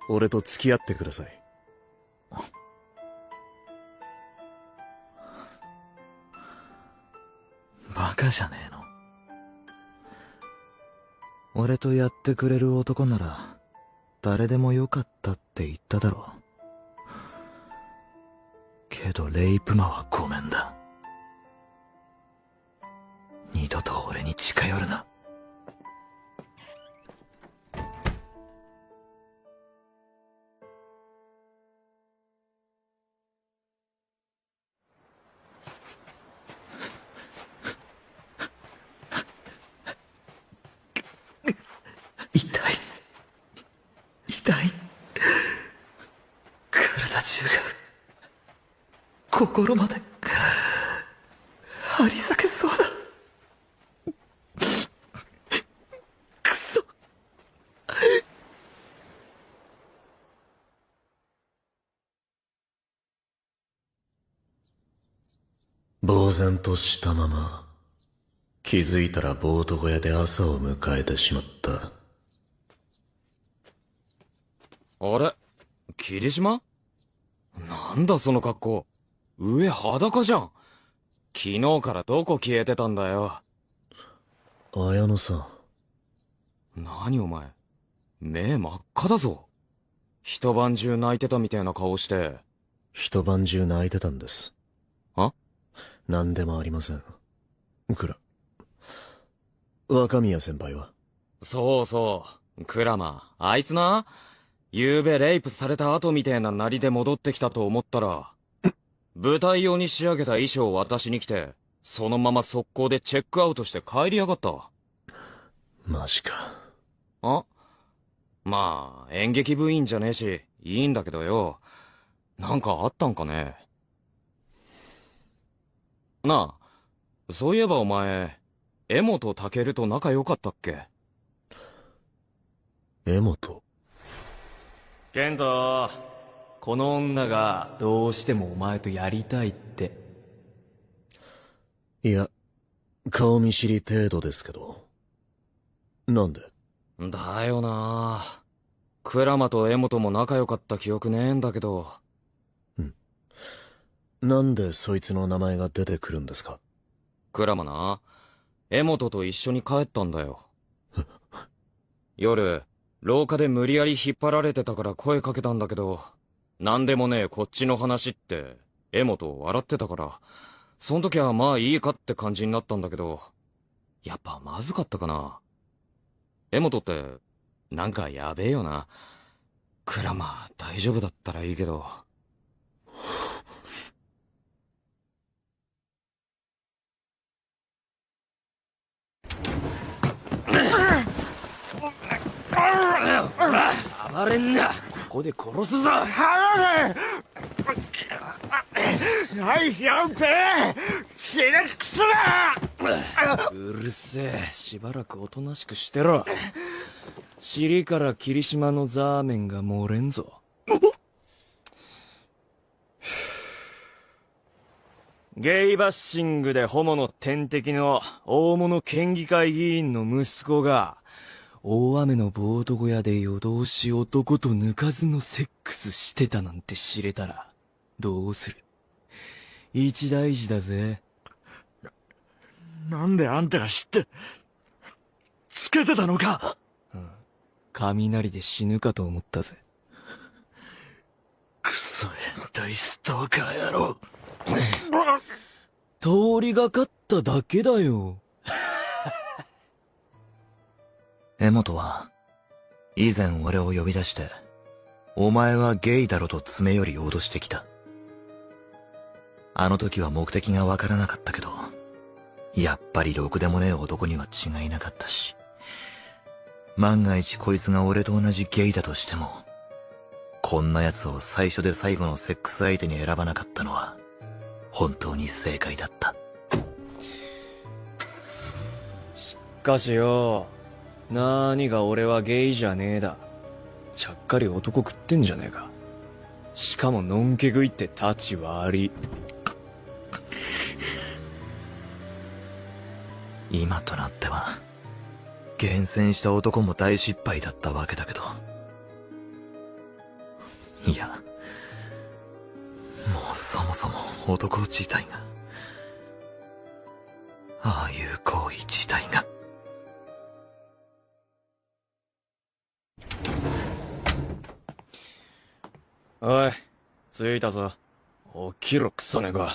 Speaker 3: 俺と付き合ってください。
Speaker 2: バカじゃねえの。俺とやってくれる男なら誰でもよかったって言っただろ。けどレイプ魔はごめんだ。二度と俺に近寄るな。痛い。体中が心まで張り裂けそうだ。くそ。
Speaker 3: 呆然としたまま気づいたらボート小屋で朝を迎えてしまった。
Speaker 6: あれ、霧島？なんだその格好。上裸じゃん。昨日からどこ消えてたんだよ。
Speaker 3: 綾野さん。
Speaker 6: 何お前、目真っ赤だぞ。一晩中泣いてたみたいな顔して。
Speaker 3: 一晩中泣いてたんです。
Speaker 6: あ？
Speaker 3: 何でもありません。若宮先輩は？
Speaker 6: そうそう、クラマ、あいつな、昨べレイプされた後みてえななりで戻ってきたと思ったら、舞台用に仕上げた衣装を渡しに来て、そのまま速攻でチェックアウトして帰りやがった。
Speaker 3: マジか。
Speaker 6: あ？まあ、演劇部員じゃねえし、いいんだけどよ。なんかあったんかね。なあ、そういえばお前、江本健と仲良かったっけ？
Speaker 3: 江本？
Speaker 11: ケント、この女がどうしてもお前とやりたいって。
Speaker 3: いや、顔見知り程度ですけど。なんで？
Speaker 6: だよな。クラマと江本も仲良かった記憶ねえんだけど。
Speaker 3: なんでそいつの名前が出てくるんですか？
Speaker 6: クラマな、江本と一緒に帰ったんだよ。夜、廊下で無理やり引っ張られてたから声かけたんだけど、なんでもねえこっちの話って、江本笑ってたから、そん時はまあいいかって感じになったんだけど、やっぱまずかったかな。
Speaker 11: 江本って、なんかやべえよな。クラマ大丈夫だったらいいけど。暴れんな。ここで殺すぞ。
Speaker 5: ナイスやんぺー、死ねくそだ。
Speaker 11: うるせえ。しばらくおとなしくしてろ。尻から霧島のザーメンが漏れんぞ。ゲイバッシングでホモの天敵の大物県議会議員の息子が、大雨のボート小屋で夜通し男と抜かずのセックスしてたなんて知れたら、どうする？一大事だぜ。
Speaker 5: なんであんたが知って、つけてたのか。
Speaker 11: 雷で死ぬかと思ったぜ。
Speaker 5: クソ変態ストーカー野郎。
Speaker 11: 通りがかっただけだよ。
Speaker 2: 江本は、以前俺を呼び出して、お前はゲイだろと詰め寄り脅してきた。あの時は目的がわからなかったけど、やっぱりろくでもねえ男には違いなかったし、万が一こいつが俺と同じゲイだとしても、こんな奴を最初で最後のセックス相手に選ばなかったのは、本当に正解だった。
Speaker 11: しかしよ、何が俺はゲイじゃねえだ。ちゃっかり男食ってんじゃねえか。しかものんけ食いってタチ悪い。
Speaker 2: 今となっては、厳選した男も大失敗だったわけだけど。いや、もうそもそも男自体が、ああいう行為自体が。
Speaker 11: おい、着いたぞ。起きろ、クソ猫。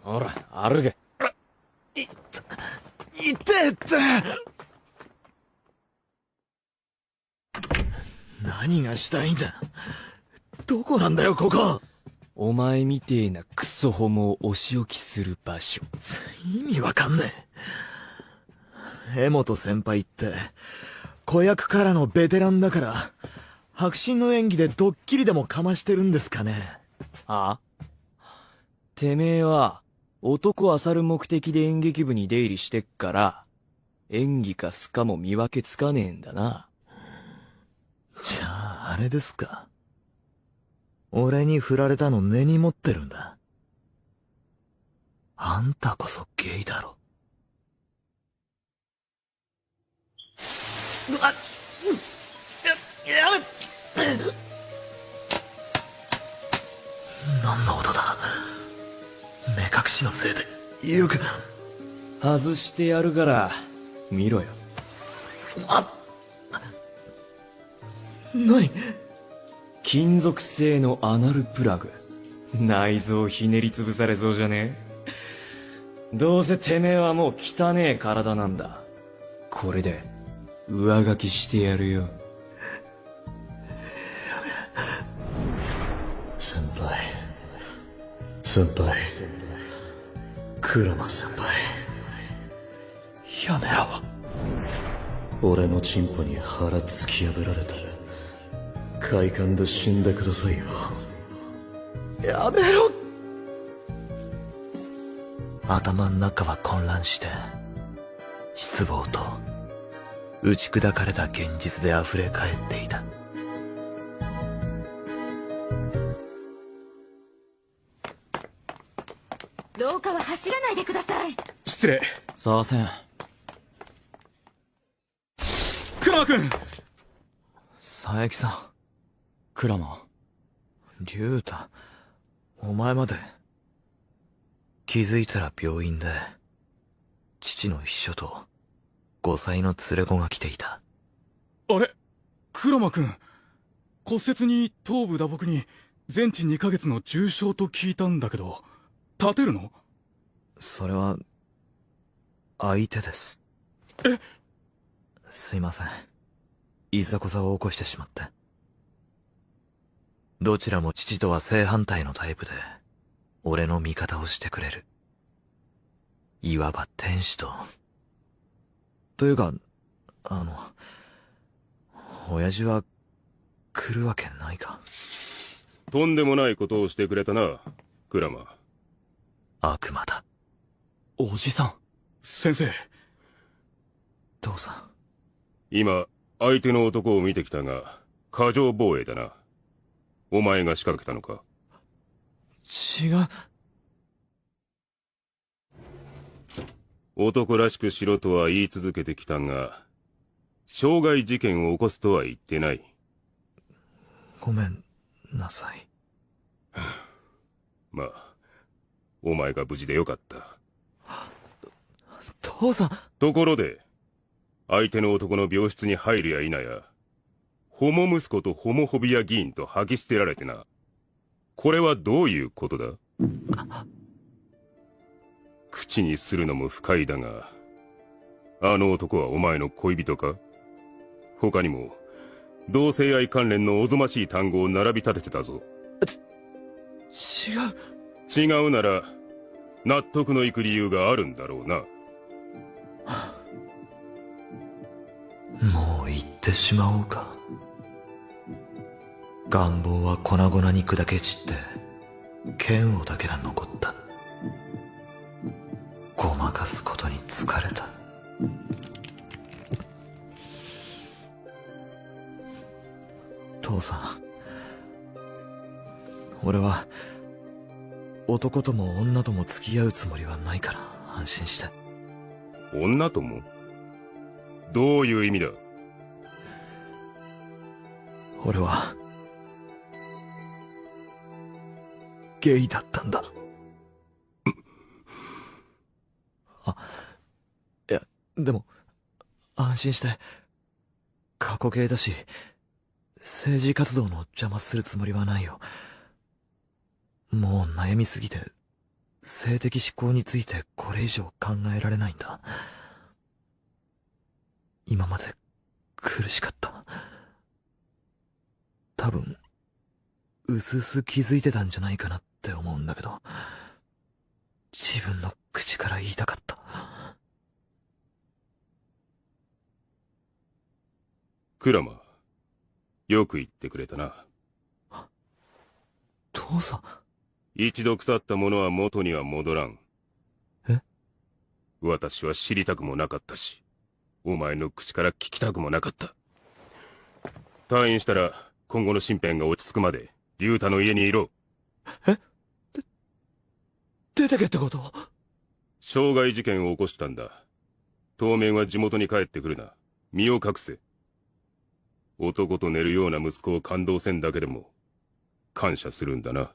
Speaker 11: ほら、歩け。
Speaker 5: 痛えって。何がしたいんだ。どこなんだよ、ここ。
Speaker 11: お前みてえなクソホモをお仕置きする場所。
Speaker 5: 意味わかんねえ。江本先輩って、子役からのベテランだから、迫真の演技でドッキリでもかましてるんですかね。
Speaker 11: あ？てめえは、男漁る目的で演劇部に出入りしてっから、演技かスかも見分けつかねえんだな。
Speaker 2: じゃあ、あれですか。俺に振られたの根に持ってるんだ。あんたこそゲイだろ。
Speaker 5: やめ。
Speaker 2: 何の音だ。目隠しのせいで、よく。
Speaker 11: 外してやるから、見ろよ。
Speaker 5: 何？
Speaker 11: 金属製のアナルプラグ。内臓ひねりつぶされそうじゃねえ？どうせてめえはもう汚ねえ体なんだ。これで、上書きしてやるよ。
Speaker 3: 先輩、クラマ先輩。
Speaker 5: やめろ。
Speaker 3: 俺のチンポに腹突き破られたら、快感で死んでくださいよ。
Speaker 5: やめろ。
Speaker 2: 頭の中は混乱して、失望と打ち砕かれた現実で溢れ返っていた。
Speaker 7: 廊下は走らないでください。
Speaker 6: 失礼。
Speaker 11: さあせん。
Speaker 6: クラマ君。
Speaker 2: 佐伯さん。
Speaker 11: クラマ。
Speaker 2: 龍太、お前まで。気づいたら病院で、父の秘書と5歳の連れ子が来ていた。
Speaker 8: あれクラマ君、骨折に頭部打撲に全治2ヶ月の重傷と聞いたんだけど、立てるの？
Speaker 2: それは、相手です。
Speaker 6: え？
Speaker 2: すいません。いざこざを起こしてしまって。どちらも父とは正反対のタイプで、俺の味方をしてくれる。いわば天使と。というか、親父は来るわけないか。
Speaker 10: とんでもないことをしてくれたな、クラマ。
Speaker 2: 悪魔だ。
Speaker 11: おじさん。
Speaker 6: 先生。
Speaker 2: 父さん。
Speaker 10: 今、相手の男を見てきたが、過剰防衛だな。お前が仕掛けたのか？
Speaker 2: 違う。
Speaker 10: 男らしくしろとは言い続けてきたが、傷害事件を起こすとは言ってない。
Speaker 2: ごめんなさい。
Speaker 10: まあ、お前が無事でよかった。
Speaker 2: 父さん。
Speaker 10: ところで、相手の男の病室に入るや否や、ホモ息子とホモホビア議員と吐き捨てられてな。これはどういうことだ？口にするのも不快だが、あの男はお前の恋人か？他にも、同性愛関連のおぞましい単語を並び立ててたぞ。違うなら、納得のいく理由があるんだろうな。
Speaker 2: もう言ってしまおうか。願望は粉々に砕け散って嫌悪だけが残った。ごまかすことに疲れた。父さん、俺は男とも女とも付き合うつもりはないから安心して。
Speaker 10: 女とも？どういう意味だ？
Speaker 2: 俺はゲイだったんだ。いや、でも安心して。過去形だし、政治活動の邪魔するつもりはないよ。もう悩みすぎて、性的指向についてこれ以上考えられないんだ。今まで苦しかった。多分、うすうす気づいてたんじゃないかなって思うんだけど、自分の口から言いたかった。
Speaker 10: クラマ、よく言ってくれたな。
Speaker 2: 父さん。
Speaker 10: 一度腐ったものは元には戻らん。
Speaker 2: え？
Speaker 10: 私は知りたくもなかったし、お前の口から聞きたくもなかった。退院したら、今後の身辺が落ち着くまで、竜太の家にいろ。
Speaker 2: え？出てけってこと？
Speaker 10: 傷害事件を起こしたんだ。当面は地元に帰ってくるな。身を隠せ。男と寝るような息子を感動せんだけでも、感謝するんだな。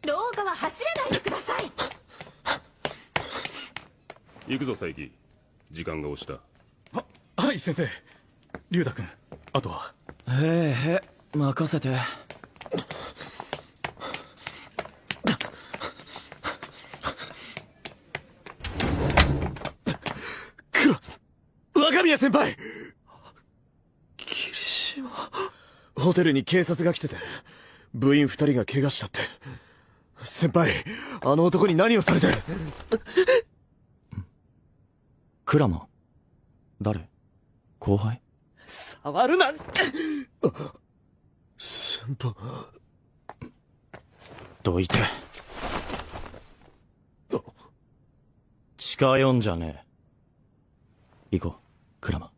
Speaker 7: 廊下は走らないでください。
Speaker 10: 行くぞ、佐伯。時間が押した。
Speaker 6: はい先生。龍太君、あとは？
Speaker 11: へえ、任せて。
Speaker 5: 若宮先輩！
Speaker 2: 霧島。
Speaker 5: ホテルに警察が来てて、部員2人が怪我したって。先輩、あの男に何をされて。
Speaker 11: クラマ？誰？後輩？
Speaker 5: 触るな！先輩。
Speaker 11: どいて。近寄んじゃねえ。行こう、クラマ。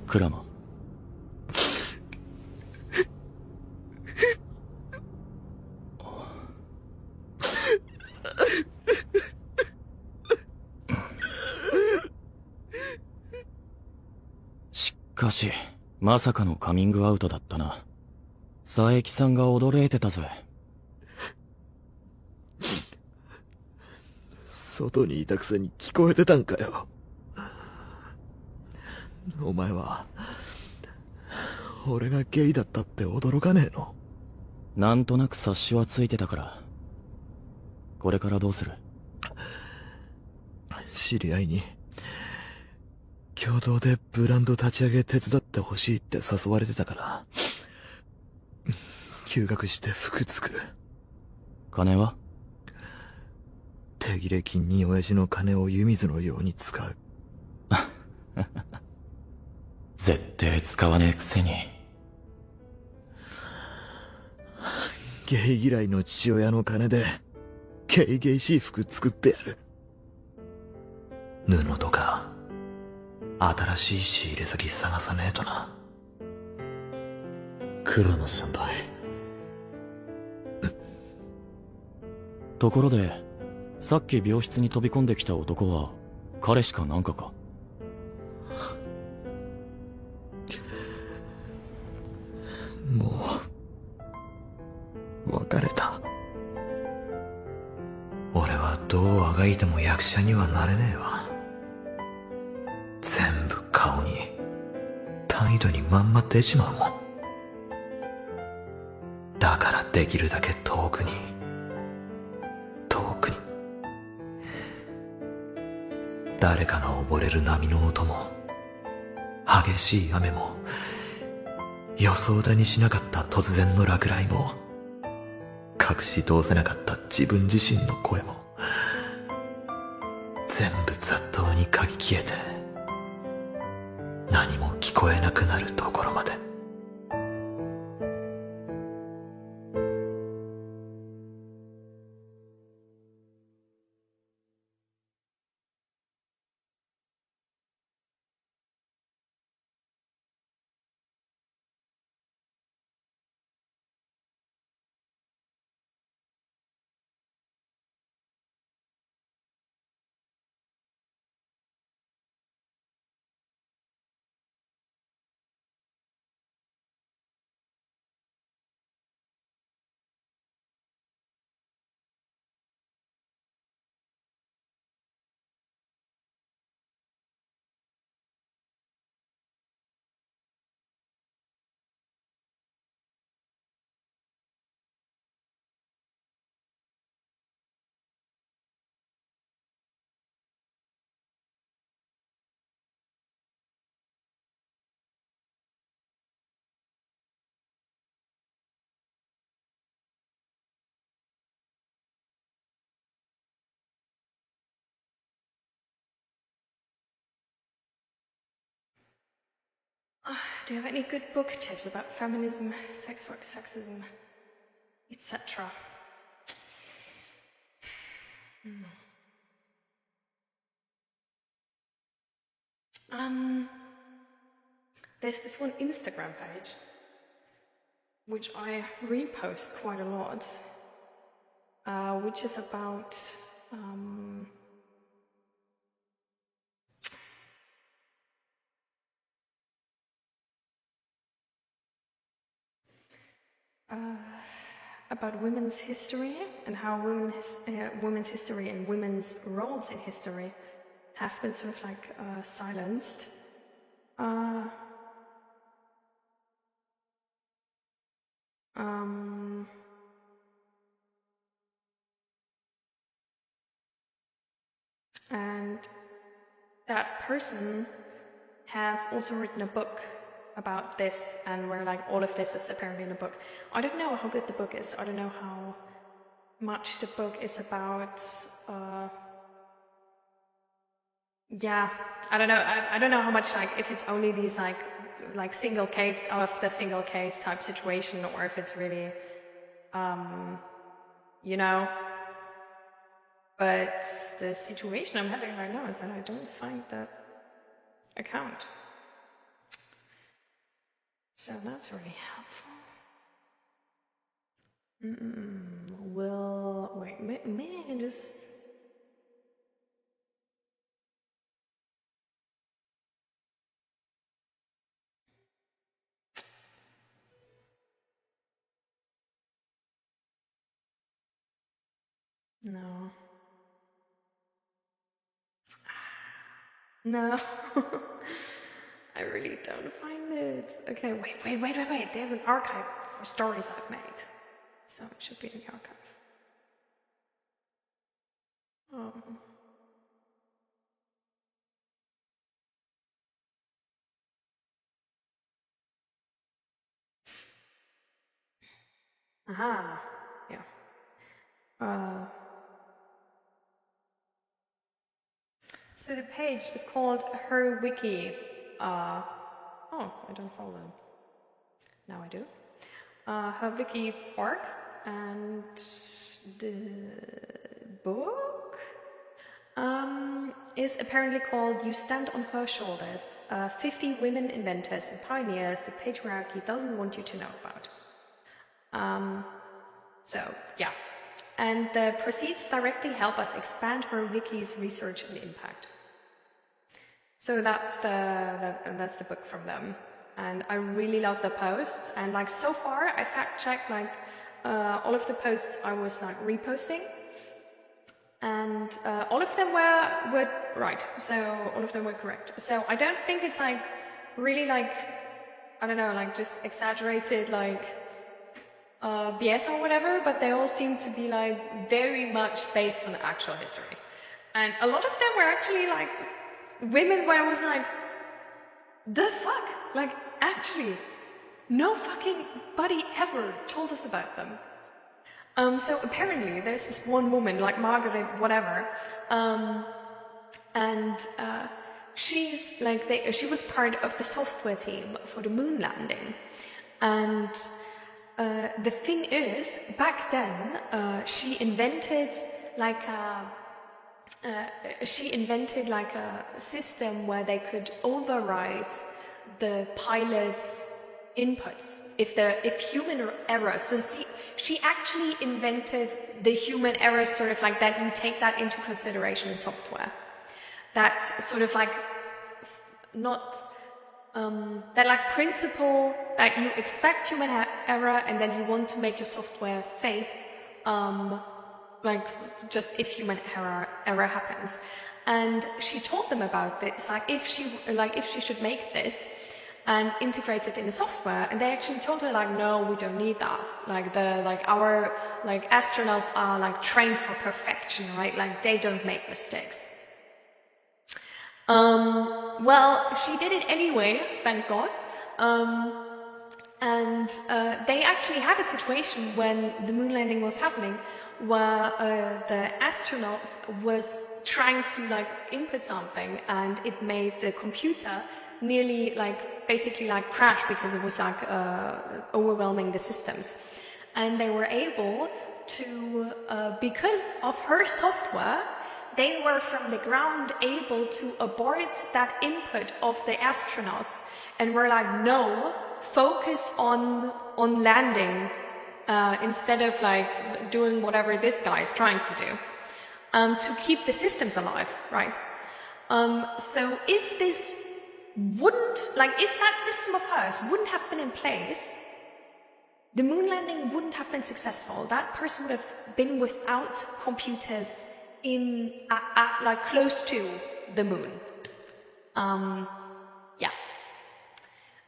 Speaker 11: クラマ。しかし、まさかのカミングアウトだったな。佐伯さんが驚いてたぜ。
Speaker 5: 外にいたくせに聞こえてたんかよ。お前は、俺がゲイだったって驚かねえの？
Speaker 11: なんとなく察しはついてたから。これからどうする？
Speaker 5: 知り合いに、共同でブランド立ち上げ手伝ってほしいって誘われてたから、休学して服作る。
Speaker 11: 金は？
Speaker 5: 手切れ金に親父の金を湯水のように使う。
Speaker 11: 絶対使わねえくせに。
Speaker 5: ゲイ嫌いの父親の金で、ゲイゲイしい服作ってやる。
Speaker 2: 布とか、新しい仕入れ先探さねえとな。
Speaker 3: 黒野先輩。
Speaker 11: ところで、さっき病室に飛び込んできた男は、彼しかなんかか？
Speaker 5: もう、別れた。
Speaker 2: 俺はどうあがいても役者にはなれねえわ。全部顔に、態度にまんま出ちまうもん。だからできるだけ遠くに、遠くに。誰かが溺れる波の音も、激しい雨も、予想だにしなかった突然の落雷も、隠し通せなかった自分自身の声も、全部雑踏にかき消えて、何も聞こえなくなるところまで。
Speaker 1: Do you have any good book tips about feminism, sex work, sexism, etc.? There's this one Instagram page, which I repost quite a lot, which is about about women's history and how women's history and women's roles in history have been sort of like silenced. And that person has also written a book about this, and where like all of this is apparently in the book. I don't know how good the book is. I don't know how much the book is about. Yeah, I don't know. I don't know how much, like, if it's only these like single case type situation, or if it's really, you know. But the situation I'm having right now is that I don't find that account. So that's really helpful. Well, wait, maybe I can just... No. No. I really don't find it. Okay, wait. There's an archive for stories I've made. So it should be in the archive. Aha, yeah. So the page is called Her Wiki. Oh, I don't follow them. Now I do. Her Wiki org, and the book is apparently called You Stand on Her Shoulders, 50 Women Inventors and Pioneers the Patriarchy Doesn't Want You to Know About. So, yeah. And the proceeds directly help us expand her wiki's research and impact. So that's the book from them. And I really love the posts. And like so far, I fact-checked like all of the posts I was like reposting. And all of them were right. So all of them were correct. So I don't think it's like really like, I don't know, like just exaggerated like BS or whatever, but they all seem to be like very much based on actual history. And a lot of them were actually like women where I was like, the fuck? Like actually, no fucking buddy ever told us about them. So apparently there's this one woman, like Margaret whatever, and she's like, she was part of the software team for the moon landing. And the thing is, back then, she invented like a system where they could override the pilot's inputs if human error. So she actually invented the human error, sort of like that. You take that into consideration in software. That's sort of like not. That like principle that you expect human error and then you want to make your software safe, like just if human error happens. And she told them about this, like if she should make this and integrate it in the software, and they actually told her like, no, we don't need that. Our astronauts are like trained for perfection, right? Like they don't make mistakes. Well, she did it anyway, thank God. And they actually had a situation when the moon landing was happening where the astronaut was trying to like input something and it made the computer nearly like basically like crash because it was like overwhelming the systems. And they were able to, because of her software, they were from the ground able to abort that input of the astronauts and were like, no, focus on landing instead of like doing whatever this guy is trying to do to keep the systems alive, right? So if this wouldn't, like if that system of hers wouldn't have been in place, the moon landing wouldn't have been successful. That person would have been without computers in like close to the moon. Yeah.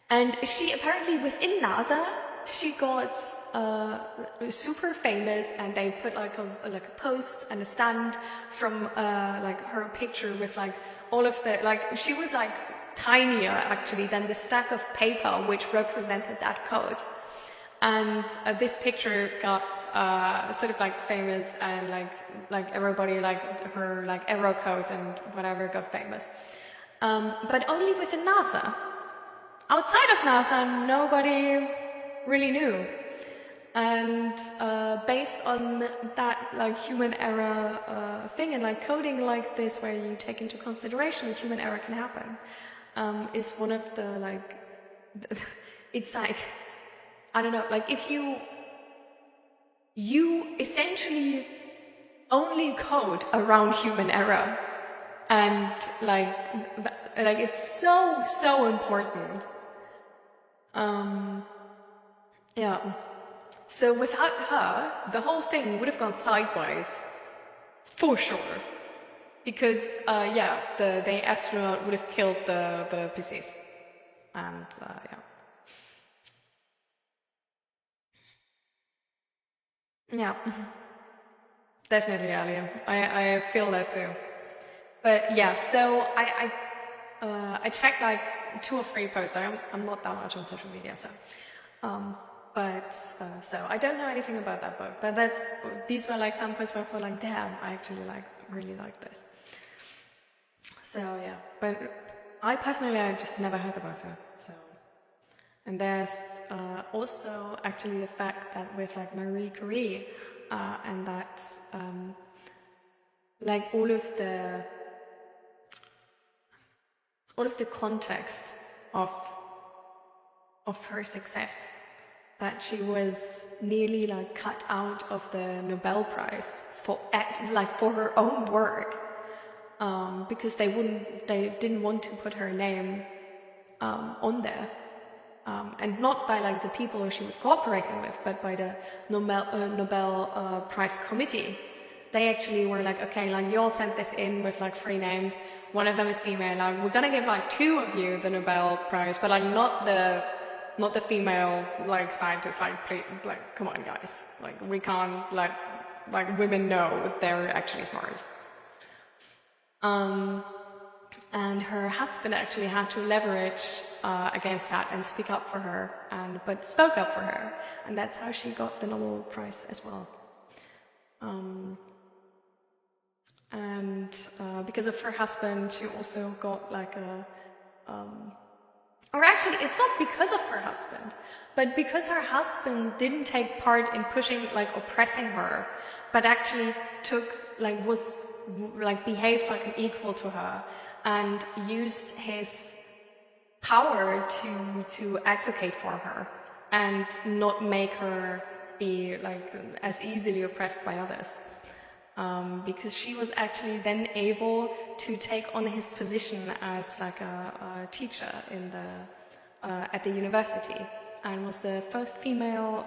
Speaker 1: And she apparently within NASA, she got super famous, and they put like a post and a stand from like her picture with like all of the, like she was like tinier actually than the stack of paper which represented that code. And this picture got sort of like famous, and like everybody, like her like error code and whatever got famous. But only within NASA. Outside of NASA, nobody really knew. And based on that like human error thing, and like coding like this where you take into consideration that human error can happen, is one of the like, it's like, I don't know, like if you essentially only code around human error, and like it's so important. Yeah. So without her, the whole thing would have gone sideways, for sure. because yeah, the astronaut would have killed the PCs, and yeah, definitely alien. I feel that too. But yeah, so I checked like 2 or 3 posts. I'm not that much on social media, so so I don't know anything about that book. But these were like some posts where I felt like, damn, I actually really like this. So yeah, but I personally just never heard about her. So, and there's also actually the fact that with like Marie Curie and that like all of the context of her success, that she was nearly like cut out of the Nobel Prize for her own work, because they didn't want to put her name on there, and not by like the people who she was cooperating with, but by the Nobel Prize committee. They actually were like, okay, like you all sent this in with like 3 names. One of them is female. Like we're gonna give like 2 of you the Nobel Prize, but like not the female like scientists. Like, please, like come on, guys. Like we can't let like women know they're actually smart. And her husband actually had to leverage against that and speak up for her, but spoke up for her, and that's how she got the Nobel Prize as well. And because of her husband, she also got like or actually, it's not because of her husband, but because her husband didn't take part in pushing, like oppressing her, but actually behaved like an equal to her and used his power to advocate for her and not make her be like as easily oppressed by others. Because she was actually then able to take on his position as like a teacher at the university, and was the first female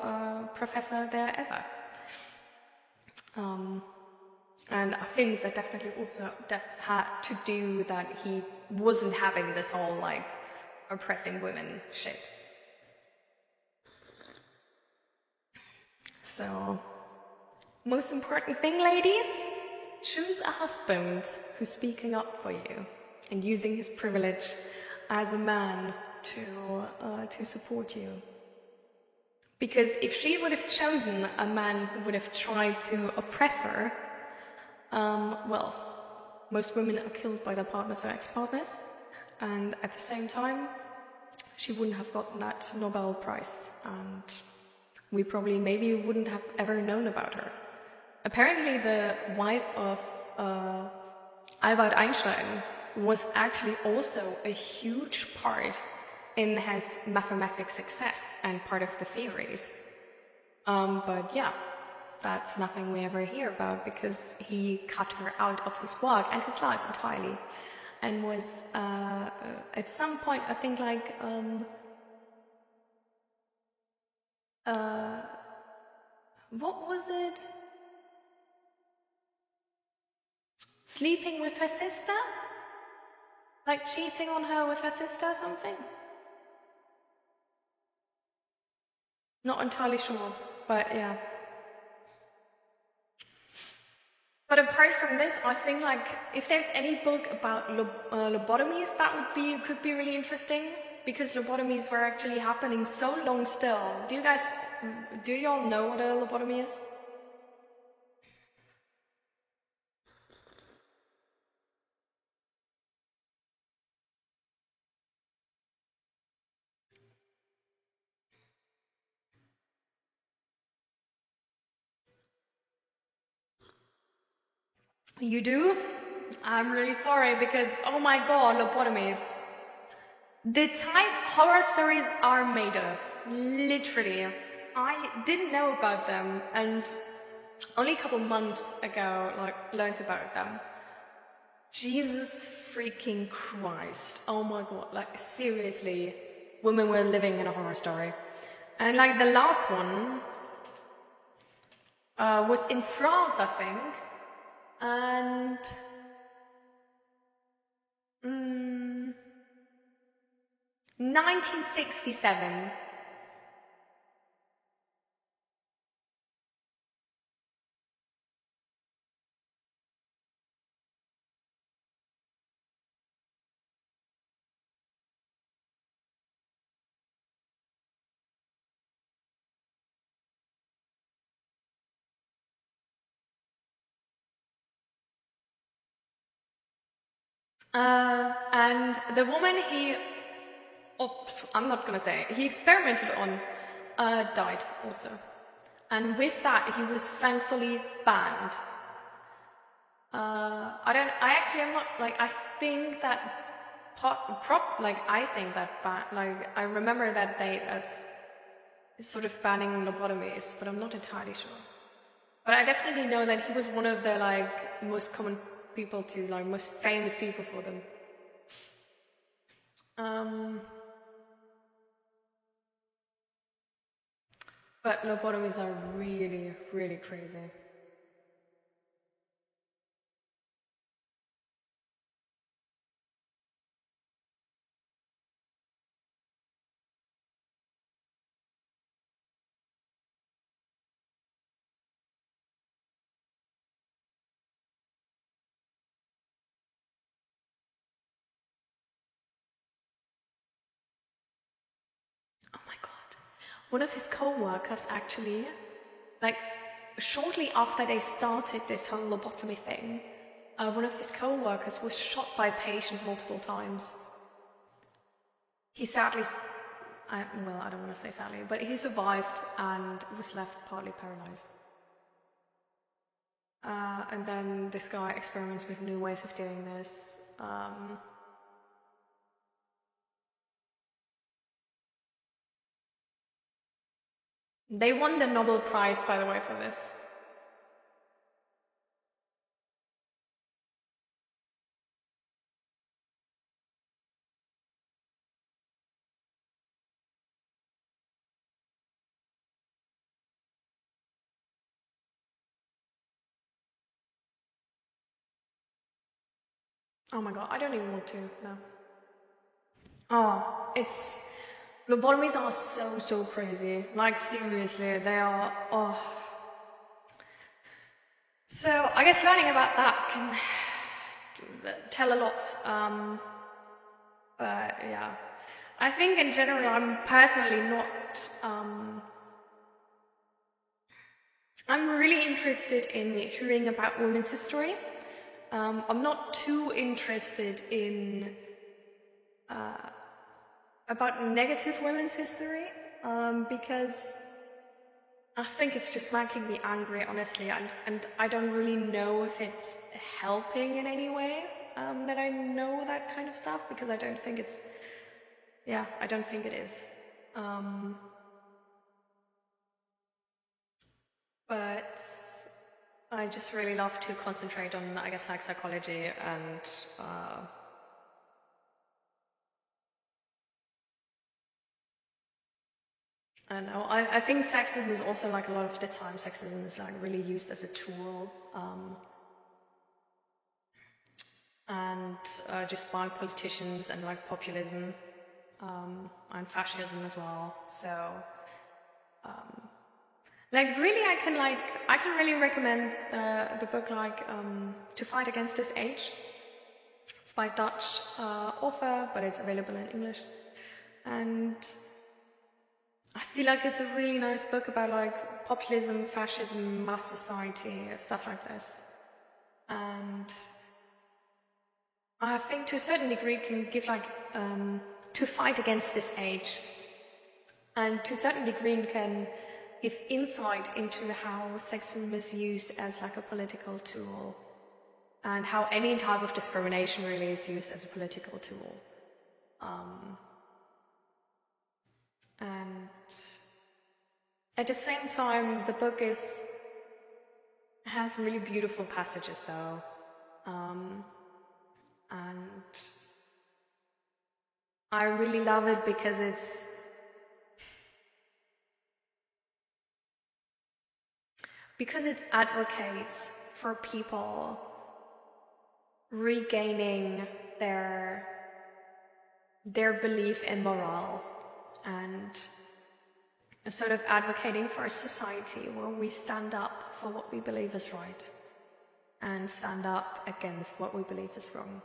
Speaker 1: professor there ever. And I think that definitely also had to do that he wasn't having this whole like oppressing women shit. So, most important thing, ladies, choose a husband who's speaking up for you and using his privilege as a man to support you. Because if she would have chosen a man who would have tried to oppress her, well, most women are killed by their partners or ex-partners, and at the same time, she wouldn't have gotten that Nobel Prize, and we probably maybe wouldn't have ever known about her. Apparently, the wife of Albert Einstein was actually also a huge part in his mathematics success and part of the theories. But yeah, that's nothing we ever hear about because he cut her out of his work and his life entirely, and was at some point, I think, like what was it? Sleeping with her sister? Like cheating on her with her sister or something? Not entirely sure, but yeah. But apart from this, I think like if there's any book about lobotomies, could be really interesting, because lobotomies were actually happening so long still. Do you all know what a lobotomy is? You do? I'm really sorry because, oh my god, lobotomies. The type horror stories are made of. Literally. I didn't know about them, and only a couple months ago, like, learned about them. Jesus freaking Christ. Oh my god, like, seriously. Women were living in a horror story. And, like, the last one was in France, I think. And 1967. And the woman I'm not gonna say, he experimented on, died also. And with that, he was thankfully banned. I think that I remember that date as sort of banning lobotomies, but I'm not entirely sure. But I definitely know that he was one of the most common people to most famous people for them. But lobotomies are really, really crazy. Oh my god. One of his co-workers actually, shortly after they started this whole lobotomy thing, one of his co-workers was shot by a patient multiple times. He sadly, I don't want to say sadly, but he survived and was left partly paralyzed. And then this guy experiments with new ways of doing this. They won the Nobel Prize, by the way, for this. Oh my god, I don't even want to, no. Oh, lobotomies are so crazy. Seriously, they are, So, I guess learning about that can tell a lot. But yeah. I think in general, I'm personally not, I'm really interested in hearing about women's history. I'm not too interested in about negative women's history, because I think it's just making me angry, honestly, and I don't really know if it's helping in any way that I know that kind of stuff, because I don't think it is. But I just really love to concentrate on, I guess, psychology and I don't know. I think sexism is also a lot of the time sexism is really used as a tool, and just by politicians and populism, and fascism as well. So, really, I can really recommend the book To Fight Against This Age. It's by a Dutch author, but it's available in English, and I feel like it's a really nice book about populism, fascism, mass society, stuff like this. And I think to a certain degree can give To Fight Against This Age. And to a certain degree can give insight into how sexism is used as a political tool. And how any type of discrimination really is used as a political tool. And at the same time, the book has really beautiful passages, though, and I really love it because it advocates for people regaining their belief in morale and sort of advocating for a society where we stand up for what we believe is right and stand up against what we believe is wrong.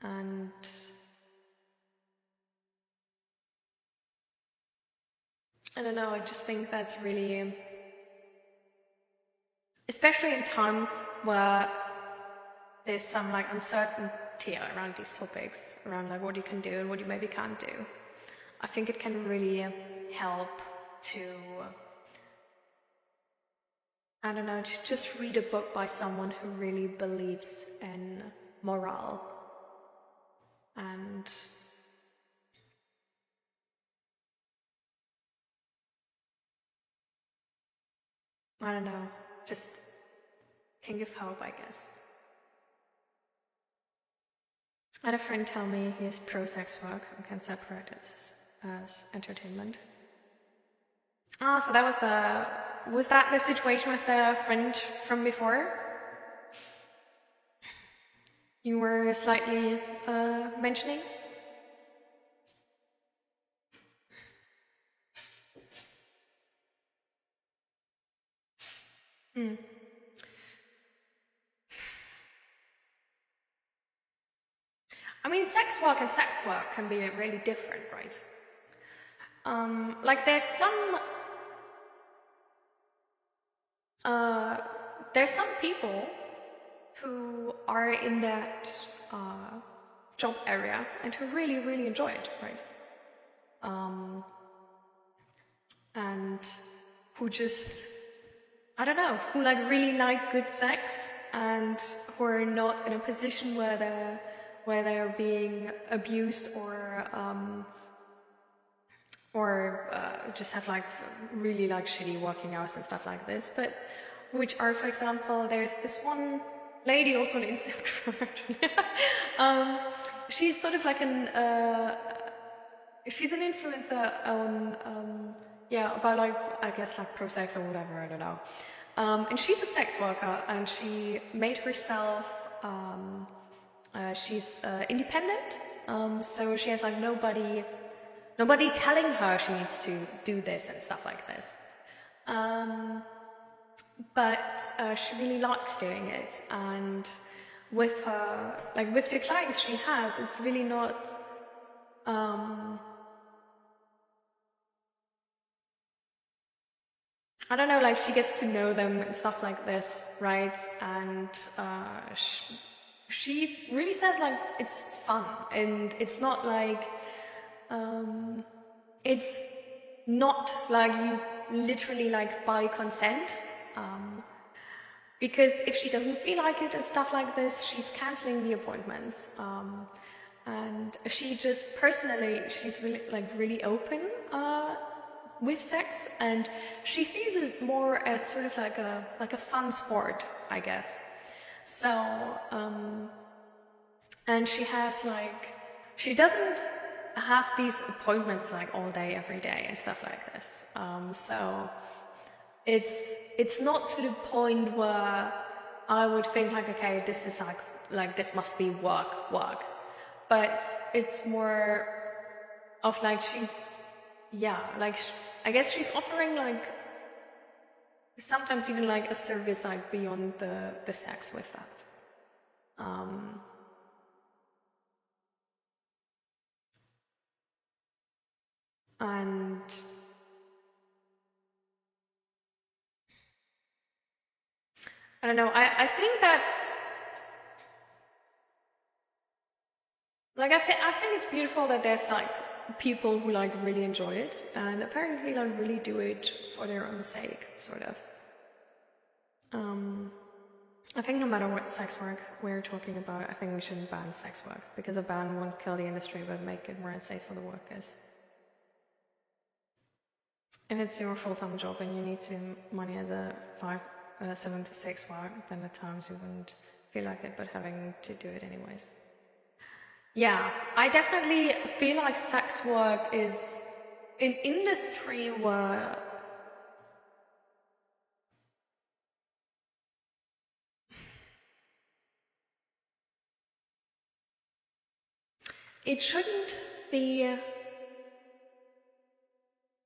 Speaker 1: And I don't know, I just think that's really, especially in times where there's some like uncertainty around these topics, around like what you can do and what you maybe can't do. I think it can really help to, I don't know, to just read a book by someone who really believes in morale. And I don't know, just can give hope, I guess. I had a friend tell me he is pro-sex work and can separate it as entertainment. Ah, so that was that the situation with the friend from before? You were slightly mentioning? I mean, sex work and sex work can be really different, right? Like there's some people who are in that job area and who really, really enjoy it, right? And who just, I don't know, who like really like good sex and who are not in a position where they're being abused or just have like really like shitty working hours and stuff like this, but which are, for example, there's this one lady also on Instagram actually. She's sort of like she's an influencer on about like, I guess like pro sex or whatever, I don't know. And she's a sex worker and she made herself she's independent, so she has like nobody telling her she needs to do this and stuff like this. But she really likes doing it, and with her, like with the clients she has, it's really not. I don't know, like she gets to know them and stuff like this, right? And she really says like it's fun, and it's not like it's not like you literally like by consent, because if she doesn't feel like it and stuff like this, she's canceling the appointments, and she just personally, she's really like really open with sex, and she sees it more as sort of like a fun sport, I guess. So and she has like, she doesn't have these appointments like all day every day and stuff like this, so it's not to the point where I would think like, okay, this is like this must be work, but it's more of like she's, yeah, like I guess she's offering like sometimes even like a service like beyond the sex with that. And I don't know, I think that's like, I think it's beautiful that there's like people who like really enjoy it and apparently like really do it for their own sake, sort of. I think no matter what sex work we're talking about, I think we shouldn't ban sex work, because a ban won't kill the industry but make it more unsafe for the workers. If it's your full-time job and you need money as a 7 to 6 work, then at times you wouldn't feel like it, but having to do it anyways. Yeah, I definitely feel like sex work is an industry where it shouldn't be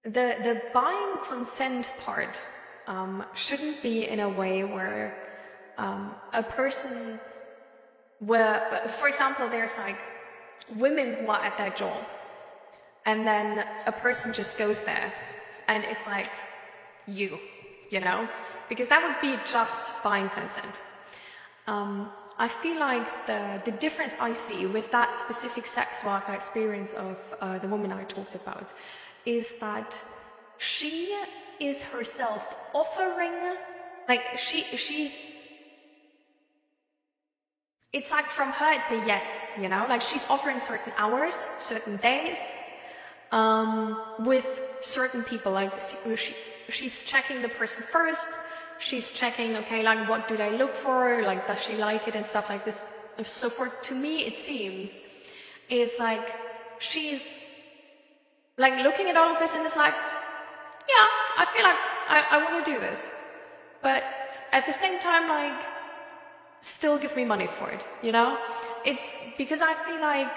Speaker 1: the buying consent part shouldn't be in a way where a person where, for example, there's like women who are at their job and then a person just goes there and it's like you know, because that would be just buying consent. I feel like the difference I see with that specific sex worker experience of the woman I talked about is that she is herself offering, like she's, it's like from her it's a yes, you know, like she's offering certain hours, certain days, with certain people, like she's checking the person first, she's checking, okay, like what do they look for, like does she like it and stuff like this. So to me it seems, it's like she's like looking at all of this and it's like, yeah, I feel like I want to do this, but at the same time, like, still give me money for it, you know? It's because I feel like,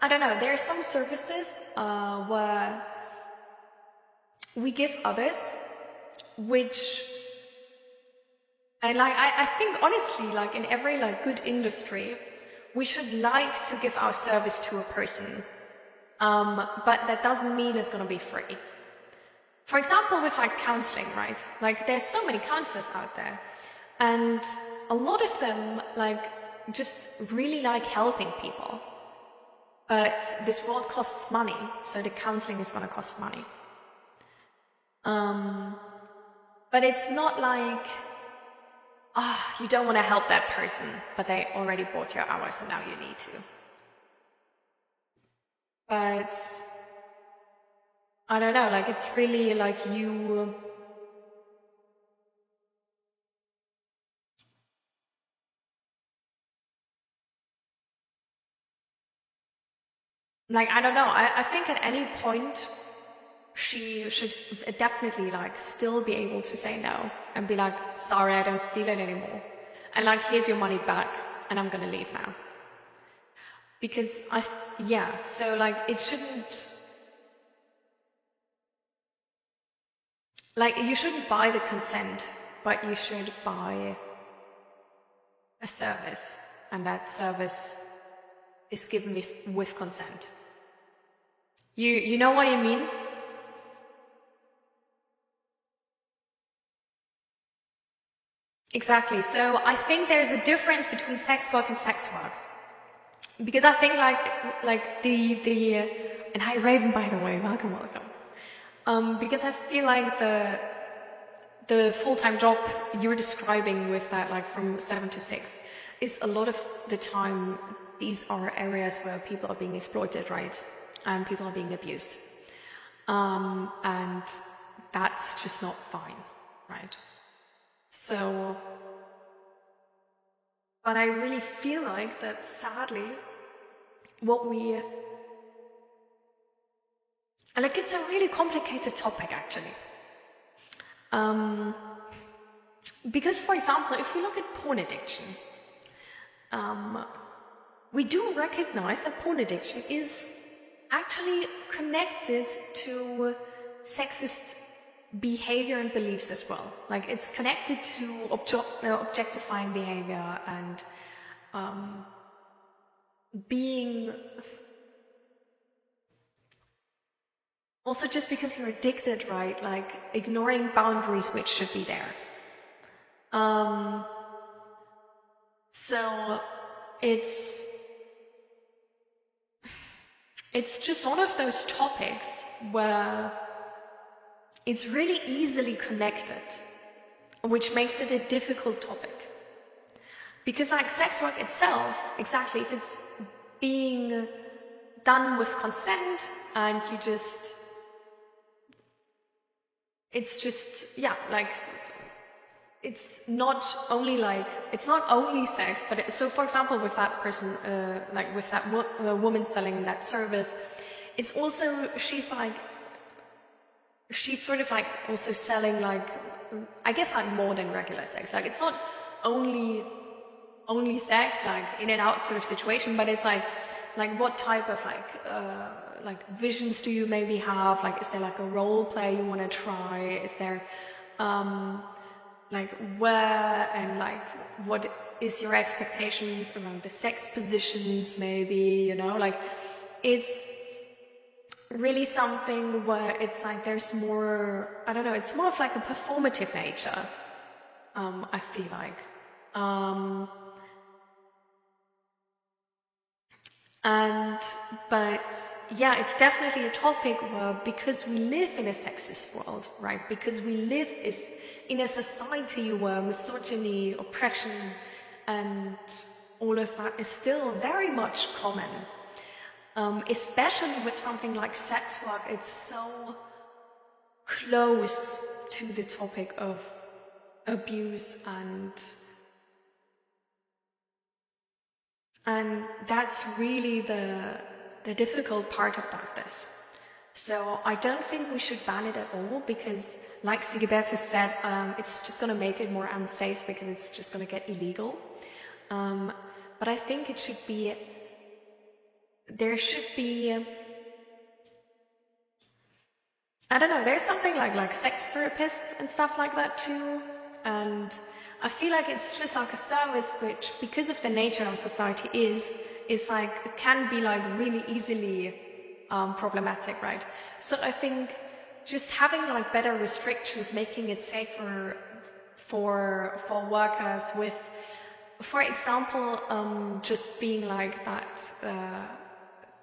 Speaker 1: I don't know, there are some services where we give others, which, and like, I think honestly, like in every like good industry, we should like to give our service to a person, but that doesn't mean it's going to be free. For example, with like counseling, right? Like there's so many counselors out there, and a lot of them like just really like helping people. But this world costs money, so the counseling is going to cost money. But it's not like, you don't want to help that person, but they already bought your hours, so now you need to. But I don't know, like it's really like you... Like, I don't know, I think at any point she should definitely like still be able to say no and be like, sorry, I don't feel it anymore. And like, here's your money back and I'm gonna leave now. Because so like it shouldn't, like you shouldn't buy the consent, but you should buy a service, and that service is given with consent. You know what I mean? Exactly. So I think there's a difference between sex work and sex work. Because I think like the and hi Raven, by the way, welcome. Because I feel like the full-time job you're describing with that, like from 7 to 6, is a lot of the time these are areas where people are being exploited, right? And people are being abused. And that's just not fine, right? So, but I really feel like that sadly, like it's a really complicated topic actually. Because for example, if we look at porn addiction, we do recognize that porn addiction is actually connected to sexist behavior and beliefs as well. Like it's connected to objectifying behavior and being also, just because you're addicted, right? Like ignoring boundaries which should be there. So it's just one of those topics where it's really easily connected, which makes it a difficult topic. Because like sex work itself, exactly, if it's being done with consent and you just, it's just, yeah, like, it's not only sex, but so for example, with that person, like with that woman selling that service, it's also, she's sort of like also selling like, I guess like more than regular sex. Like it's not only sex, like in and out sort of situation, but it's like what type of like visions do you maybe have? Like, is there like a role play you want to try? Is there like where and like what is your expectations around the sex positions maybe, you know? Like, it's really something where it's like there's more, I don't know, it's more of like a performative nature, I feel like. But yeah, it's definitely a topic where, because we live in a sexist world, right? Because we live in a society where misogyny, oppression, and all of that is still very much common. Especially with something like sex work, it's so close to the topic of abuse, and that's really the difficult part about this. So I don't think we should ban it at all, because like Sigiberto said, it's just going to make it more unsafe because it's just going to get illegal. But I think it should be, there should be, I don't know, there's something like sex therapists and stuff like that too. And I feel like it's just like a service which, because of the nature of society is like, it can be like really easily problematic, right? So I think just having like better restrictions, making it safer for workers with, for example, just being like that,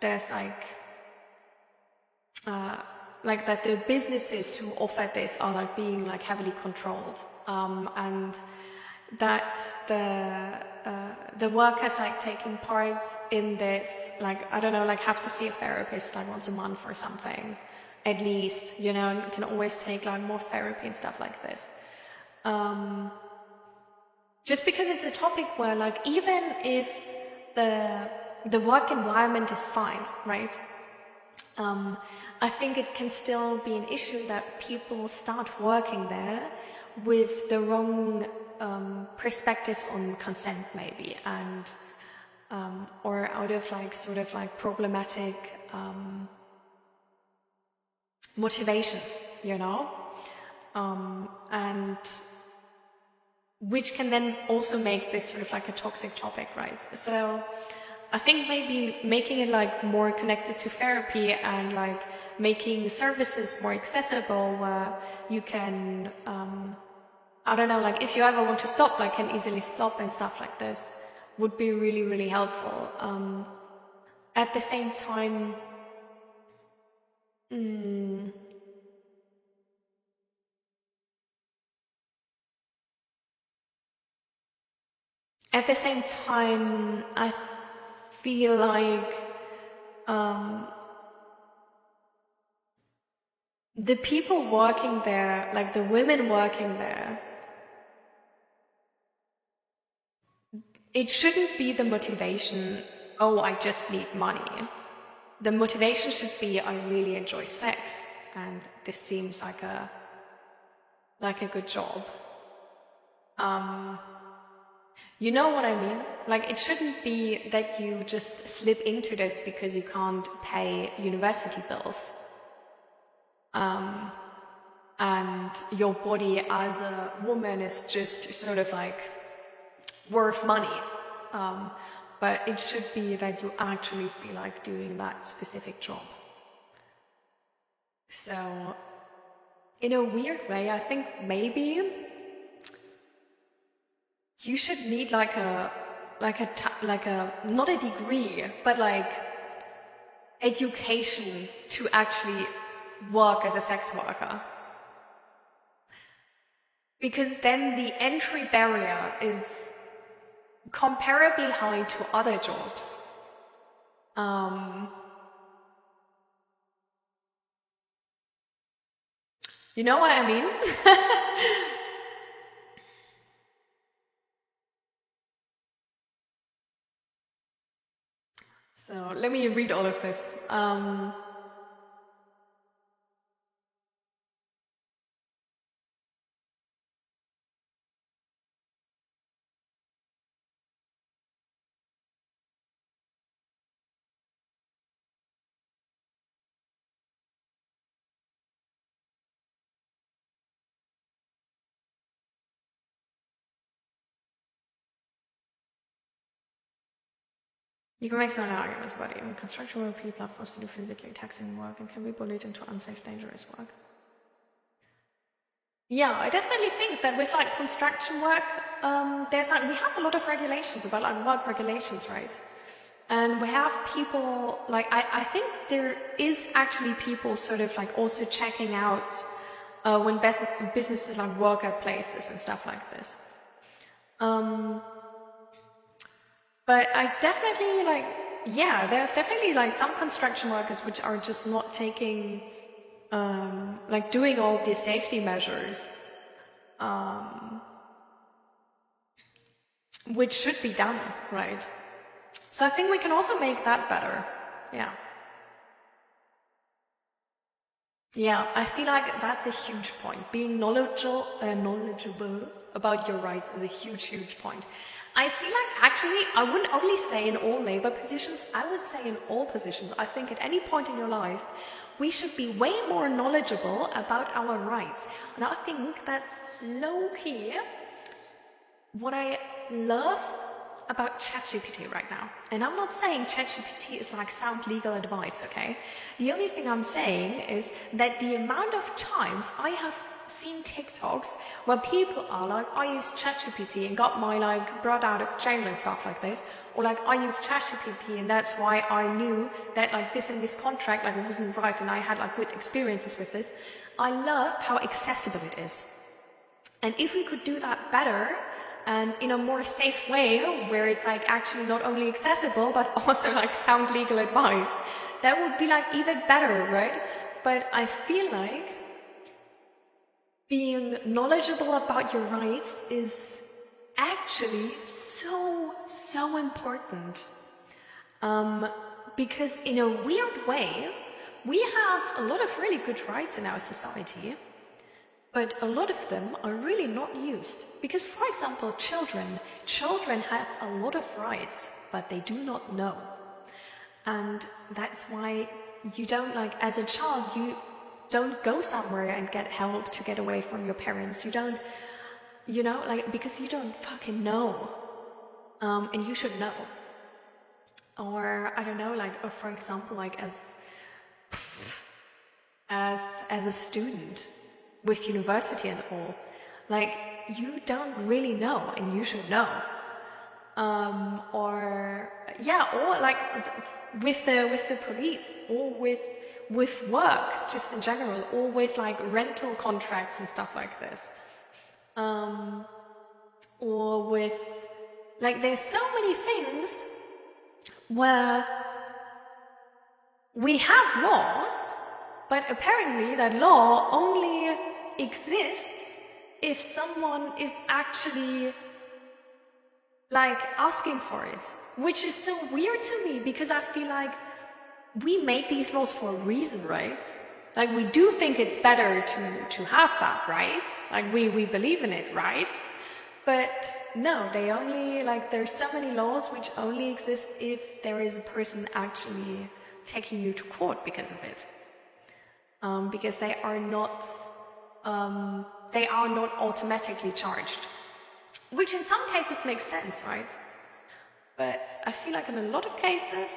Speaker 1: there's like that the businesses who offer this are like being like heavily controlled, and that the workers like taking part in this, like, I don't know, like have to see a therapist like once a month or something, at least, you know, and can always take like more therapy and stuff like this. Just because it's a topic where, like, even if the work environment is fine, right? I think it can still be an issue that people start working there with the wrong perspectives on consent, maybe, and or out of like sort of like problematic motivations, you know, and which can then also make this sort of like a toxic topic, right? So I think maybe making it like more connected to therapy and like making services more accessible where you can, I don't know, like if you ever want to stop, like can easily stop and stuff like this would be really, really helpful. At the same time, I feel like the people working there, like the women working there, it shouldn't be the motivation, oh, I just need money. The motivation should be, I really enjoy sex, and this seems like a good job. You know what I mean? Like, it shouldn't be that you just slip into this because you can't pay university bills. And your body as a woman is just sort of like worth money. But it should be that you actually feel like doing that specific job. So, in a weird way, I think maybe you should need like a not a degree, but like education to actually work as a sex worker. Because then the entry barrier is comparably high to other jobs. You know what I mean? So let me read all of this. You can make some arguments about it. In construction work, people are forced to do physically taxing work and can be bullied into unsafe, dangerous work. Yeah, I definitely think that with like construction work, there's like, we have a lot of regulations about like work regulations, right? And we have people, like, I think there is actually people sort of like also checking out when businesses like work at places and stuff like this. But I definitely like, yeah, there's definitely like some construction workers which are just not taking, like doing all these safety measures, which should be done, right? So I think we can also make that better, yeah. Yeah, I feel like that's a huge point. Being knowledgeable about your rights is a huge, huge point. I feel like actually, I wouldn't only say in all labor positions, I would say in all positions. I think at any point in your life, we should be way more knowledgeable about our rights. And I think that's low-key what I love about ChatGPT right now. And I'm not saying ChatGPT is like sound legal advice, okay? The only thing I'm saying is that the amount of times I have seen TikToks where people are like, I used ChatGPT and got my like brought out of jail and stuff like this, or like I used ChatGPT and that's why I knew that like this and this contract like wasn't right and I had like good experiences with this. I love how accessible it is. And if we could do that better and in a more safe way where it's like actually not only accessible but also like sound legal advice, that would be like even better, right? But I feel like being knowledgeable about your rights is actually so important. Because in a weird way, we have a lot of really good rights in our society, but a lot of them are really not used. Because, for example, children have a lot of rights, but they do not know. And that's why you don't like, as a child, you don't go somewhere and get help to get away from your parents. You don't, you know, like, because you don't fucking know. And you should know. Or, I don't know, like, or for example, like, as a student with university and all, like, you don't really know and you should know. Or, yeah, or like, with the police, or with work, just in general, or with like rental contracts and stuff like this. Or with, like, there's so many things where we have laws, but apparently that law only exists if someone is actually like asking for it, which is so weird to me because I feel like we made these laws for a reason, right? Like, we do think it's better to have that, right? Like, we believe in it, right? But no, they only, like, there's so many laws which only exist if there is a person actually taking you to court because of it. Because they are not automatically charged. Which in some cases makes sense, right? But I feel like in a lot of cases,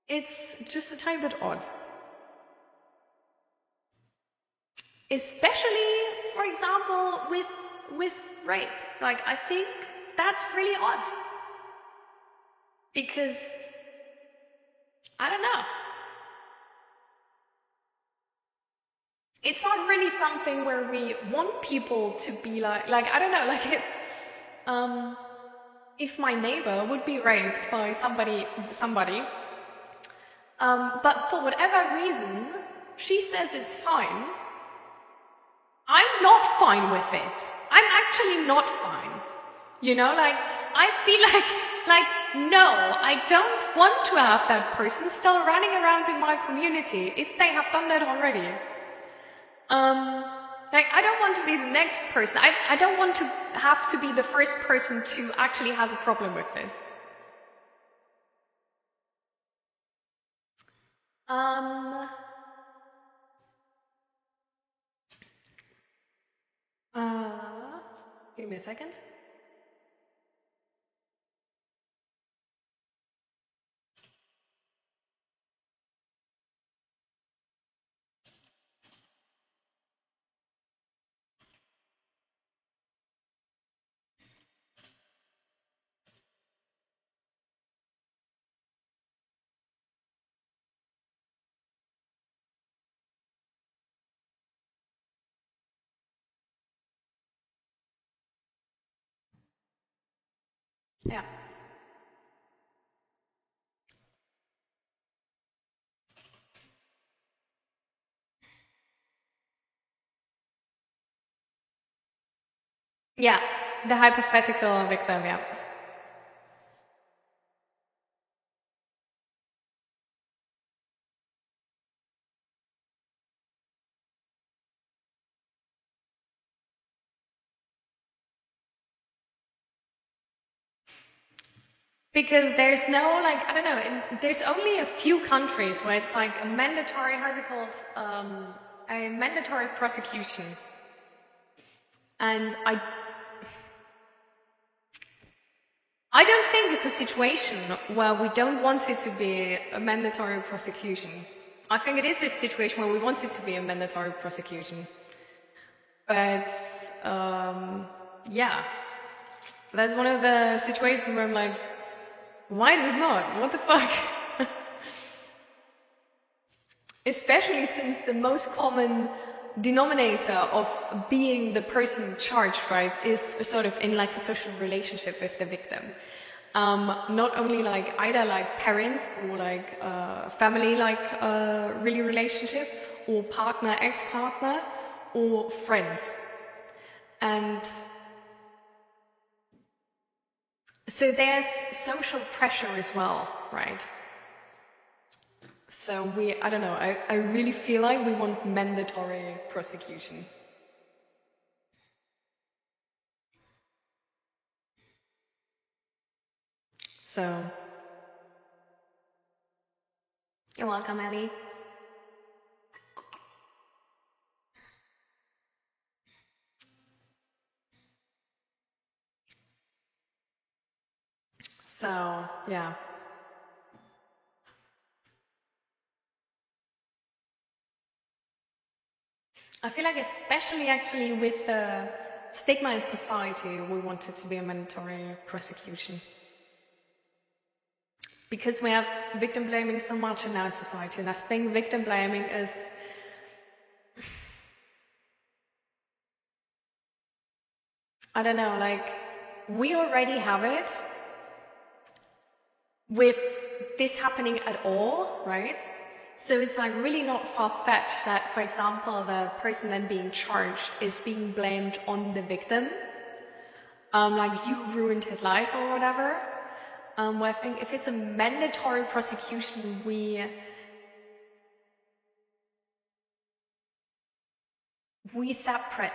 Speaker 1: it's just a tiny bit odd. Especially, for example, with rape. Like, I think that's really odd. Because, I don't know. It's not really something where we want people to be like, I don't know, like if my neighbor would be raped by somebody, but for whatever reason, she says it's fine, I'm not fine with it. I'm actually not fine. You know, like, I feel like, no, I don't want to have that person still running around in my community if they have done that already. Like, I don't want to be the next person. I don't want to have to be the first person to actually has a problem with it. Give me a second. Yeah. Yeah, the hypothetical victim, yeah. Because there's no, like, I don't know, there's only a few countries where it's like a mandatory, how's it called, a mandatory prosecution. And I don't think it's a situation where we don't want it to be a mandatory prosecution. I think it is a situation where we want it to be a mandatory prosecution. But, yeah. That's one of the situations where I'm like, why is it not? What the fuck? Especially since the most common denominator of being the person charged, right, is sort of in like a social relationship with the victim. Not only like either like parents or like family like really relationship, or partner, ex-partner, or friends. And so there's social pressure as well, right? So I don't know, I really feel like we want mandatory prosecution. So, you're welcome, Ellie. So, yeah. I feel like especially actually with the stigma in society, we want it to be a mandatory prosecution. Because we have victim blaming so much in our society, and I think victim blaming is I don't know, like, we already have it with this happening at all, right? So it's like really not far-fetched that, for example, the person then being charged is being blamed on the victim. Like, you ruined his life or whatever. Well, I think if it's a mandatory prosecution, we separate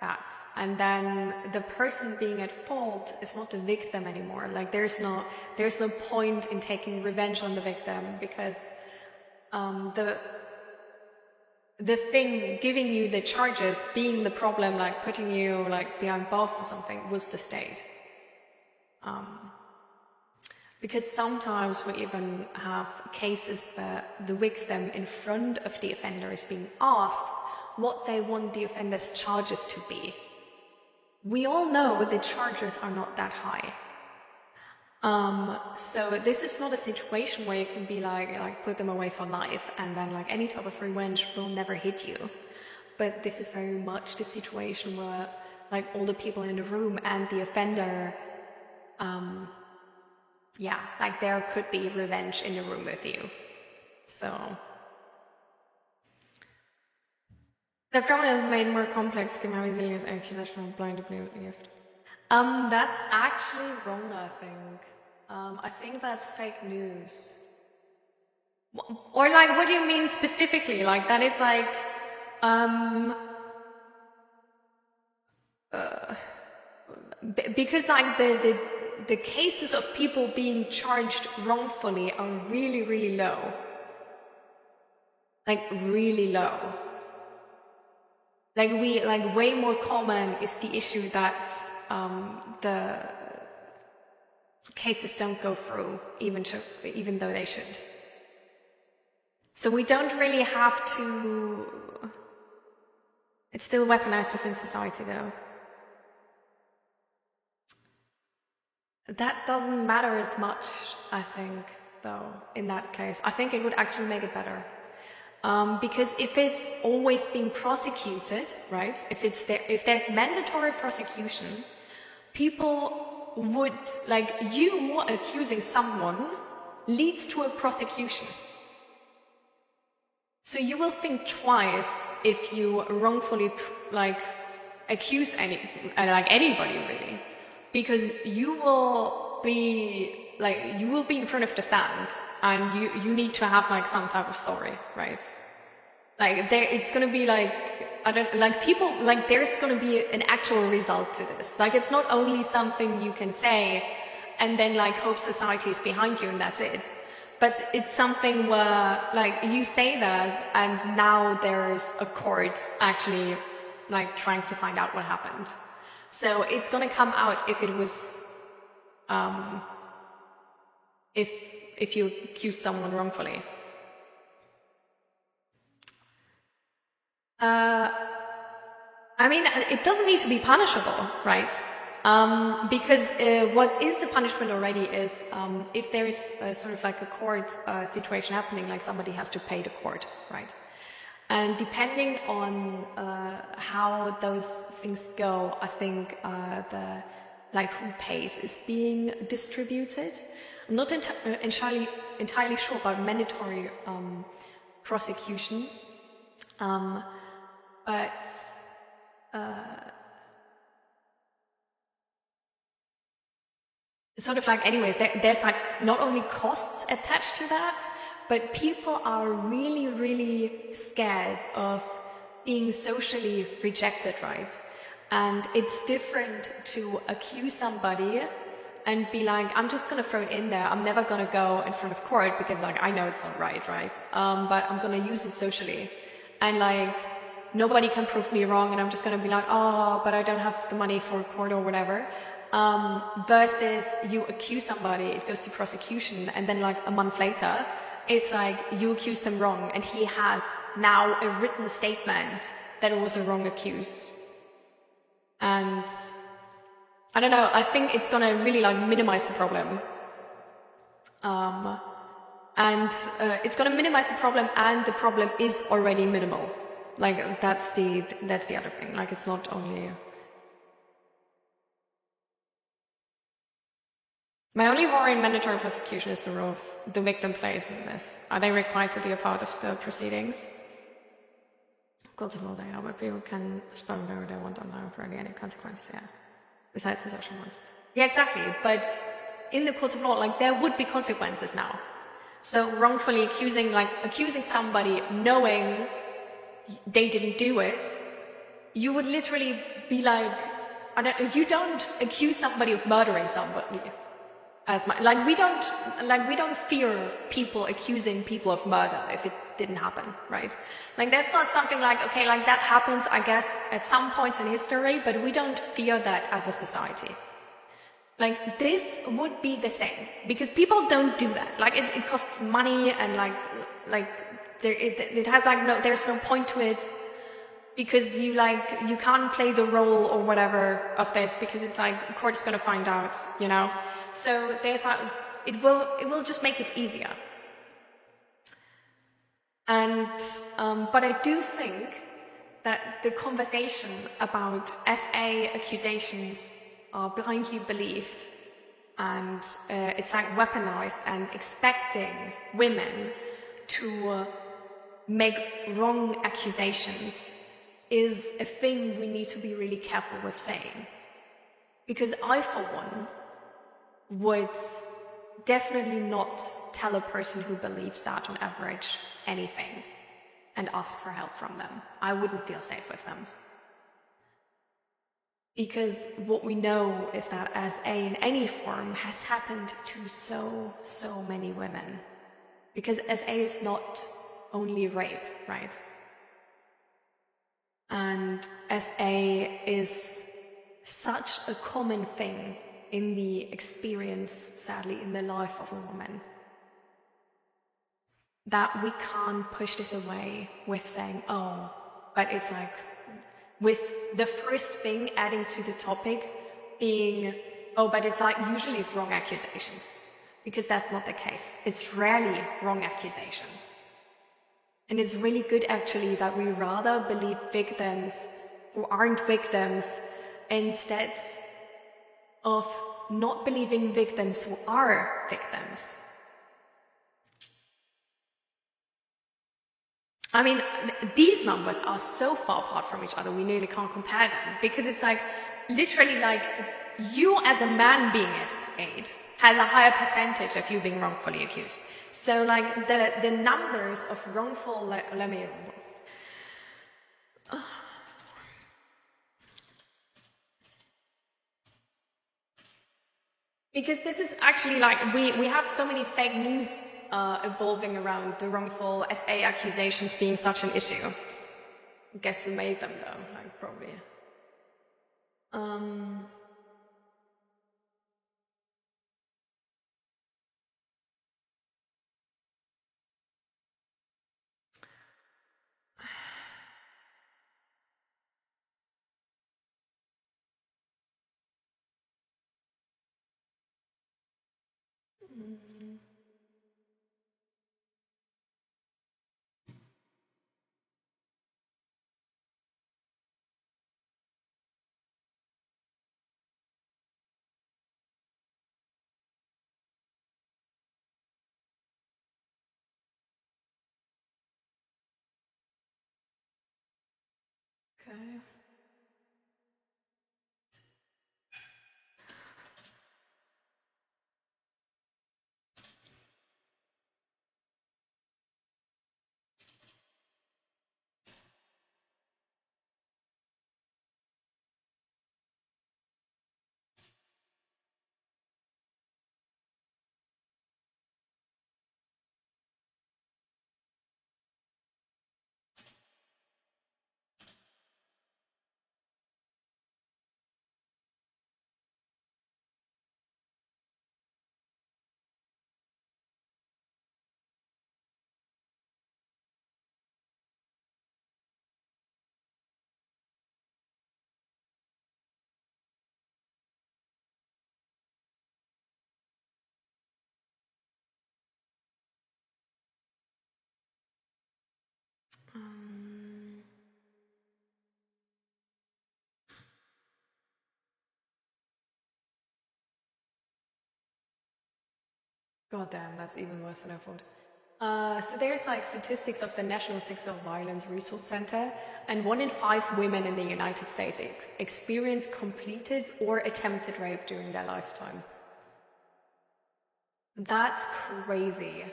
Speaker 1: that, and then the person being at fault is not the victim anymore. Like, there's no point in taking revenge on the victim, because the thing giving you the charges, being the problem, like putting you like behind bars or something, was the state. Because sometimes we even have cases where the victim in front of the offender is being asked what they want the offender's charges to be. We all know the charges are not that high. So this is not a situation where you can be like put them away for life, and then like any type of revenge will never hit you. But this is very much the situation where like all the people in the room and the offender, yeah, like there could be revenge in the room with you. So the problem is made more complex given how easily is accusation of blind gift. That's actually wrong, I think. I think that's fake news. Or like, what do you mean specifically? Like, that is like, because like the cases of people being charged wrongfully are really, really low. Like, really low. Like, way more common is the issue that the cases don't go through, even though they should. So we don't really have to. It's still weaponized within society, though. That doesn't matter as much, I think, though, in that case. I think it would actually make it better. Because if it's always being prosecuted, right? If there's mandatory prosecution, people would, like, you accusing someone leads to a prosecution. So you will think twice if you wrongfully, like, accuse anybody really, because you will be in front of the stand, and you need to have like some type of story, right? Like it's gonna be like, people, like there's gonna be an actual result to this. Like it's not only something you can say and then like hope society is behind you and that's it. But it's something where like you say that and now there's a court actually like trying to find out what happened. So it's gonna come out if it was, if you accuse someone wrongfully. I mean, it doesn't need to be punishable, right? Because what is the punishment already is if there is sort of like a court situation happening, like somebody has to pay the court, right? And depending on how those things go, I think who pays is being distributed. I'm not entirely sure about mandatory prosecution, but sort of like anyways, there's like not only costs attached to that, but people are really, really scared of being socially rejected, right? And it's different to accuse somebody and be like, I'm just gonna throw it in there. I'm never gonna go in front of court because like I know it's not right? But I'm gonna use it socially. And like nobody can prove me wrong and I'm just gonna be like, oh, but I don't have the money for court or whatever. Versus you accuse somebody, it goes to prosecution, and then like a month later, it's like you accused him wrong and he has now a written statement that it was a wrong accuse. And I don't know, I think it's gonna really like minimize the problem. It's gonna minimize the problem, and the problem is already minimal. Like that's the other thing. Like it's not only. My only worry in mandatory prosecution is the role the victim plays in this. Are they required to be a part of the proceedings? Courts of law they are, but people can spend whatever they want online for any consequences, yeah. Besides the social ones. Yeah, exactly. But in the courts of law, like there would be consequences now. So wrongfully accusing somebody knowing they didn't do it, you would literally be like, you don't accuse somebody of murdering somebody. We don't fear people accusing people of murder if it didn't happen, right? Like that's not something like, okay, like that happens, I guess, at some points in history, but we don't fear that as a society. Like this would be the same, because people don't do that. Like it costs money and it has like there's no point to it, because you can't play the role or whatever of this, because it's like the court's gonna find out, you know? So there's like, it will just make it easier. And, but I do think that the conversation about SA accusations are blindly believed, and it's like weaponized, and expecting women to make wrong accusations is a thing we need to be really careful with saying. Because I, for one, would definitely not tell a person who believes that on average anything and ask for help from them. I wouldn't feel safe with them. Because what we know is that SA in any form has happened to so many women. Because SA is not only rape, right? And SA is such a common thing in the experience, sadly, in the life of a woman, that we can't push this away with saying, oh, but it's like, with the first thing adding to the topic being, oh, but it's like, usually it's wrong accusations, because that's not the case. It's rarely wrong accusations. And it's really good, actually, that we rather believe victims who aren't victims instead of not believing victims who are victims. I mean, these numbers are so far apart from each other, we nearly can't compare them, because it's like, literally like, you as a man being aid has a higher percentage of you being wrongfully accused. So like, the numbers of wrongful, let me... Because this is actually like, we have so many fake news evolving around the wrongful SA accusations being such an issue. Guess who made them though, like probably. Okay. God damn, that's even worse than I thought. So there's like statistics of the National Sexual Violence Resource Center, and 1 in 5 women in the United States experience completed or attempted rape during their lifetime. That's crazy.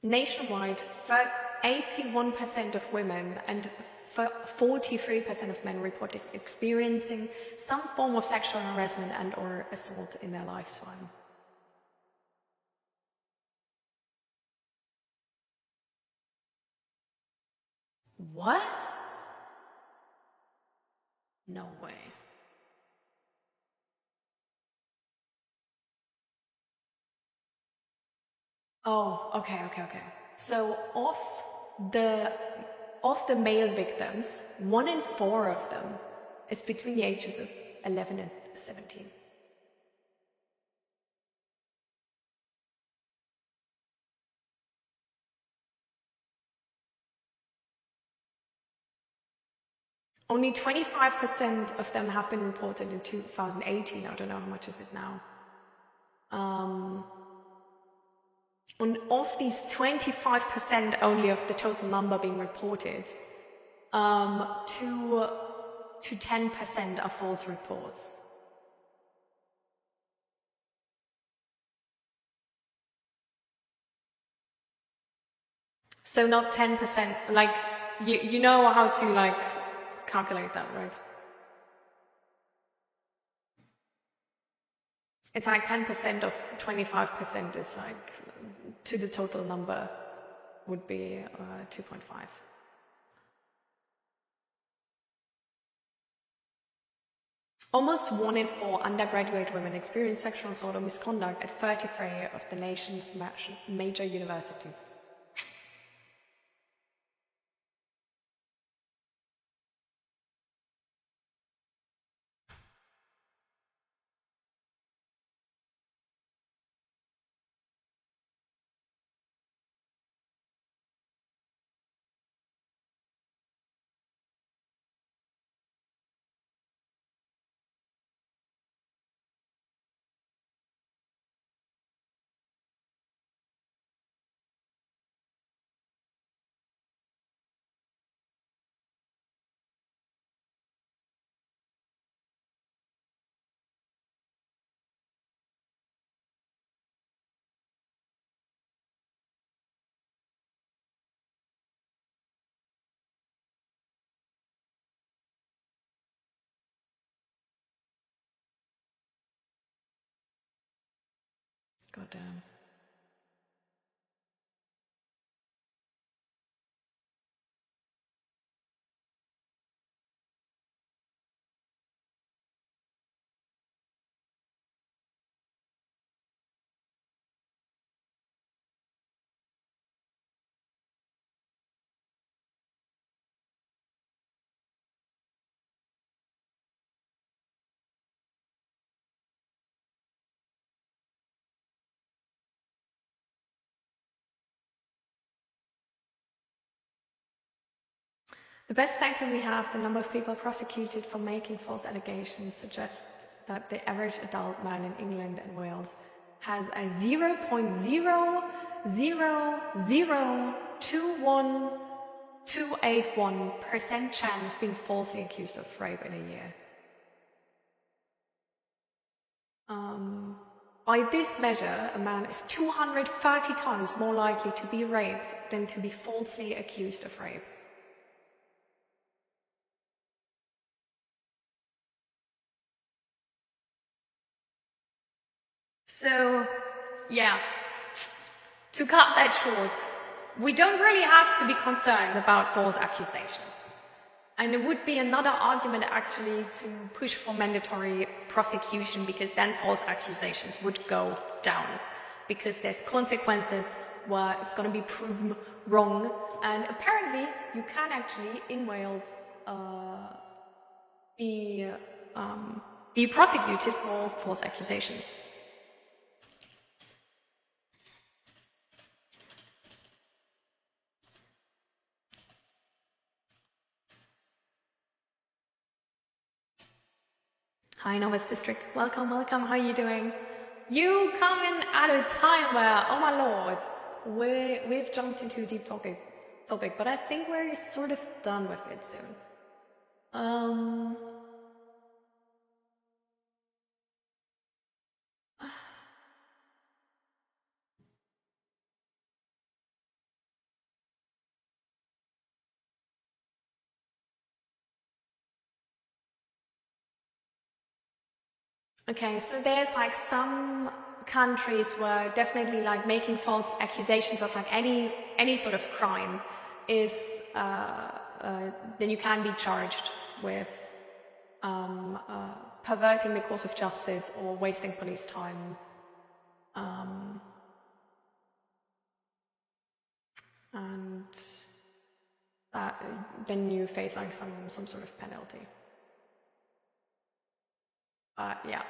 Speaker 1: Nationwide, 81% of women and 43% of men reported experiencing some form of sexual harassment and or assault in their lifetime. What? No way. Oh, okay. So of the male victims, 1 in 4 of them is between the ages of 11 and 17. Only 25% of them have been reported in 2018. I don't know how much is it now. And of these 25% only of the total number being reported, to 10% are false reports. So not 10%, like, you know how to like calculate that, right? It's like 10% of 25% is like, to the total number would be 2.5. Almost 1 in 4 undergraduate women experience sexual assault or misconduct at 33 of the nation's major universities. Goddamn. The best data we have, the number of people prosecuted for making false allegations, suggests that the average adult man in England and Wales has a 0.0000281% chance of being falsely accused of rape in a year. By this measure, a man is 230 times more likely to be raped than to be falsely accused of rape. So, yeah, to cut that short, we don't really have to be concerned about false accusations. And it would be another argument actually to push for mandatory prosecution, because then false accusations would go down, because there's consequences where it's going to be proven wrong. And apparently you can actually in Wales be prosecuted for false accusations. Hi, Novus District. Welcome, welcome. How are you doing? You come in at a time where, oh my lord, we've jumped into a deep topic, but I think we're sort of done with it soon. Okay, so there's like some countries where definitely like making false accusations of like any sort of crime is then you can be charged with perverting the course of justice or wasting police time. And that then you face like some sort of penalty. Yeah.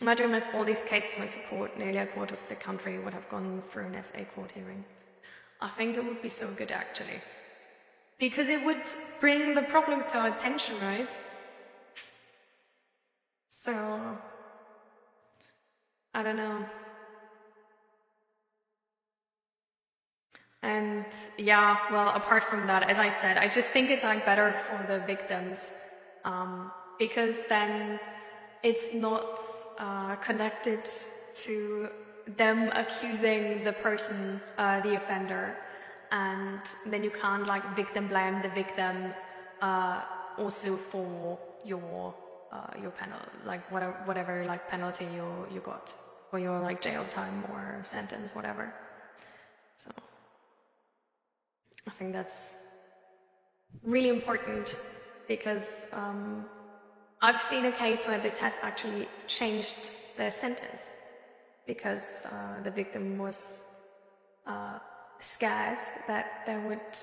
Speaker 1: Imagine if all these cases went to court, nearly a quarter of the country would have gone through an SA court hearing. I think it would be so good, actually. Because it would bring the problem to our attention, right? So, I don't know. And yeah, well, apart from that, as I said, I just think it's like better for the victims, because then it's not connected to them accusing the person, the offender, and then you can't like victim blame the victim also for your penalty, like whatever like penalty you got, or your like jail time or sentence, whatever. So I think that's really important, because I've seen a case where this has actually changed the sentence, because the victim was scared that there would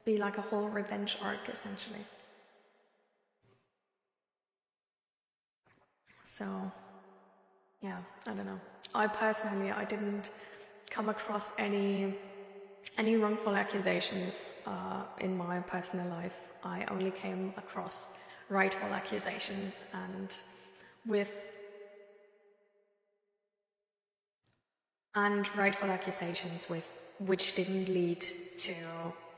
Speaker 1: be like a whole revenge arc, essentially. So, yeah, I don't know. I didn't come across any wrongful accusations in my personal life. I only came across rightful accusations, and rightful accusations which didn't lead to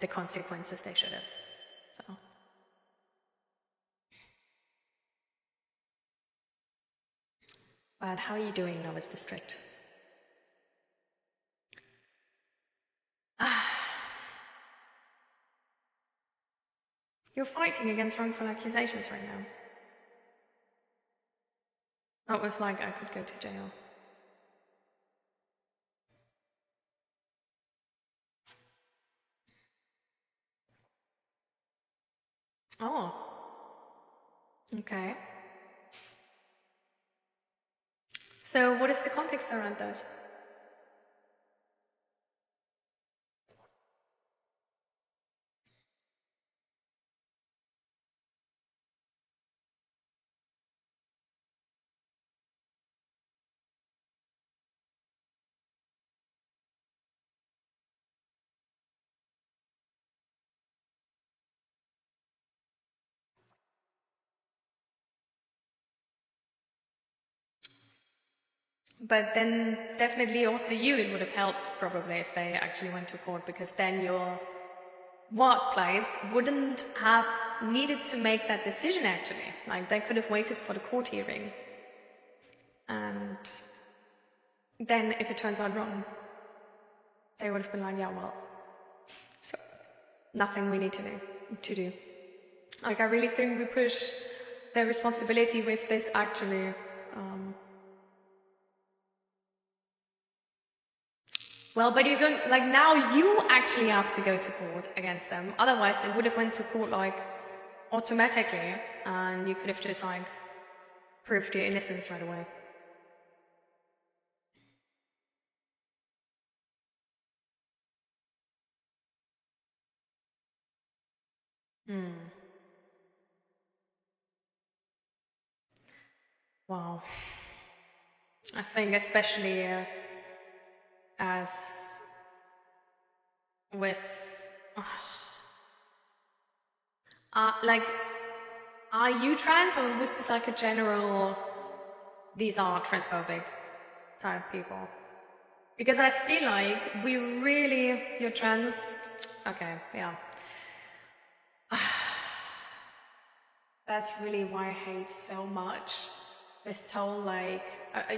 Speaker 1: the consequences they should have. So. But how are you doing, Novus District? You're fighting against wrongful accusations right now. Not with like, I could go to jail. Oh. Okay. So what is the context around those? But then definitely also you, it would have helped probably if they actually went to court, because then your workplace wouldn't have needed to make that decision actually. Like they could have waited for the court hearing. And then if it turns out wrong, they would have been like, yeah, well, so nothing we need to do. Like I really think we push their responsibility with this actually. Well, but you're going, like now you actually have to go to court against them. Otherwise they would have went to court like automatically and you could have just like proved your innocence right away. Wow. I think especially as with like, are you trans or was this like a general, these are transphobic type people? Because I feel like we really, you're trans, okay, yeah. That's really why I hate so much this whole like,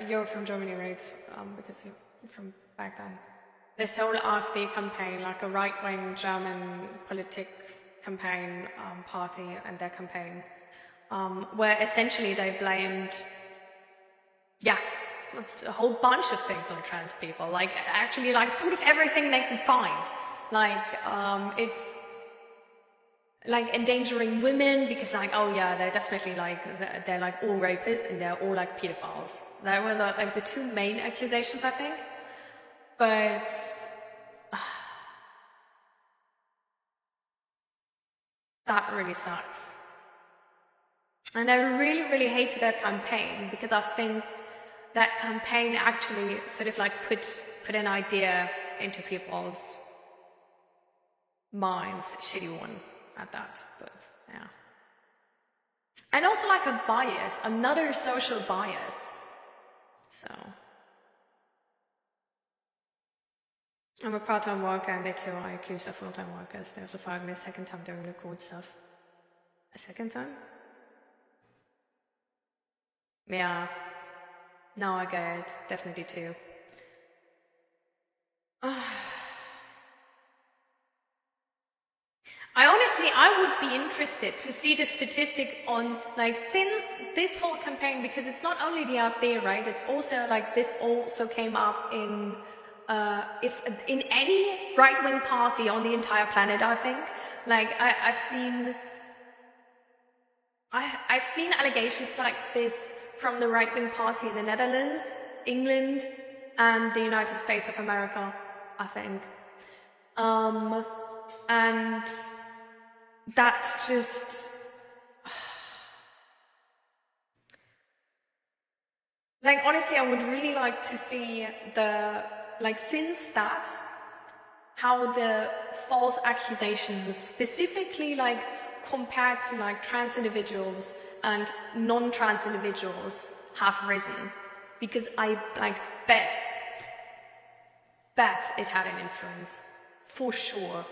Speaker 1: you're from Germany, right? Because you're from back then. This whole AfD campaign, like a right-wing German politic campaign party and their campaign, where essentially they blamed, yeah, a whole bunch of things on trans people, like actually like sort of everything they could find. Like it's like endangering women because like, oh yeah, they're definitely like, they're like all rapists and they're all like pedophiles. That were like the two main accusations, I think. But that really sucks. And I really, really hated that campaign because I think that campaign actually sort of like put an idea into people's minds, shitty one at that, but yeah. And also like a bias, another social bias. So I'm a part-time worker and they too are accused of full-time workers. They also fired me a second time during the court stuff. A second time? Yeah. Now I get it. Definitely too. I would be interested to see the statistic on, like, since this whole campaign, because it's not only the AfD, right? It's also, like, this also came up in, if in any right-wing party on the entire planet, I think. Like, I've seen allegations like this from the right-wing party in the Netherlands, England, and the United States of America, I think. And that's just... like, honestly, I would really like to see the... like, since that, how the false accusations, specifically, like, compared to, like, trans individuals and non-trans individuals have risen. Because I, like, bet it had an influence. For sure.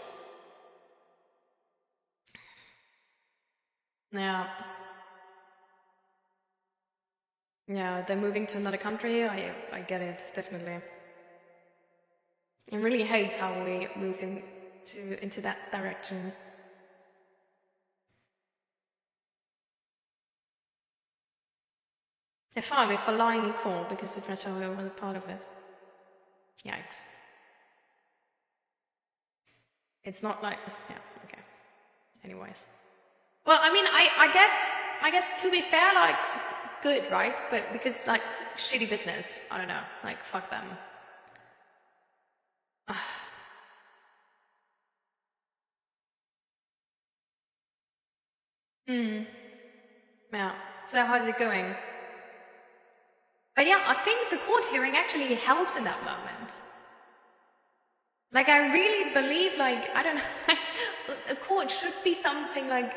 Speaker 1: Yeah. Yeah, they're moving to another country. I get it, definitely. I really hate how we move into that direction. They're fine with for lying in court because the pressure was a part of it. Yikes. It's not like, yeah, okay. Anyways. Well, I mean, I guess to be fair, like, good, right? But because, like, shitty business, I don't know, like, fuck them. Yeah, so how's it going? But yeah, I think the court hearing actually helps in that moment. Like, I really believe, like, I don't know, a court should be something like...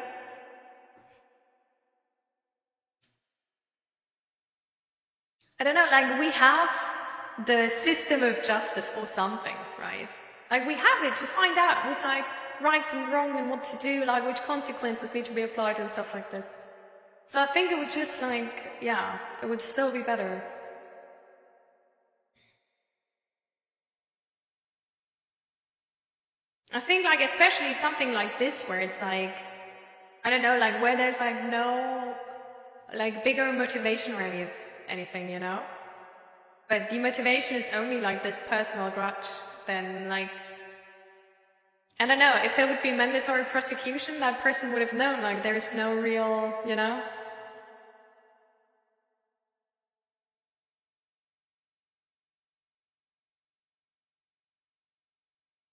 Speaker 1: I don't know, like, we have the system of justice for something, right? Like, we have it to find out what's, like, right and wrong and what to do, like, which consequences need to be applied and stuff like this. So I think it would just, like, yeah, it would still be better. I think, like, especially something like this where it's like, I don't know, like, where there's, like, no, like, bigger motivation or anything, you know? But the motivation is only, like, this personal grudge, then, like, I don't know, if there would be mandatory prosecution, that person would have known, like, there's no real, you know?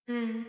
Speaker 1: Hmm.